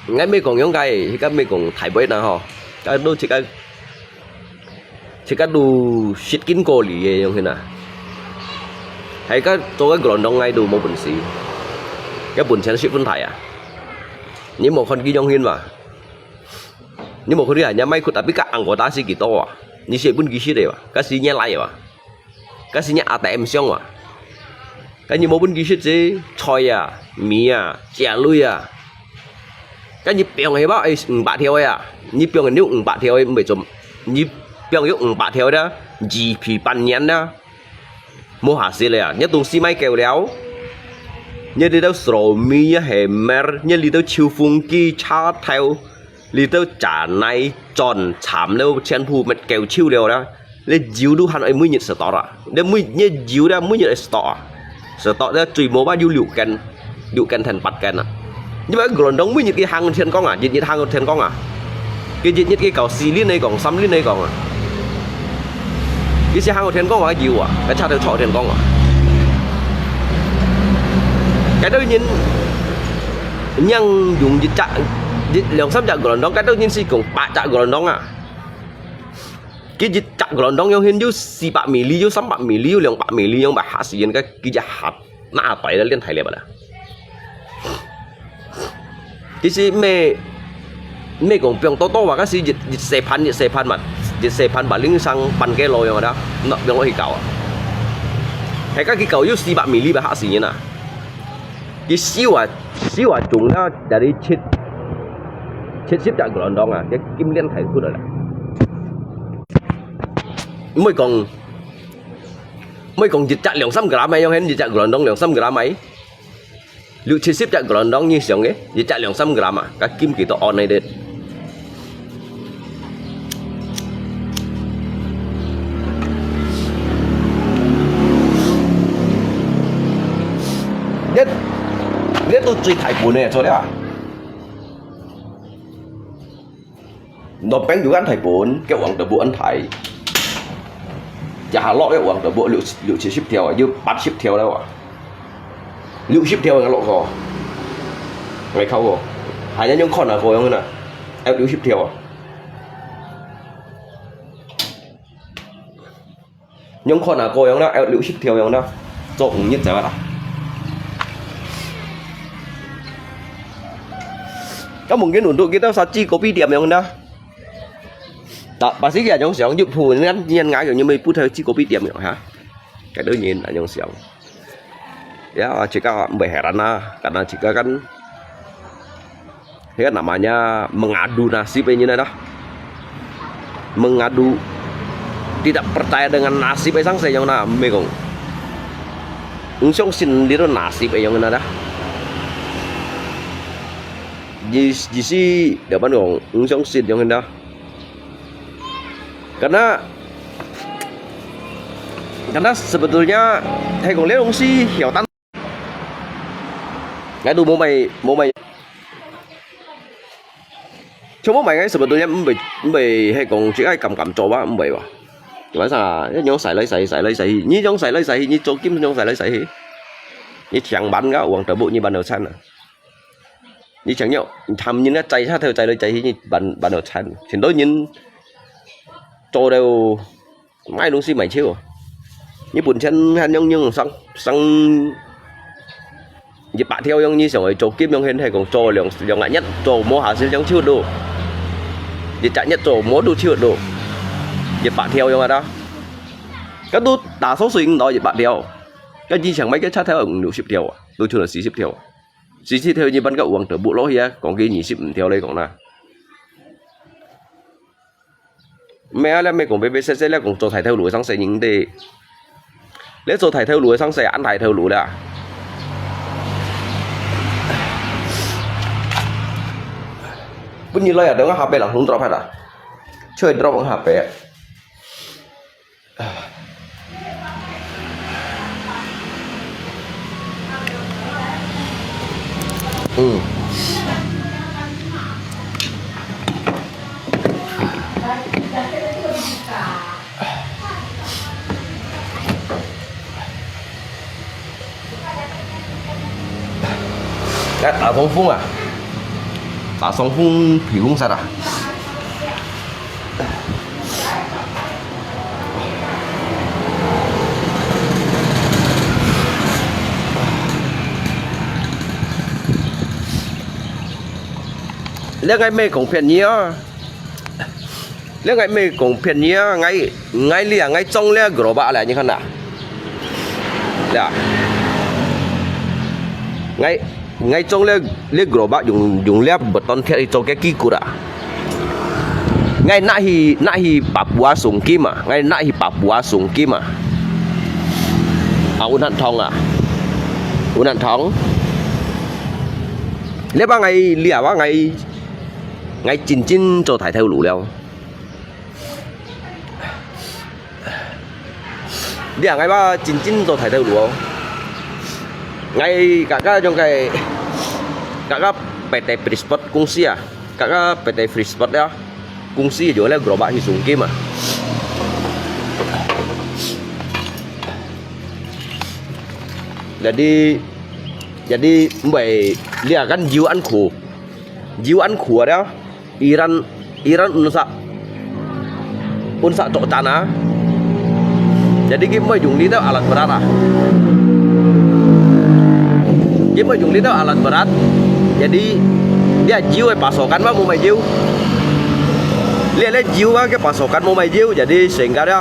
ngay mấy còn giống cái thì các mấy còn thải bấy nào họ các tu chỉ các tu ship kín cô lì giống thế nào hay các tôi cái gòn đông ngay đủ một bún xì cái bún xén ship vẫn thải à nhưng một con kia giống hiên mà nhưng một con kia nhà máy của ta biết các ăn của ta xí kỳ to à như sẽ bún kia đấy à cái xí nhẹ lại à cái xí nhẹ ATM xong à cái như một bún kia gì xoài à mì à chè lui à cái như bèo này bao bạc theo à như bèo này nếu bạc theo em bị chùm như bèo nếu bạc theo đó gì thì ban nhẫn đó mua hạt gì này à nhất tung xi máy kèo léo như đi đâu sầu mi hệ mer như đi đâu chiêu phun kia cha theo đi đâu trả này tròn chạm đâu chen phu mệt kèo chiêu đều đó lên diu đu hắn ấy mới nhiệt store à để mới như diu ra mới nhiệt store đó tùy mua bao nhiêu liệu can thành bạch can à nhưng mà gần đóng mới nhiệt cái hàng trên con à nhiệt hàng trên con à cái nhiệt cái cầu xì liên này còn xăm liên này còn à cái xe hàng trên con à diu à cái cha theo chọn trên con à cái đó nhìn nhân dùng dịch trạng lượng sắm chặt gần đó cái đó nhìn si cùng bạ chặt gần đó à cái dịch chặt gần đó nhau hình như si bạ mì li, sắm bạ mì li, lượng bạ mì li, ông bà hạ sĩ cái dịch hạt nã tỏi là liên thái lệ bà đã cái gì mẹ còn 병 to và cái gì dịch xe pan bà lính sang pan cái lồi mà đó nó 병 nó thì cầu hay cái cầu yếu si bạ mì li bà hạ sĩ như nào cái siêu à chúng nó đã đi chết xếp chặt gần đó à cái kim liên thái khu rồi mới còn dịch chặt lượng 100g ấy không dịch chặt gần đó lượng 100g ấy liệu chết xếp chặt gần đó như xong ấy dịch chặt lượng 100g à cái kim kỳ to on này đấy nhất tôi chơi thái bún này cho đấy à nó bánh juga ăn thái bún cái uống từ bộ ăn thái chả lọ cái uống từ bộ liệu chỉ ship theo như bắt ship theo đâu à liệu ship theo cái lọ gò ngày khâu rồi hai nhá những con là rồi không nè em liệu ship theo à những con là rồi không đó em liệu ship theo không đó trộn nhất giải à có mungkin untuk kita saji kopi tiap yang dah tak pasti kia yang siang giúp phù nhân nhân ngã kiểu như mình put theo chi kopi tiap yang ha cái đó nhìn là yang siang ya jika berheran karena jika kan ya namanya mengadu nasib ini dah mengadu tidak percaya dengan nasib sang saya yang na megong unsong sin dia nasib yang na dah si depan dong unsong sin yang hendak karena sebetulnya thầy còn lấy ông si hiểu tan ngay đủ mô mày cuma mày cái sebetulnya mày hay còn chỉ ai cầm cho mày vào vậy sao nhóm xài lấy như nhóm xài lấy như cho kiếm nhóm xài lấy như chẳng bắn gạo uống trở bộ như ban đầu xanh như chẳng nhậu thầm như nó chạy sát theo chạy như ban đầu xanh thì đối nhìn cho đều mai đúng xí mày chiêu như buồn chân han nhưng sang dịp bạn theo như rồi chỗ kiếm nhông hen hay còn cho lượng ngại nhất chỗ mua hạ xin giống chưa đủ dịp chạy nhất chỗ mua đủ chưa đủ dịp bạn theo như đó cái đút đa số sinh đó dịp bạn theo cái gì chẳng mấy cái chat theo ở nhiều ship theo tôi chưa là xí ship theo như ban gạo uống từ bộ lỗi á còn cái gì ship theo đây còn là mẹ là mẹ cũng BBC là cũng cho thải theo lúa sang sẽ những đề lấy cho thải theo lúa sang sẽ ăn thải theo lúa đã bây giờ là đó HP là không drop hay là chơi drop bằng HP Cái tạo phong phung à tạo phong phung thủy không sạch à lấy ngay mê cũng phiền nhía lấy ngay mê cũng phiền nhía ngay lìa ngay trong lìa gỡ bạ lại như thế nào dạ ngay trong lìa gỡ bạ dùng lìa bật ton thiệt cho cái kia cũ đã ngay nãy hi Papua sùng kim à ngay nãy hi Papua sùng kim à uốn hận thong lẽ ba ngày lìa ba ngày chín cho thải theo lũ leo lìa ngày ba chín cho thải theo lũ ngày các trong cái các PT Free Sport công ty à các PT Free Sport đó công ty juga là gerobak hi sung kim à jadi mbak lihat kan jiwa anku ada Iran unsa cok tanah jadi kita dùng lý đó alat berat ah kita dùng lý đó alat berat jadi dia jiwa pasokan mah mau mày jiwa lihat jiwa cái pasokan mau mày jiwa jadi sehingga dia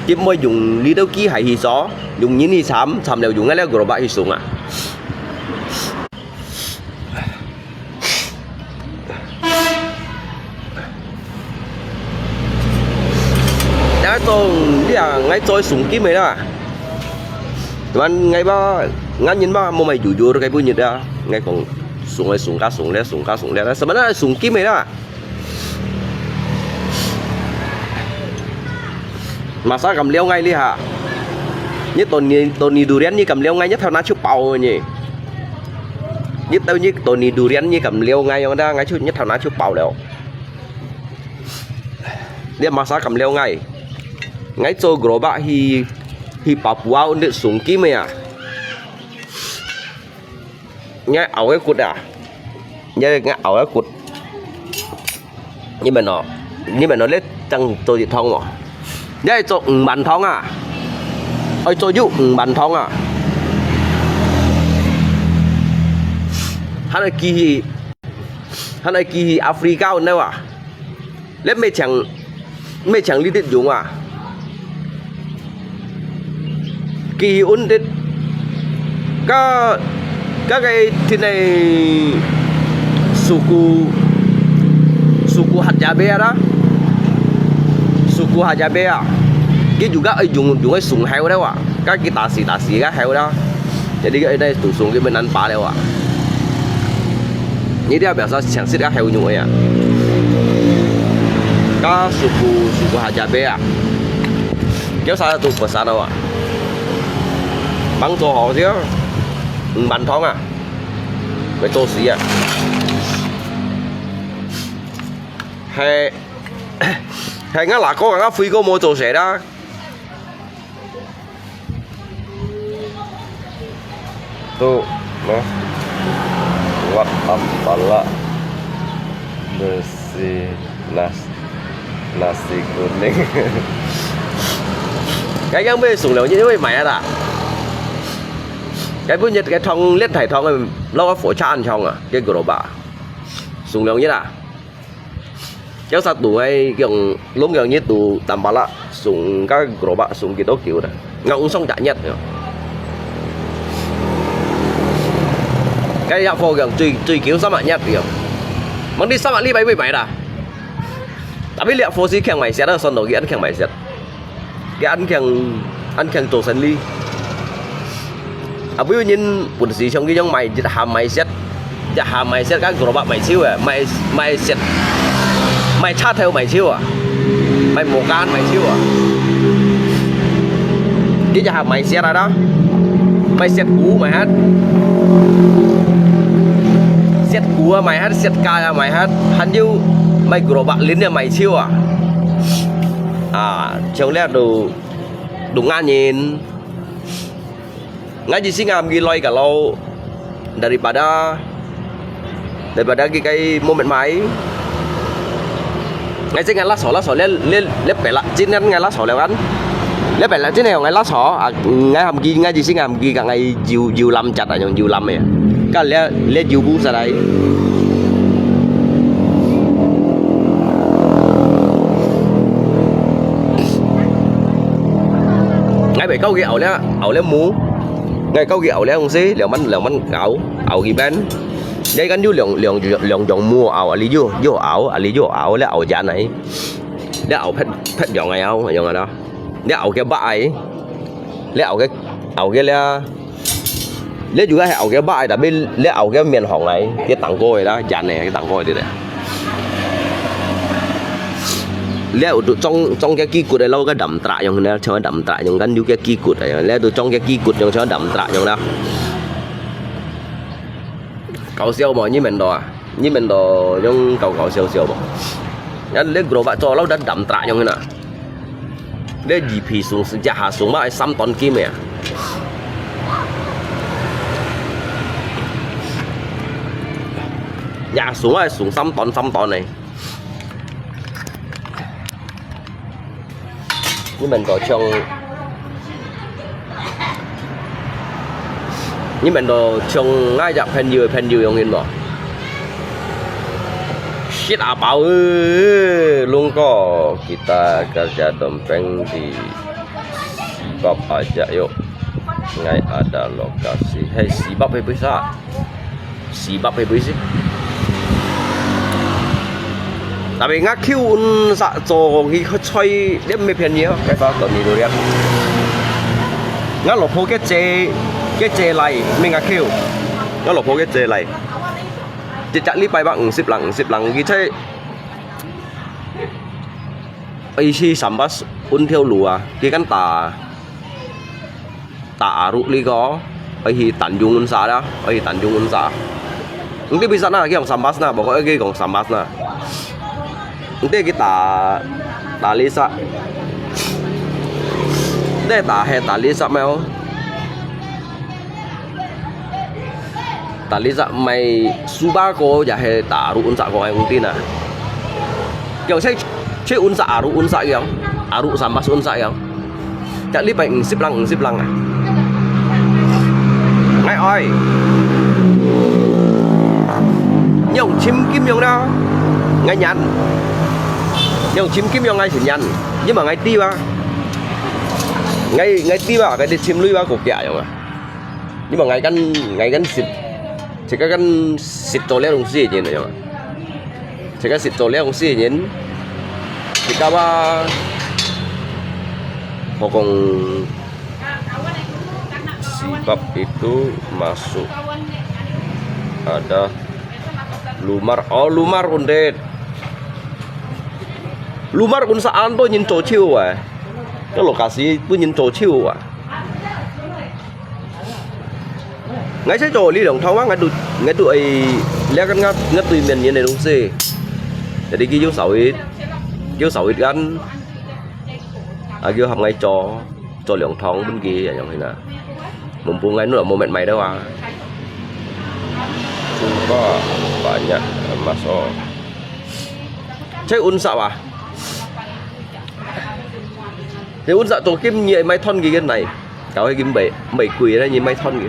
kita dùng lý đó ký hay hi gió dùng những hi sám đều dùng cái là gerobak hi sung à dia ngay trôi súng kim ấy đó cuman ngay ba ngắn nhìn ba mau mày jujur cái bunyi đó ngay còn súng lẽ sebenarnya súng kim ấy đó masa cầm leo ngay đi hả như Tony Durian như cầm leo ngay nhất theo nó chụp bầu nhỉ như tao như Tony Durian như cầm leo ngay ở đó ngay chút nhất theo nó chụp bầu đều dia masa cầm leo ngay ngay cho gerobak hi Papua untuk sung kim ya nghe ảo cái cột à nghe ảo cái cột nhưng mà nó lấy tăng tôi thì thông rồi đây cho bàn thông à ơi cho dụ bàn thông à hắn là kỳ Africa đâu à lấy mấy chẳng lý tiết dùng à kỳ ổn định các cái thế này suku Hadzabe đó suku Hadzabe cái juga dùng cái súng heo đó à các cái tà xì cái heo đó jadi cái đây tụ súng cái bên ăn phá đâu à ini dia biasa chẳng xịt các heo như vậy à các suku Hadzabe à kéo xa tụ bờ xa đâu à bắn cho họ chứ bắn thong à phải tô xí à hay hay ngã là có ngã phi có mua đồ sẽ đó tu nó wat ampala bersih nasi kuning cái mới sùng liệu như thế mày à cái bữa nhật cái thong lết thải thong này lo có phổ chan trong à cái gỗ bà sùng liệu như là cháu sao tụ hay kiểu lúc kiểu như tụ tầm bà lạ sùng các gỗ bà sùng kiểu đó kiểu này ngọng xong chả nhất cái dạo phô kiểu truy cứu sao mạnh nhất kiểu mong đi sao mạnh đi bay với mày đã tapi lihat fosi keng mai set ada son dogi an keng mai set cái ăn keng tổ sân ly à ví dụ như một gì trong cái giống mày hàm mày set các group bạn mày siêu à mày set mày chat theo mày siêu à mày một can mày siêu à cái hàm mày set đó mày set cũ mày hát set cũ mày hát set ca mày hát hắn như mày group bạn lính nhà mày siêu à trong lẽ đủ ngan nhìn ngaji sih ngambil loy kalau daripada cái moment máy ngay sih ngan lá sỏ lép bẻ lại chín ngan lá sỏ leo ăn lép bẻ lại chín này ngay lá sỏ ngay hàm ghi ngay gì sih hàm ghi cả ngày diều lâm chặt ở trong diều lâm này cái lẽ diều bu ra đây ngay bảy câu cái ẩu lẽ mú ngay câu ẩu lẽ ông xí liệu mắn ẩu gì bên đây gắn lượng dòng mua ẩu lý vô ẩu lẽ ẩu giá này lẽ ẩu phết dòng này không dòng này đó lẽ ẩu cái bãi lẽ ẩu cái lẽ juga ẩu cái bãi tapi lẽ ẩu cái miền hồng này cái tặng cô này đó giá này cái tặng cô này đấy lẽ trong cái kỳ cột này lâu cái đậm trại trong này cho đậm trại trong cái cái kỳ cột này lẽ từ trong cái kỳ cột trong cho đậm trại trong đó cậu siêu mà như mình đồ trong cậu siêu mà anh lấy gỗ bạn cho lâu đã đậm trại trong này nè để gì phi xuống hạ xuống mà 3 ton kim này hạ xuống mà xuống 5 ton này nhưng mình đồ trong ngay dọc pen dừa yang in bỏ shit apa luôn có kita kerja dompeng di Sibab aja yuk ngay ada lokasi hey Sibab bisa tapi ngak kêu sa cho cái chơi đếm mấy片nhiều cái đó còn nhiều đấy ngak lột phố cái chè này mình ngak kêu ngak lột phố cái chè này chỉ chạy đi bay bằng xếp lặng cái chơi ấy khi sắm bát un theo lùa cái căn tả rụt đi có ấy thì tận dụng un sa đó ấy tận dụng un sa những cái bisa na cái dòng sắm bát na bảo cái dòng sắm bát na đây cái tả Lisa đây tả Lisa mèo tả Lisa mày Subaco giả hệ tả rụn dạ của anh không tin à kiểu chơi un dạ kìa rụn sắm bát un dạ kìa chạy đi bệnh xếp lăng à ngay ơi nhiều chim kim nhung đâu ngay nhắn nhưng chim kim nhung ngay chỉ nhăn nhưng mà ngay ti ba ngay ti ba cái chim lui ba cục kẹo mà nhưng mà ngay gắn xịt chỉ cái gắn xịt trâu leo đồng xì nhìn này mà chỉ cái xịt trâu leo đồng xì nhìn thì các ba họ còn Sibab itu masuk ada Lumar undet Lumar kun saan to nhìn chỗ chiêu à cái lokasi tu nhìn chỗ chiêu à ngay sẽ chỗ đi đồng thau á ngay tụi ấy lẽ cái ngắt tụi miền như này đúng gì Jadi kêu sawit kan kêu hầm ngay cho lượng thong bên kia yang ini nah. Mumpung ini lah momen main doang. Coba banyak masuk. Chơi unsa à? Chơi unsa tổ kim nhị mấy thon cái này. Cáo cái kim bảy quỷ đó nhị mấy thon kì.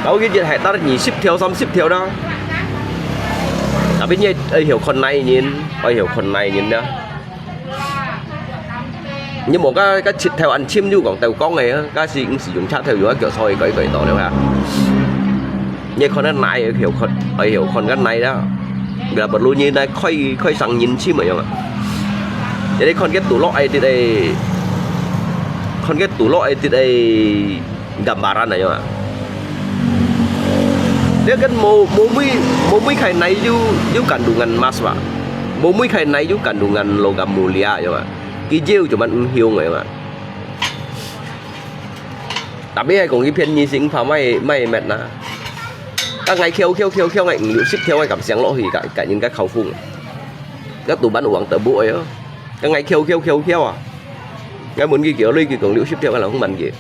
Cáo cái chuyện hệ ta nhị ship theo xong ship theo đó. À biết nhị hiểu con này nhìn đó. Nhưng mà cái theo ăn chim như còn tàu con này cái gì cũng sử dụng chat theo dõi kiểu soi cởi tổ đấy ha. Như con này hiểu con cái này đó. Là bật luôn như này khơi sang nhìn chim rồi không ạ? Jadi con cái tủ lọ ấy thì đây con cái tủ lọ ấy thì đây gambaran này không ạ? Dia kan mau kai naik ju kandungan emas pak, mau kai naik ju kandungan logam mulia ya pak. Kijil cuma hiung ya pak. Tapi ai còn cái phiên nhi sinh phá may mệt na. Các ngày khiêu ngày liệu ship theo ai cảm sáng lỗ thì cả những cái khẩu phung. Các tủ bán uống tờ bụi á. Các ngày khiêu à. Ngay muốn cái kiểu đây cái còn liệu ship theo là không bằng gì.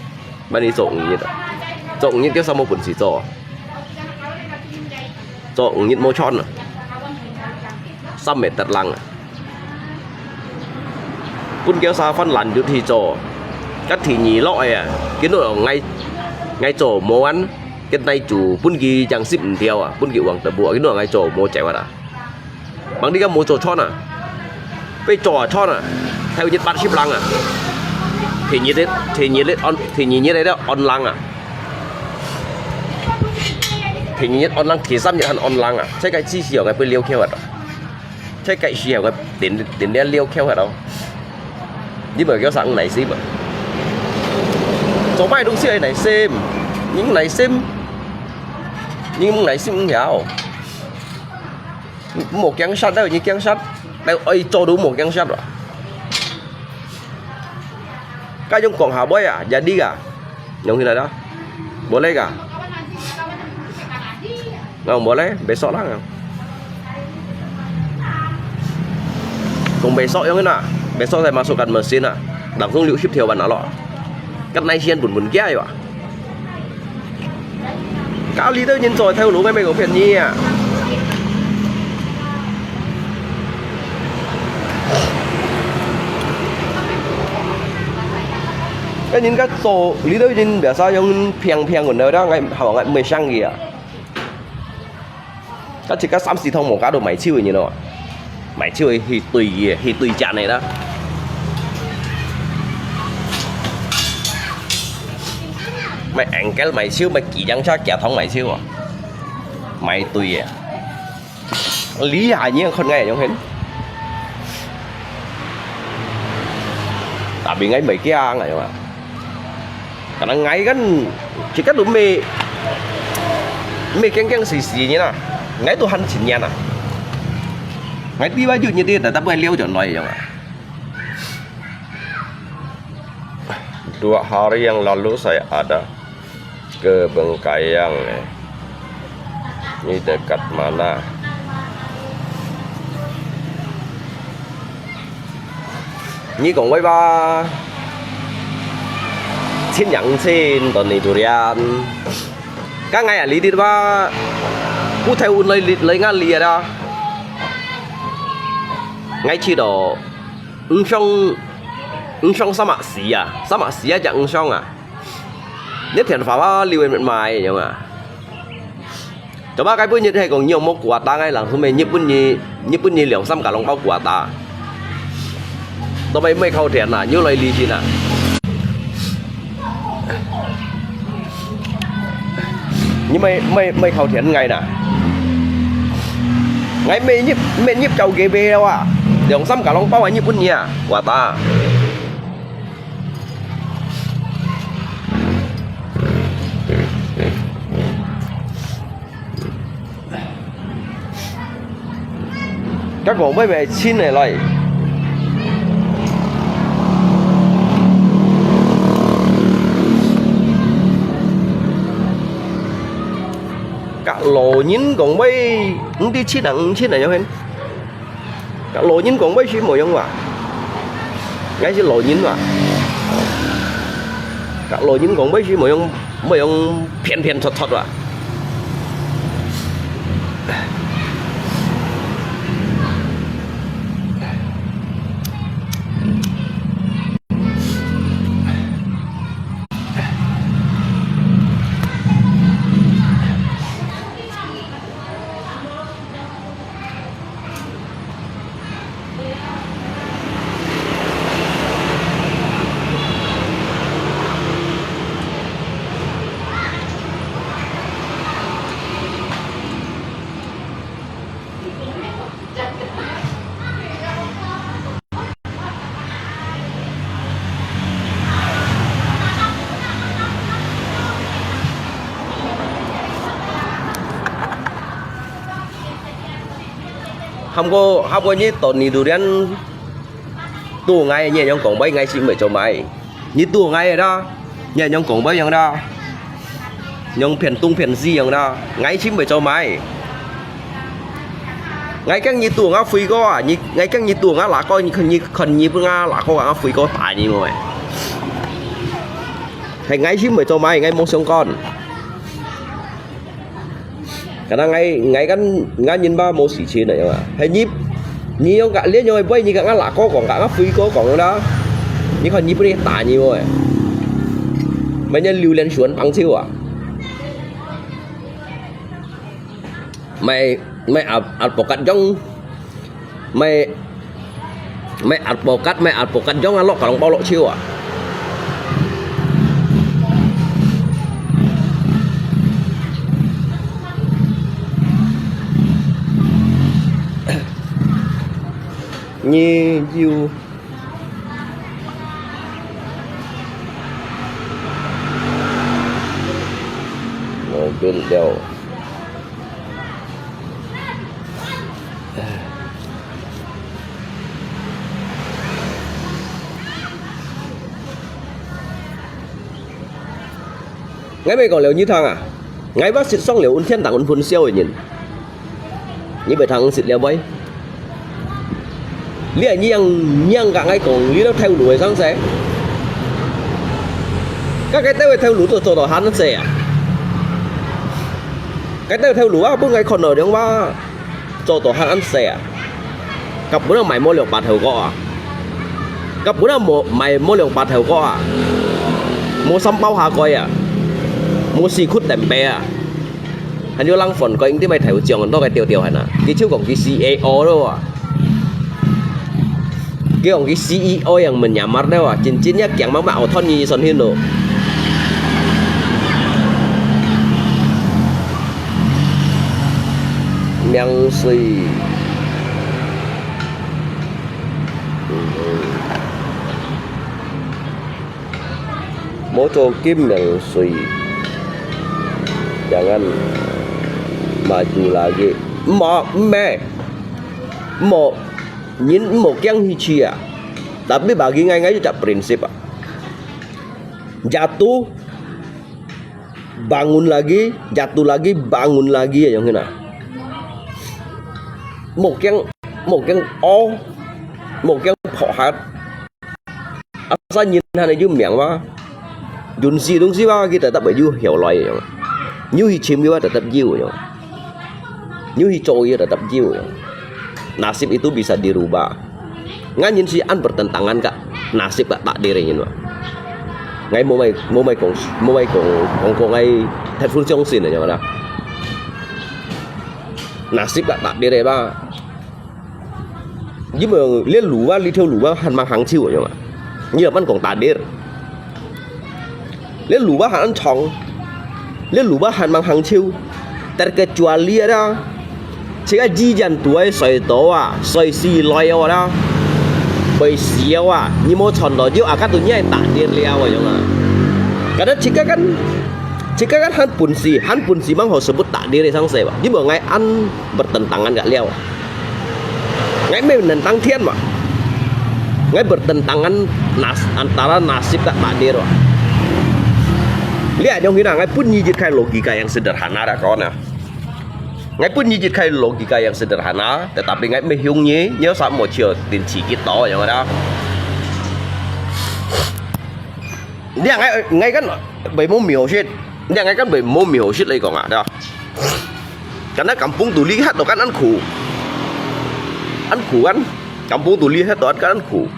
Bạn đi trộn như vậy. Trộn như tiếp sau một quần xì trò. Trộn như mô tròn à. Xăm mệt tật lăng à. Quân kéo xa phân lằn chút thì trò. Các thì nhí lọi à. Cái nội ngay trò mô ăn. Cái này chủ pun ghi chẳng ship theo à. Pun ghi uống tờ bụi cái nội ngay trò mô chạy vào à. Bằng đi các mô trò tròn à. Cái trò tròn à. Theo nhất bắt ship lăng à. Thì nhí đấy đó on lăng à. Thì nhất on lăng thì xăm nhận on lăng à. Thế cái chi xỉu cái bên liêu kêu hả đó. Thế cái xỉu cái tiền đen liêu kêu hả đâu. Nhưng mà kéo sáng này ship à. Chỗ mày đúng xỉu này xem. Những này xem. Nhưng này xem không hiểu. Một căn sắt đó như căn sắt. Đây ơi cho đủ một căn sắt rồi. Cái giống còn hả bói à, jadi à? Yang ini dah. Boleh kah? Nggak boleh, besok lah. Còn besok yang ini, besok saya masukkan mesin ah. Langsung liu ship theo bạn lo. Cái này xiên buồn kia vậy. Cáo lý tới nhìn rồi theo lũ mấy có phiền nhi à. Cái những cái tổ lý đối nhìn để sao giống phiền của nơi đó ngay họ ngay mười sang gì à. Các chỉ các 30 thông một cá đồ máy chiêu như nào. Máy chiêu thì tùy chạn này đó. Mày ăn cái máy chiêu mày chỉ dăng cho kẻ thông máy chiêu à. Mày tùy à. Lý hại như con ngay giống hết. Tại vì ngay mấy cái ăn này mà. Karena ngai kan jika tu me keng xì như nào ngai tu han chín nha nè ngai đi bao nhiêu như thế tapi liêu chọn loại vậy mà 2 hari yang lalu saya ada ke Bengkayang ini dekat mana ini còn quay ba xin nhận xin tuần này durian các ngày ở lý đi ba cú theo lấy ngang lìa đó ngay chỉ đó ứng song sa mạc xí à chẳng ứng song à nhất thiện phá ba liều bên mài vậy mà cho ba cái bữa như thế còn nhiều mốc quả ta ngay là hôm nay nhấp bún nhì liều xăm cả lòng bao quả ta tao bay mấy khâu thiện à như lấy lì gì nè nhưng mày khẩu thiện ngày nè ngày mày nhấp chầu ghê bê đâu à đường xăm cả long bao anh nhấp bún nha quả ta các bộ mấy mẹ xin này lại cả lò nhìn còn mấy đi chín này nhau hết Các lỗ nhìn cũng mấy xí mồi không ạ? Ngay xí lỗ nhìn mà. Các lỗ nhìn cũng mấy xí mồi không phiền phiền thật thật ạ. Không có như tổn ni durian tu ngay nhẹ nhàng cũng bay ngay xin mới cho mày như tu ngay rồi đó nhẹ nhàng cũng bay nhàng đó nhàng phiền tung phiền gì nhàng đó ngay xin mới cho mày ngay các như tu ngã phi có à ngay các như tu ngã là coi như khẩn như ngã là có ngã phi có tại như vậy hay ngay xin mới cho mày ngay mong sống con karena ngay kan nhìn ba mau xỉ trên này mà hay nhíp nhiều cả liên nhau bay như cả ngã lạ có còn cả ngã phi có còn đó nhưng còn nhíp đi tả nhiều rồi mấy nhân lưu lên xuống bằng siêu à mày advokat trong mày advokat trong ăn lọ cả lòng bao lọ siêu à như you bên đèo ngay bây còn liệu như thằng à ngay bác xịt xong liệu ôn thiên tặng ôn phun siêu rồi nhìn như vậy thằng xịt liệu bay lý nhang cả ngay còn lý nó theo đuổi sáng sẽ các cái theo lũ từ tàu hắn nó sẽ cái theo lũ á bữa ngày còn ở trong ba tàu hắn ăn sẽ cặp bữa nào mày mua lượng bạc thầu gọ cặp bữa nào mày mua lượng bạc thầu gọ mua sắm bao hà coi à mua xì khút tèm bè à anh vô lăng phần coi những cái mày thầu trường nó cái tiêu hả nè cái chiếu còn cái CEO đâu à cái ông cái CEO yang menyamar đâu à cincinnya yang mau mạo thon như Son Hin đồ Miang Suy Moto Kim Miang Suy jangan maju lagi mau nhìn một yang hici ya tapi bagi ngay juga prinsip pak jatuh bangun lagi jatuh lagi bangun lagi ya yang ini một yang o một yang phỏ hạt asa nhìn hàng này dùng miệng mà dùng gì đúng gì ba kita tetap baju hiểu loài ya như hi chim juga tetap jiu ya như hi coy ya tetap jiu ya nasib itu bisa dirubah. Nganyin si an bertentangan kak nasib kak takdirnya pak. Ngay mau mai kong ngay thật phương trong xin này nhá. Nasib kak takdirnya ba. Nhưng mà liên lũ ba, liên theo lũ ba hàn mang hàng chiêu nhá. Như là vẫn còn takdir. Liên lũ ba hàn ăn chong, liên lũ ba hàn mang hàng chiêu. Terkecuali ada jika jijan tuai soi toa soi si loyo đó bởi siêu à như một chọn đó chứ akan tuh nyai takdir liao ya nggak karena jika kan han pun si mang họ sebut takdir sang saya pak nhưng mà ngay ăn bertentangan nggak liao ngay menentang thiên mà ngay bertentangan antara nasib dan takdir pak lihat dong kita ngay pun nyijit kayak logika yang sederhana ada kawan ya Ngai pun nyicit kai logika yang sederhana, tetapi ngai mehiungnya nhớ saat một chiều tiền chỉ kita yang ada. Dia ngai kan bởi mô miểu shit, dia ngai kan bởi mô miểu shit lagi kau nggak dah. Karena kampung tu lihat tu kan anku kan, kampung tu lihat tu kan anku.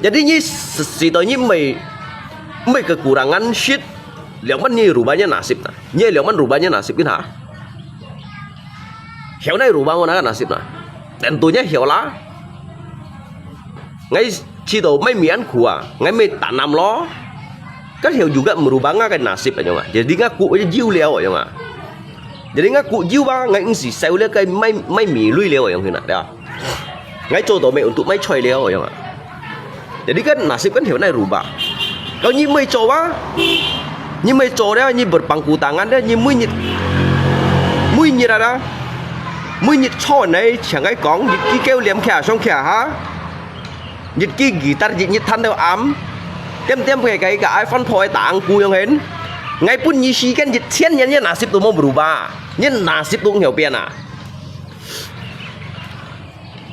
Jadi ni setidaknya mày kekurangan shit, liệu man ni rubahnya nasib nah, ni liệu man rubahnya nasib kan ha? Hiểu này rubah mana kan nasib nah, tentunya hiểu lah. Ngay chỉ đầu mấy miếng của, ngay mấy tanam lo, kan hiểu juga merubah kan nasib aja nggak. Jadi ngaku aja jiu liao aja nggak. Jadi ngaku jiu ba, ngay ngisi saya lihat kayak mấy mì lui liao yang kena dah. Ngay chỗ đầu mày untuk mấy choi liao aja nggak. Jadi kan nasib kan hiểu này rubah. Kalau như mấy chỗ ba, như mấy chỗ đó như berpangku tangan đó, như mũi nhịt ra đó, mũi nhịt cho này chẳng ai講, nhịt kia kêu liệm khả xong khả ha, nhịt kia guitar nhịt thanh theo ám, tem cái iPhone thôi tặng cùi yang hến, ngay pun như xí kan nhịt xiên như nasib tu mau berubah, như nasib tu hiểu biến à.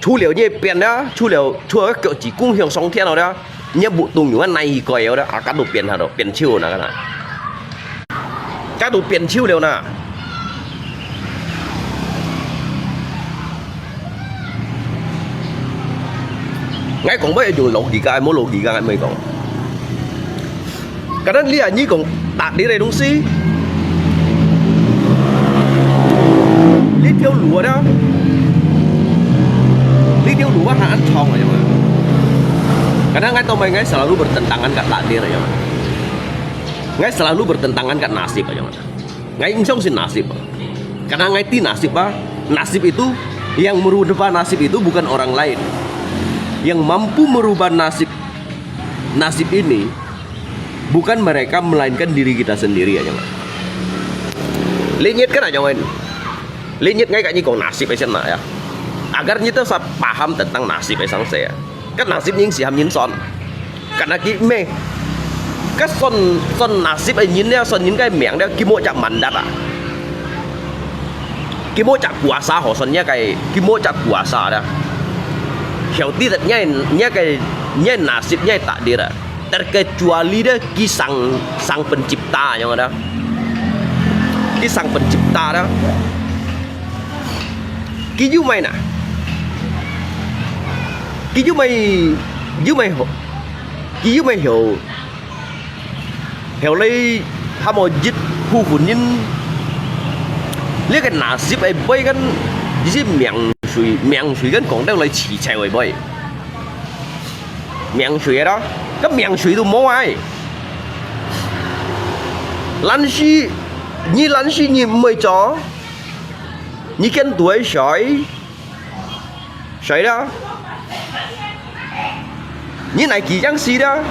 Chú liệu như biến đó, chú liệu chú các kiểu chỉ cung hướng song thiên nào đó. Nhớ bộ tung những này coi yếu đó, các đồ biển hả đó, biển chiêu nè cái này, các đồ biển chiêu đều nè. Ngay còn bây giờ dùng logika, mỗi logika ngay mới còn. Cái đó lý như còn đạt đi đây đúng xí, lý theo lúa đó, lý theo lúa là ăn thòng rồi mà. Kadang ngai tahu ngai selalu bertentangan kat takdir aja man. Ngai selalu bertentangan kat nasib aja man. Ngai insong si nasib. Karena ngai ti nasib bah. Nasib itu yang merubah nasib itu bukan orang lain. Yang mampu merubah nasib ini bukan mereka melainkan diri kita sendiri aja man. Linyit kan aja man. Linyit ngai kayaknya kau nasib aja nak ya. Agar kita paham tentang nasib aja saya. Các nasib những gì ham nhìn son, karena mê các son nasib ấy nhìn đeo son những cái miệng đeo kim mô chạm mặn đắt à, kim mô chạm kuasa họ son nhá cái kim mô chạm kuasa đó, hiểu tí thật nhá nasib nhá takdir à, terkecuali deh sang pencipta yang ada, sang pencipta đó, kiu mày nè. Chứ mày hiểu lấy ham một dịch khu phụ nhân lấy cái nasib ấy bay cái gì miệng suy cái còn đang lấy chỉ chạy vậy bay miệng suy đó cái miệng suy tụ mua ai lăn xí như mày chó như cái tuổi sỏi đó. Như này kỳ chẳng xí đó,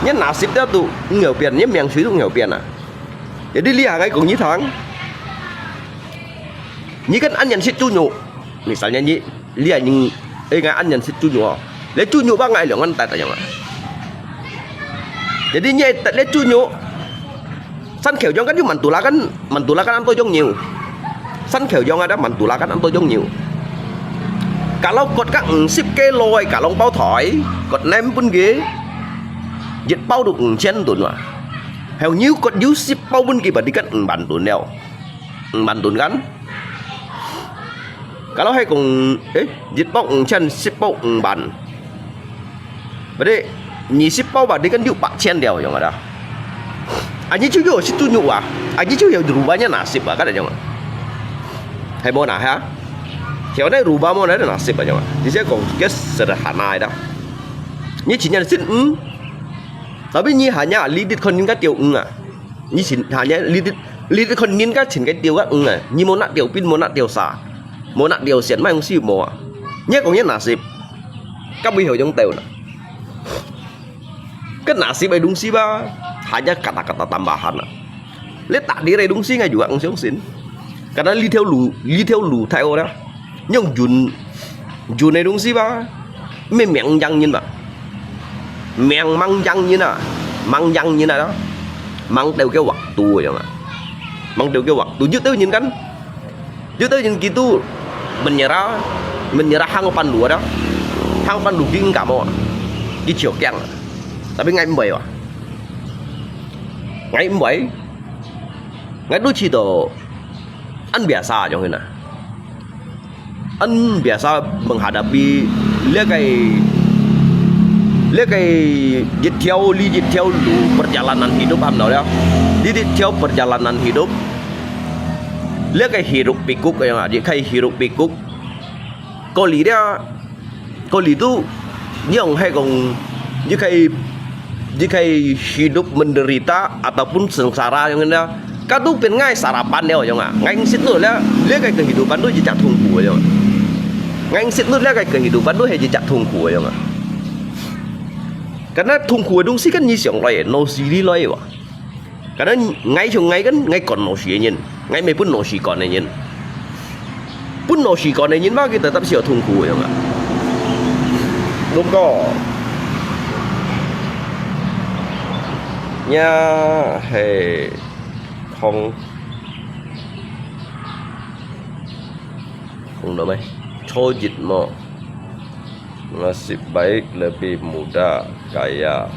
như nasib đó tụ nghèo biển, như miệng suy tụ nghèo biển à. Jadi lihat cái cũng như thằng, như kan anh nhận xét chu nhụ, misalnya như lihat những cái anh nhận xét chu nhụ, lấy chu nhụ ba ngày lượng ăn tại tại nhà. Jadi như lấy chu nhụ, san khéo dong kan như mantulakan ăn tôi dong nhiều, san khéo dong ada mantulakan ăn tôi dong nhiều. Kalau cột các ship kê lôi cả lông bao thỏi cột nem pun ghế dịch bao được trên tuần mà hầu như cột dú ship bao pun kì bật đi cắt bàn tuần đeo bàn tuần gắn kalau hay cùng dịch bao trên ship bao bàn vậy nhị ship bao bật đi cắt dụ bạc trên đeo giống đó anh như chú hiểu ship tu nhụ à anh như chú hiểu rubahnya nasib à cái này giống hay mau nào ha. Hiểu này rubah mau này là nasib aja, jadi kau kes sederhana dah. Ni chỉ nhận xin tapi ni hanya lidit kon nhìn cái tiêu à, ni chỉ hanya lidit kon nhìn cái cái tiêu á à, ni mau nak tiêu pin mau nak tiêu sa, mau nak tiêu xiên mai không siêu mau, nhớ còn nhớ nasib, các bây hiểu trong tiêu nè, cái nasib ấy đúng sih ba, hanya kata-kata tambahan à, lấy tak diri đúng sih ngay juga không xin, karena li theo lù theo đó. Nhưng jun này đúng gì ba mấy miệng răng như mà miệng măng răng như nào đó măng đều cái waktu rồi mà măng đều cái waktu như tôi nhìn kan Dia tahu yang gitu menyerah hang pandu ada. Hang pandu ging nggak mau. Di Ciokeng. Tapi ngay mbay à. Ngay mbay. Ngay đôi chỉ đồ ăn biasa trong ini. Ăn biasa menghadapi lihat jitiau lu perjalanan hidup am ya. Jitiau perjalanan hidup. Lihat kayak hirup pikuk kayak nggak? Kayak hirup pikuk. Koli itu yang jika hidup menderita ataupun sengsara yang ini, kadu pengai sarapan dia yang nggak? Ngai sit lu lihat kayak kehidupan tu jejak tungku yang ngai sit lu lihat kayak kehidupan tu jejak tungku yang nggak? Karena tungku itu sih kan nyisong loy, no siri loy wah. Karena ngay kan ngay còn nổ xì nhìn, ngay mấy pun nổ xì còn này nhìn, pun nổ xì còn này nhìn mà kita tetap siap tunggu ya nggak? Đúng có, nha hề không đâu mấy, cho dịch mà nasib baik lebih muda kaya.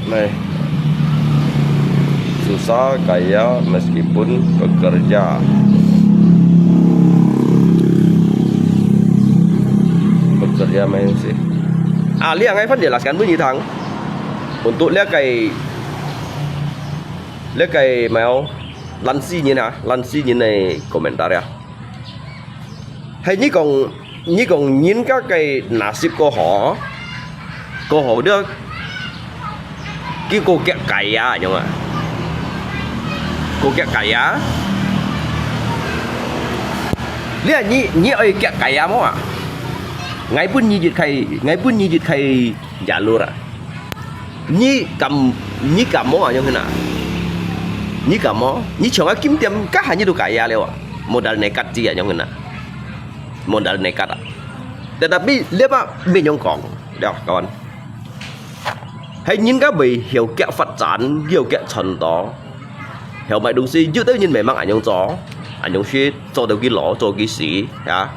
Nah, susah kaya meskipun bekerja. Bekerja main sih. Lihat ngay Fan jelaskan bunyi thằng. Untuk lihat kayak mau lansi như nào, lansi như này komentar ya. Hay như còn nhìn các cái nasib của họ được. Cái cô kẹt kaya nhung à, cô kẹt kaya, lihat ni oi kẹt kaya mau à, ngay pun ni jit kai jalur à, ni cầm mau à nhung thế nào, ni cầm mau, ni chồng kim tiêm các hanya tu kaya lewat, modal nekat dia nhung thế nào, modal nekat à, tetapi lihat apa benyong kong, dah kawan. Hay nhìn các vị hiểu kẹo phát triển, hiểu kẹo trần đó, hiểu mọi đúng gì, chứ tới nhìn memang anh sih cho được cái lỗ, cho cái gì, ya.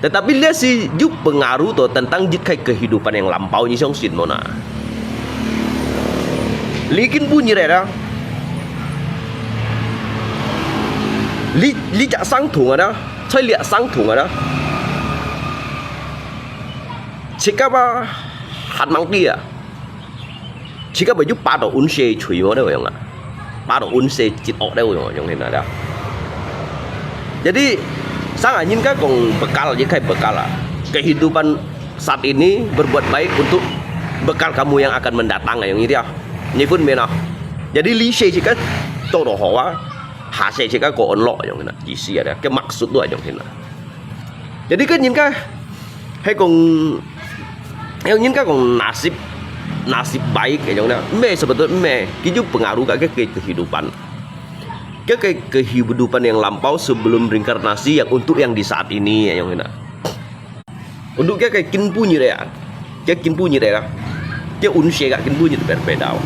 Tetapi lihat sih juga pengaruh tuh tentang jika kehidupan yang lampau ni song sin mona. Likin bunyi dah. Li jak sang thùng ada, chơi lihat sang thùng ada. Jika apa hat mang dia. Jika baju pada unse cui mana yang nggak, pada unse cit ok dah yang ini ada. Jadi sangat ingin kong bekal, jika bekal lah. Kehidupan saat ini berbuat baik untuk bekal kamu yang akan mendatang yang ini ya. Ini pun mana. Jadi lise jika todo hawa, hasil jika kau onlok yang ini, isi ada. Ke maksud tu yang ini. Jadi kan ingin hay kong nasib baik kayak gimana? Sebetulnya itu pengaruh ke kehidupan. Ke kehidupan yang lampau sebelum reinkarnasi yang untuk yang di saat ini yang gimana? Untuk kayak kin punya dia. Kayak kin punya dia. Kayak unse kin punya berbeda.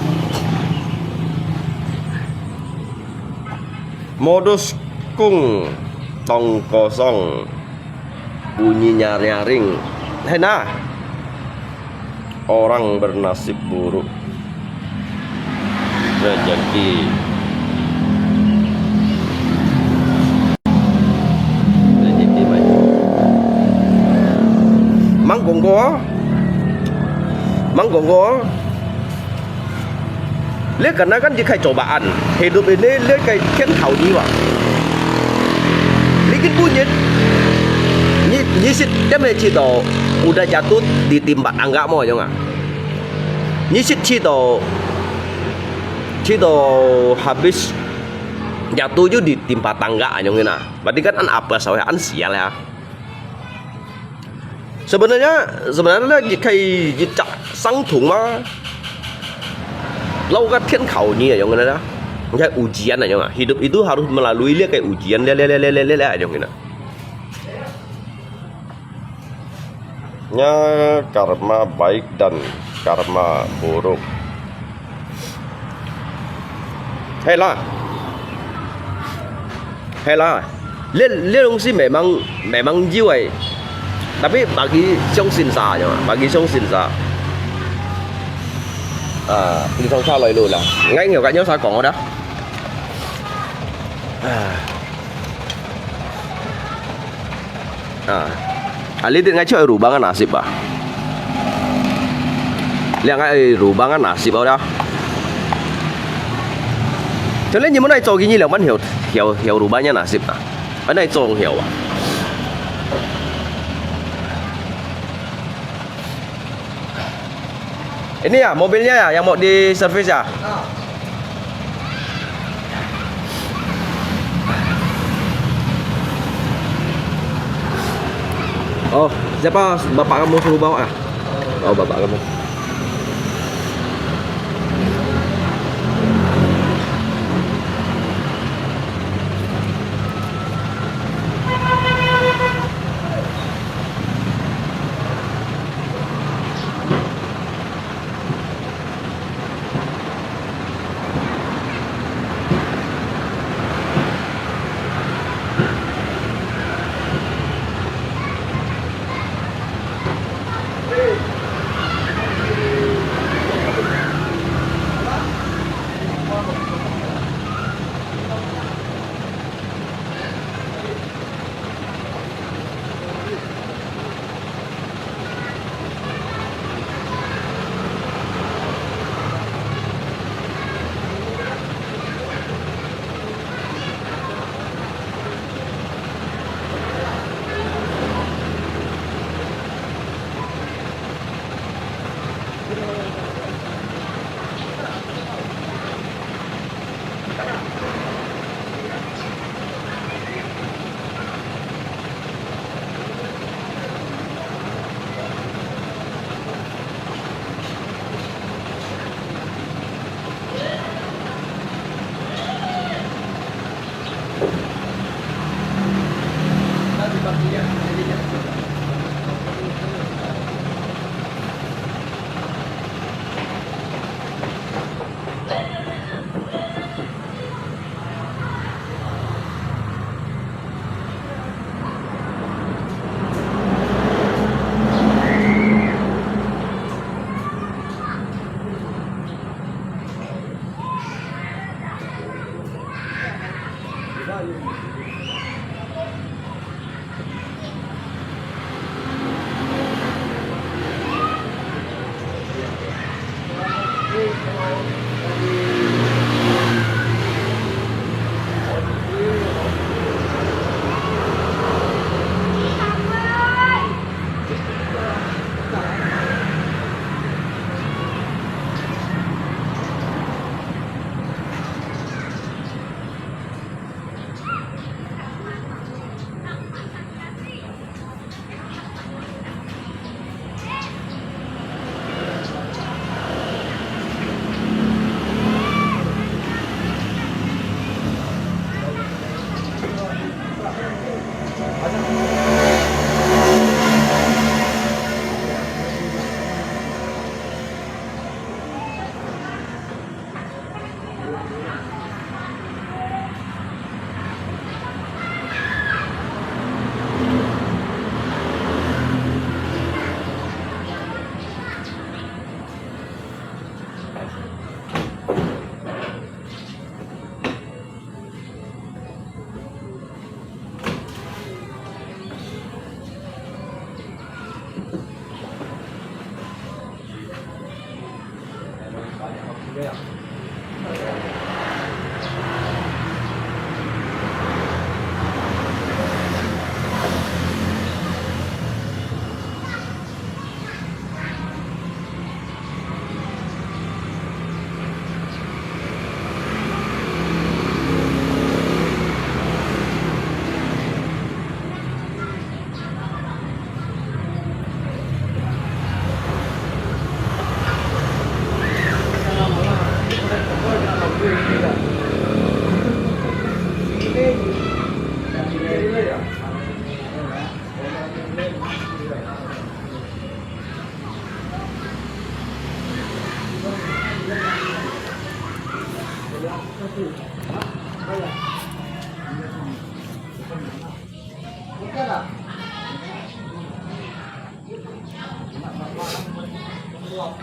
Modus kung tong kosong bunyi nyaring. Hei nah. Orang bernasib buruk rezeki Manggongo lihat karena kan jika cobaan hidup ini lihat kayak kau jiwa lihat bunyi nyisit dia mencito udah jatuh ditimpa tangga mau ya nggak? Nyisit cito habis jatuh juga ditimpa tangga aja ngina. Berarti kan apa soalnya sial ya. Sebenarnya kayak jicak sang thùng mah lâu kan thiên khẩu ni aja ngina dah. Kayak ujian aja nggak? Hidup itu harus melalui dia kayak ujian lele aja ngina. Nya karma baik dan karma buruk. Hei lah, hay là liên liên đồng si memang jiwa, tapi bagi trong xin sa nhá, bagi trong xin sa. Đi trong sao lời luôn là ngay nhiều cái nhớ sao còn ở đó. Lihat ngay chơi rubangan nasib ba? Lihat ngay rubangan nasib ở đó. Cho nên như thế này cho cái gì là vẫn hiểu rubangan nasib à? Cái này cho không hiểu à? Ini ya mobilnya ya yang mau di servis ya? Oh, siapa bapak kamu suruh bawa? Oh, bapak kamu.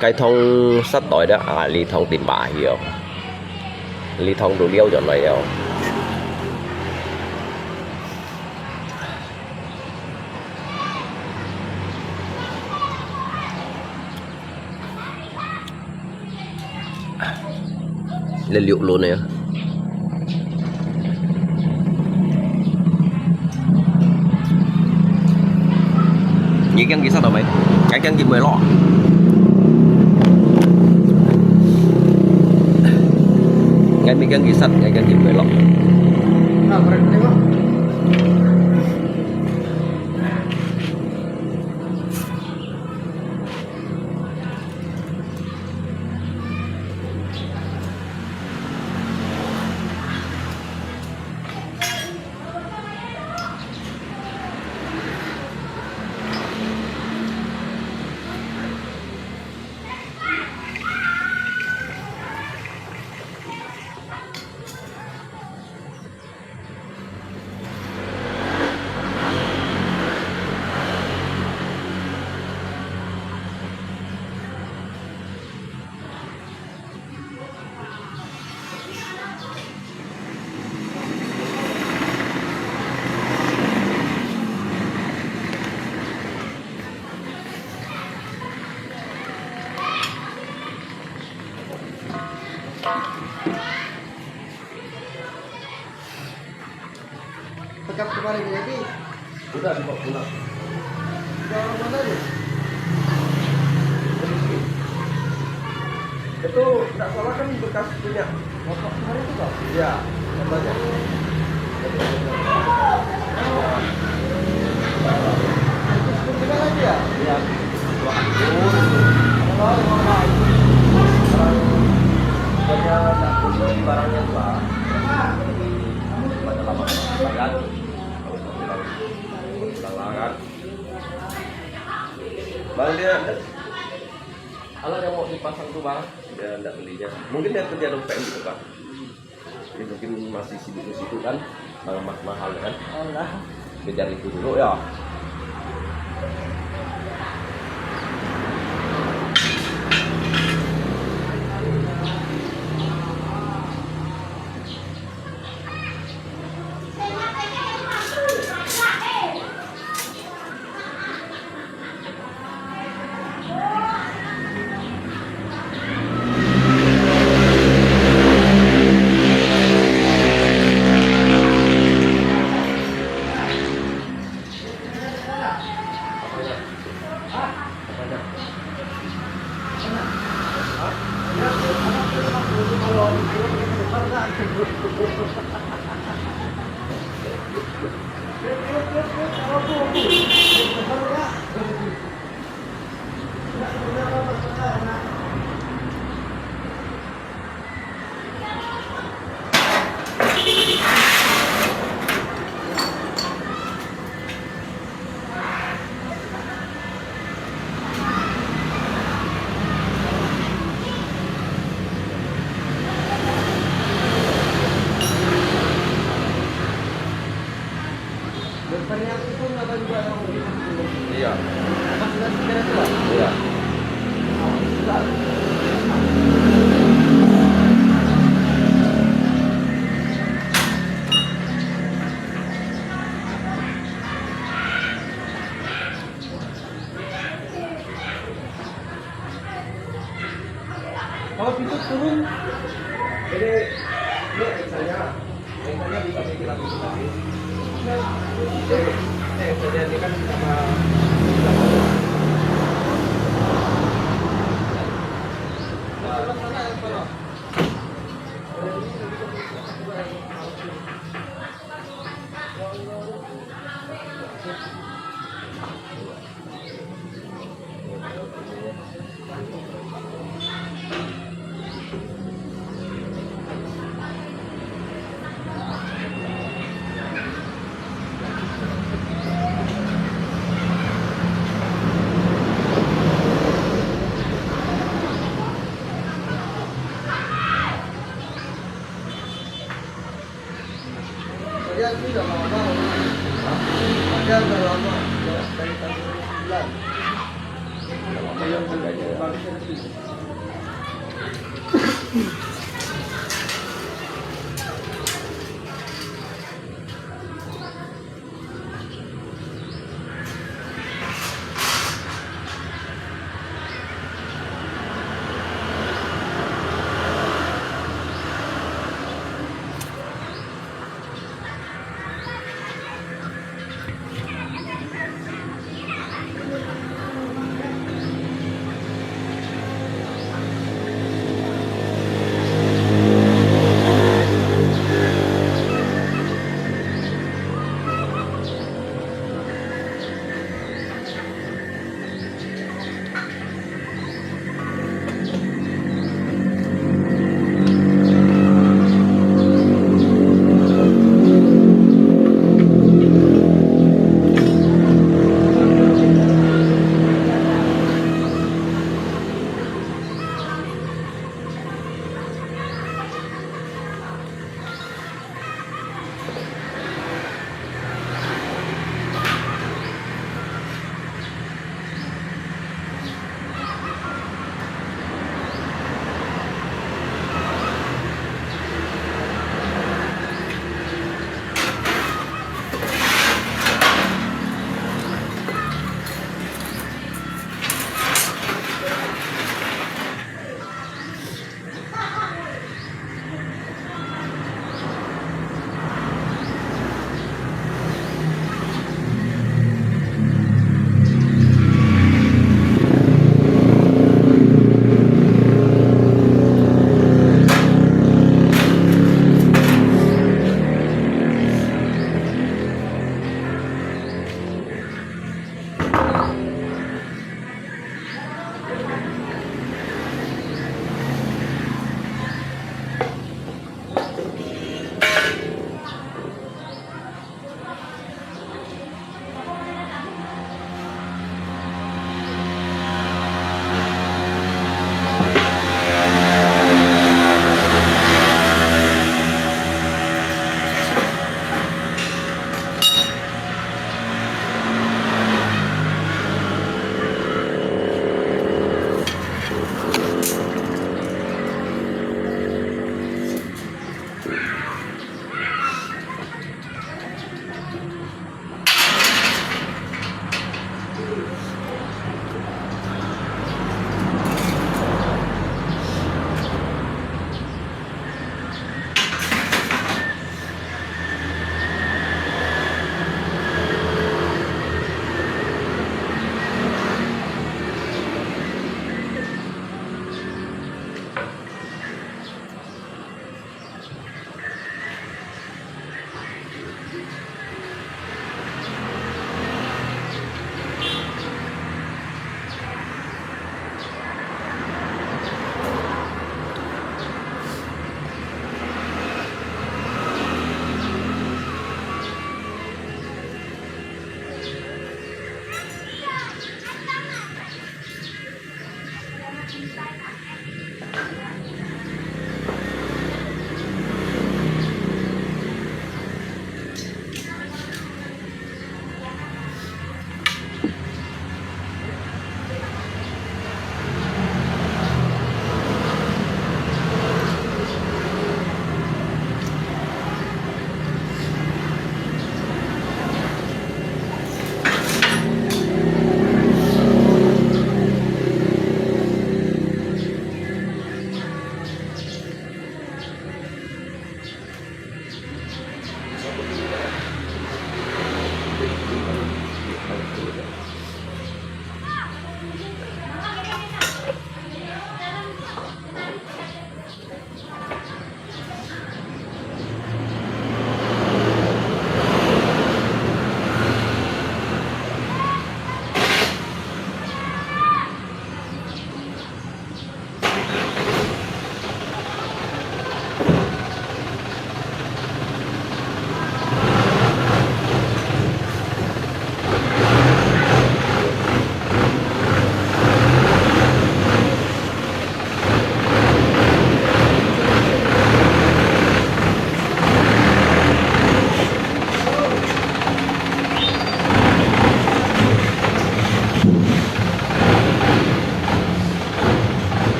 Cái thông sắt tối đó ly thông tìm bà hiểu ly thông đồ liêu cho này đâu lên liệu luôn này như cái gì sao đâu mày cái gì mới lọ ngay megang gisat ngay kan belok Nah, mereka tengok. Tekap kemarin jadi udah dibawa pulang orang mana aja? itu nggak salah kan bekas punya Bapak kemarin itu kok? ya katanya Terus kita lagi ya? ya banyak tak kunjungi barangnya tuh banyak lama kan kan bang dia kalau dia mau dipasang tuh bang dia tidak belinya mungkin dia kerja dompet gitu kan jadi mungkin masih sibuk di situ kan barang mahal kan kejar itu dulu ya iya iya Kalau pintu turun, ini misalnya bisa bikin lagi jadi kan sama kalian sudah lama, kalian sudah lama dari tahun 9. Bayar harganya.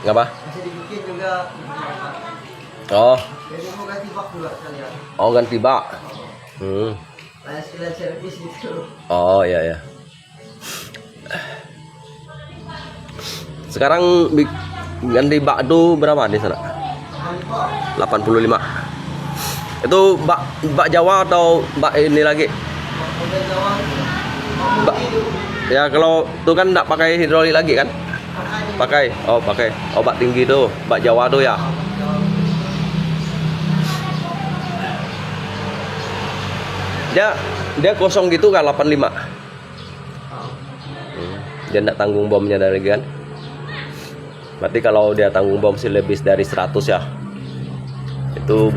Ngapa? Masih dibikin juga. Oh, Jadi mau ganti bak juga sekalian. oh ganti bak. Kayak sekalian servis gitu. Oh iya ya. Sekarang ganti bak tuh berapa di sana? 85. Itu bak Jawa atau bak ini lagi? Udah Jawa. Bak, ya kalau tuh kan nggak pakai hidrolik lagi kan? Pakai. Oh pakai. Oh bak tinggi tuh, bak Jawa tuh ya. Dia kosong gitu kan 85. Dia nggak tanggung bomnya dari kan? Berarti kalau dia tanggung bom sih lebih dari 100 ya. Itu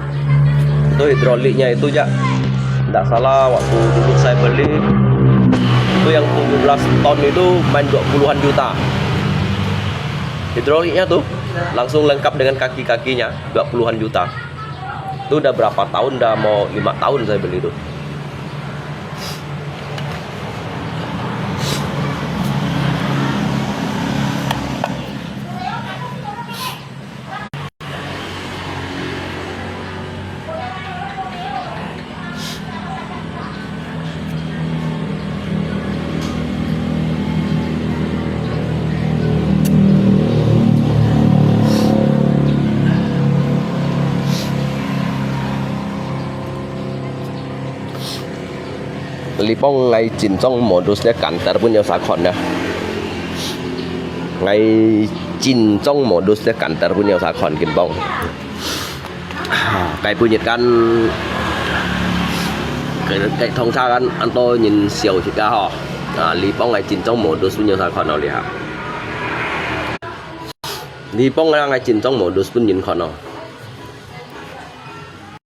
hidroliknya itu ya. Nggak salah waktu dulu saya beli itu yang 17 ton itu main 20-an juta. Hidroliknya tuh langsung lengkap dengan kaki-kakinya 20-an juta. Itu udah berapa tahun? Udah mau 5 tahun saya beli itu. Lipong ngay chỉnh trong modus để cản trở punya sakon ya. Ngay chỉnh trong modus để cản trở punya sakon kin bong. Cái punya kan cái thông xa kan anto nhìn siêu thì cả họ. Lipong ngay chỉnh trong modus punya sakon nào lihat. Lipong ngay chỉnh trong modus punya sakon nào.